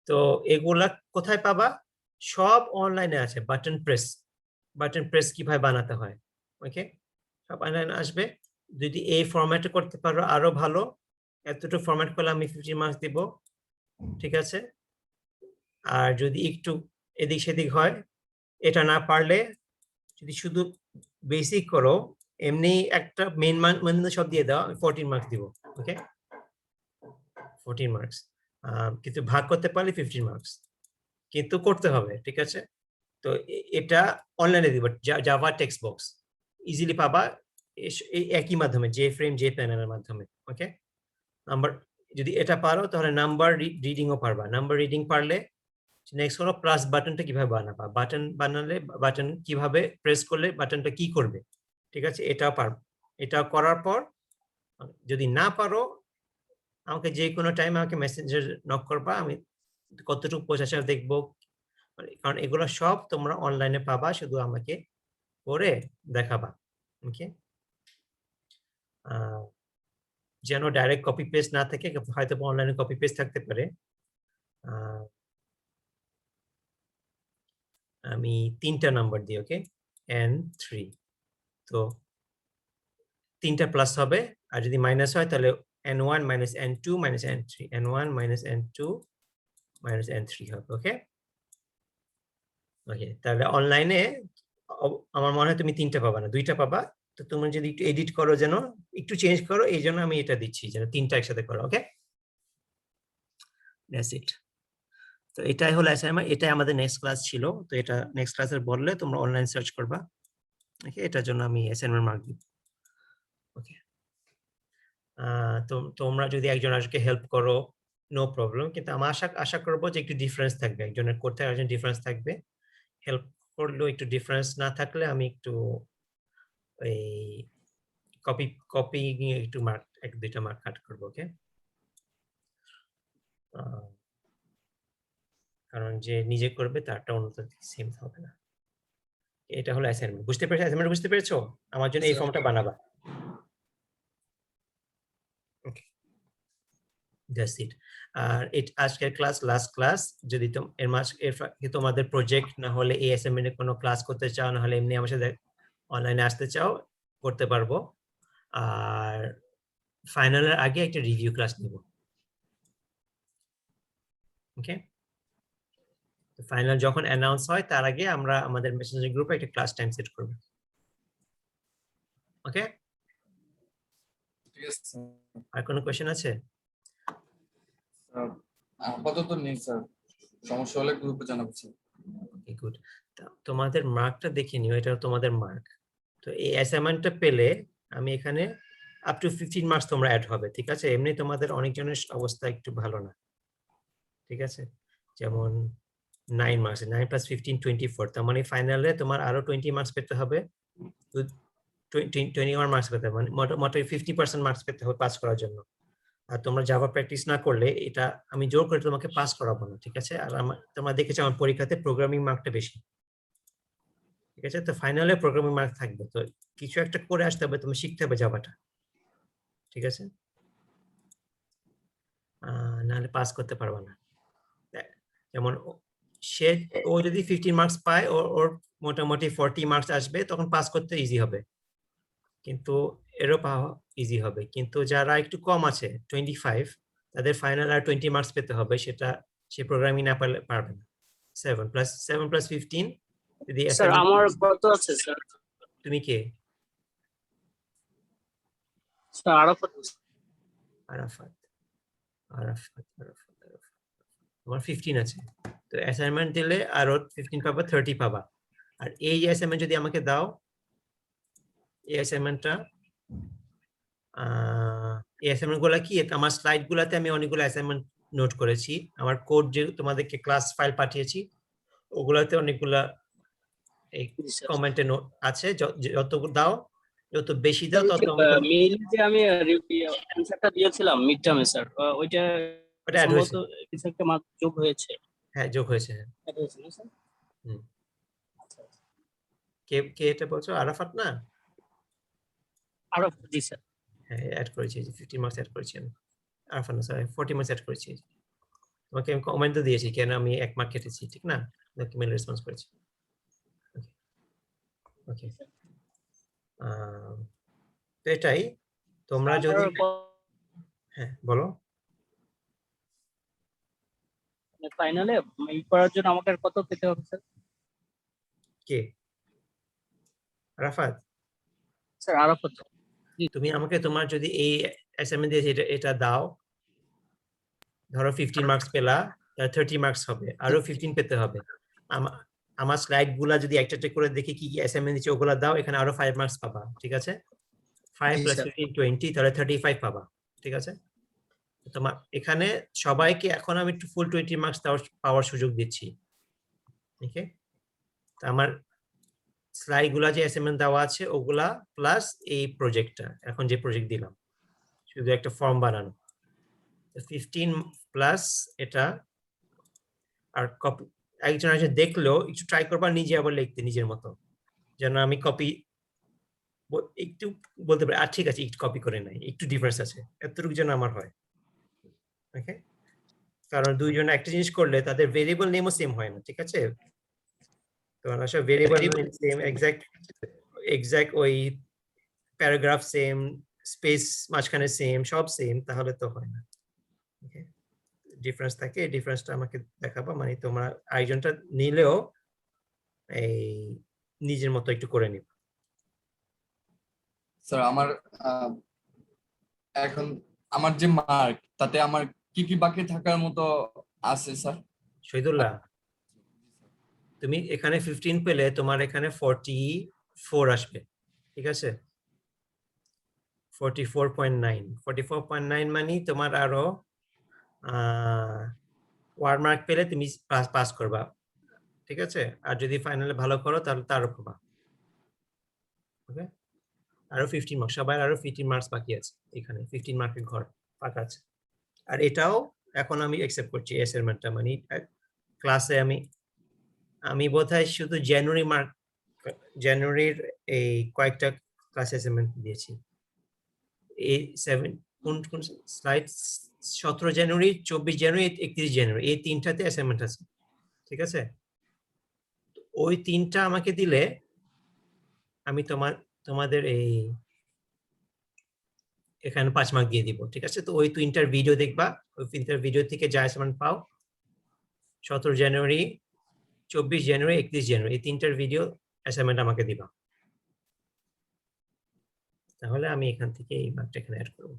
তো এগুলা কোথায় পাবা? সব অনলাইনে আছে। বাটন প্রেস কিভাবে বানাতে হয়, ওকে? সব অনলাইনে আসবে। যদি এই ফরম্যাটে করতে পারো আরো ভালো। এতটুকু ফরম্যাট করলে আমি 50 মার্কস দিব, ঠিক আছে? আর যদি একটু এদিক সেদিক হয়, এটা না পারলে যদি শুধু বেসিক করো, এমনি একটা মেইন মান সব দিয়ে দাও, 14 মার্কস দিব, ওকে? 14 মার্কস। কিন্তু ভাগ করতে পারলে 15 মার্কস, কিন্তু করতে হবে, ঠিক আছে? তো এটা অনলাইনে দিব, জাভা টেক্সট বক্স ইজিলি পাবা, এই একই মাধ্যমে, জে ফ্রেম জে প্যানেলের মাধ্যমে, ওকে? নাম্বার যদি এটা পারো তাহলে নাম্বার রিডিংও পারবা। নাম্বার রিডিং পারলে নেক্সট হলো প্লাস বাটনটা কিভাবে বানাবা, বাটন বানালে বাটন কিভাবে প্রেস করলে বাটনটা কি করবে, ঠিক আছে? এটাও পারবো। এটা করার পর যদি না পারো আমাকে যে কোনো টাইম আমাকে মেসেঞ্জার নক করবা, আমি কতটুকু পৌঁছাচ্ছে দেখবো। কারণ এগুলো সব তোমরা অনলাইনে পাবা, শুধু আমাকে করে দেখাবা, ওকে? যেন ডাইরেক্ট কপি পেস্ট না থাকে, হয়তো অনলাইনে কপি পেস্ট থাকতে পারে। আমি 3টা নাম্বার দিই, ওকে? n3, তো 3টা প্লাস হবে, আর যদি মাইনাস হয় তাহলে n1 minus n2 minus n3, n1 minus n2 minus n3 হবে, ওকে? ওকে, তাহলে অনলাইনে আমার মনে হয় তুমি 3টা পাবা না, 2টা পাবা। তো তুমি যদি একটু এডিট করো, যেন একটু চেঞ্জ করো, এই জন্য আমি এটা দিচ্ছি, যেন 3টা একসাথে করো, ওকে? That's it. তো এটাই হলো অ্যাসাইনমেন্ট, এটাই আমাদের নেক্সট ক্লাস ছিল। তো এটা নেক্সট ক্লাসের বললে তোমরা অনলাইন সার্চ করবা, ওকে? এটার জন্য আমি অ্যাসাইনমেন্ট মার্ক দিব, ওকে? তো তোমরা যদি একজন আরেকজনকে হেল্প করো, নো প্রবলেম, কিন্তু আমি আশা করবো যে একটু ডিফারেন্স থাকবে, একজনের করতে আরেকজন ডিফারেন্স থাকবে। হেল্প করলেও একটু ডিফারেন্স না থাকলে আমি একটু এই কপি নিয়ে একটু মার্ক, 1-2টা মার্ক কাট করবো, ওকে? কারণ যে নিজে করবে তারটা অন্যটা সেম হবে না। এটা হলো অ্যাসাইনমেন্ট, বুঝতে পেরেছো? অ্যাসাইনমেন্ট বুঝতে পেরেছো? আমার জন্য এই ফর্মটা বানাবা, ওকে? That's it. আর আজকের ক্লাস লাস্ট ক্লাস। যদি তোমাদের প্রজেক্ট না হলে এই অ্যাসাইনমেন্টে কোনো ক্লাস করতে চাও, না হলে এমনি আমার সাথে অনলাইনে আসতে চাও, করতে পারবো। আর ফাইনালের আগে একটা রিভিউ ক্লাস নিব, ওকে? ফাইনাল যখন অ্যানাউন্স হয় তার আগে আমরা আমাদের মেসেঞ্জার গ্রুপে একটা ক্লাস টাইম সেট করব, ওকে? ঠিক আছে আর কোনো কোশ্চেন আছে? স্যার, আপাতত নেই স্যার, সমস্যা হলে গ্রুপে জানাবো স্যার। ওকে, গুড। তোমাদের মার্কটা দেখে নিও, এটা তোমাদের মার্ক। তো এই অ্যাসাইনমেন্টটা পেলে আমি এখানে আপ টু 15 মার্কস তোমরা অ্যাড হবে, ঠিক আছে? এমনি তোমাদের অনেকজনের অবস্থা একটু ভালো না, ঠিক আছে? যেমন 9 মার্কস, 9 + 15 24, তার মানে ফাইনালে তোমার আরো 20 মার্কস পেতে হবে, 21 মার্কস পেতে হবে, মানে মোটামুটি 50% মার্কস পেতে হবে পাস করার জন্য। আর তোমরা জাভা প্র্যাকটিস না করলে এটা আমি জোর করে তোমাকে পাস করাবো না, ঠিক আছে? আর তোমরা দেখেছো আমার পরীক্ষাতে প্রোগ্রামিং মার্কটা বেশি, ঠিক আছে? তো ফাইনালে প্রোগ্রামিং মার্ক থাকবে, তো কিছু একটা করে আসতে হবে, তুমি শিখতে হবে জাভাটা, ঠিক আছে? নাহলে পাস করতে পারবে না। যেমন সে ও যদি 15 মার্কস পায় ওর মোটামুটি 40 মার্কস আসবে, তখন পাস করতে ইজি হবে, কিন্তু এরও পাওয়া ইজি হবে। কিন্তু যারা একটু কম আছে 25, তাদের ফাইনাল আর 20 মার্কস পেতে হবে, সেটা সে প্রোগ্রামিং না পারলে পারবে না। 7 + 15 যদি স্যার assignment আমার কত আছে স্যার? তুমি কে? স্যার আরাফাত। আরাফাত আরাফাত আরাফাত আরাফাত। তোমার 15 আছে, তো অ্যাসাইনমেন্ট দিলে আরো 15 পাবা, 30 পাবা। আর এই অ্যাসাইনমেন্ট যদি আমাকে দাও, এই অ্যাসাইনমেন্টটা এই অ্যাসাইনমেন্ট গুলা কি, আমার স্লাইড গুলাতে আমি অনেকগুলো অ্যাসাইনমেন্ট নোট করেছি, আমার কোড যে তোমাদেরকে ক্লাস ফাইল পাঠিয়েছি ওগুলাতে অনেকগুলা এই স্যার কমেন্টে নোট আছে। যত দাও, যত বেশি দাও তত আমাকে মেইলে যে আমি অ্যানসারটা দিয়েছিলাম মিড টার্মে স্যার, ওইটা ওটা অ্যাড সম্ভবত হয়েছে। কিছু একটা মার্ক যোগ হয়েছে। হ্যাঁ, যোগ হয়েছে, হ্যাঁ। Add হয়েছে না স্যার? হুম। আচ্ছা, আচ্ছা। কে কে এটা বলছো? আরাফাত না? আরাফাত, জি স্যার। হ্যাঁ, অ্যাড করেছি, 15 মার্কস অ্যাড করেছি আমি। আরাফাত না, সরি, 40 মার্কস অ্যাড করেছি। তোমাকে আমি কমেন্ট দিয়েছি কেন আমি 1 মার্ক কেটেছি, ঠিক না? তোমাকে মেল রেসপন্স করেছি। ওকে, তো এটাই। তোমরা যদি হ্যাঁ বলো। ফাইনালে ই করার জন্য আমাকে আর কত পেতে হবে স্যার? কে? আরাফাত, স্যার আরাফাত। তুমি আমাকে তোমার যদি এই অ্যাসাইনমেন্ট দিয়েছি এটা দাও, ধরো 15 মার্কস পেলা, তাহলে 30 মার্কস হবে, আরো 15 পেতে হবে। আমার স্লাইড গুলা যদি একটা একটা করে দেখি কি কি অ্যাসাইনমেন্ট দিচ্ছে ওগুলা দাও, এখানে আরো 5 মার্কস পাবা, ঠিক আছে? 5 জি + স্যার। 15 20, তাহলে 35 পাবা, ঠিক আছে? তোমার এখানে সবাইকে এখন আমি একটু ফুল 20 মার্কস পাওয়ার সুযোগ দিচ্ছি, ওকে? তো আমার স্লাইড গুলা যে অ্যাসাইনমেন্ট দেওয়া আছে ওগুলা প্লাস এই প্রজেক্টটা, এখন যে প্রজেক্ট দিলাম, শুধু একটা ফর্ম বানানো, 15 প্লাস এটা। আর কপি একজন এসে দেখলেও একটু ট্রাই করবা নিজে আবার লিখতে নিজের মতো, যেন আমি কপি একটু বলতে পারি, আর ঠিক আছে একটু কপি করে নাই, একটু ডিফারেন্স আছে, এতটুকু যেন আমার হয়, ওকে? কারণ দুইজন একটা জিনিস করলে তাদের ভেরিয়েবল নেমও সেম হয় না, ঠিক আছে? তো আসলে ভেরিয়েবল নেম সেম, এক্সাক্ট ওই প্যারাগ্রাফ সেম, স্পেস মাঝখানে সেম, সব সেম, তাহলে তো হয় না, ওকে? ডিফারেন্স থাকে, এই ডিফারেন্সটা আমাকে দেখাবো, মানে তোমরা আরেকজনটা নিলেও এই নিজের মতো একটু করে নিব। স্যার আমার এখন আমার যে মার্ক তাতে আমার কি কি বাকি থাকার মতো আছে স্যার? শহীদুল্লাহ, তুমি এখানে 15 পেলে তোমার এখানে 44 আসবে, ঠিক আছে? 44.9 মানে তোমার আরো 1 মার্ক পেলে তুমি পাস করবা, ঠিক আছে? আর যদি ফাইনালে ভালো করো তাহলে তারও পাবা, ওকে? আরো 15 মার্কস, সবাই আরো 15 মার্কস বাকি আছে, এখানে 15 মার্কের ঘর ফাঁকা আছে। আর এটাও এখন আমি অ্যাকসেপ্ট করছি অ্যাসাইনমেন্টটা, মানে ক্লাসে আমি বোধহয় শুধু জানুয়ারির এই কয়েকটা ক্লাস অ্যাসাইনমেন্ট দিয়েছি। এই 7 কোন কোন স্লাইড, 17 জানুয়ারি, 24 জানুয়ারি, 31 জানুয়ারি, এই তিনটাতে অ্যাসাইনমেন্ট আছে, ঠিক আছে? ওই তিনটা আমাকে দিলে আমি তোমাদের এই এখানে 5 মার্ক দিয়ে দিব, ঠিক আছে? তো ওই তিনটার ভিডিও দেখবা, ওই তিনটার ভিডিও থেকে যা অ্যাসাইনমেন্ট পাও 17 জানুয়ারি, 24 জানুয়ারি, 31 জানুয়ারি, এই তিনটার ভিডিও অ্যাসাইনমেন্ট আমাকে দিবা, তাহলে আমি এখান থেকে এই মার্কটা এখানে অ্যাড করবো।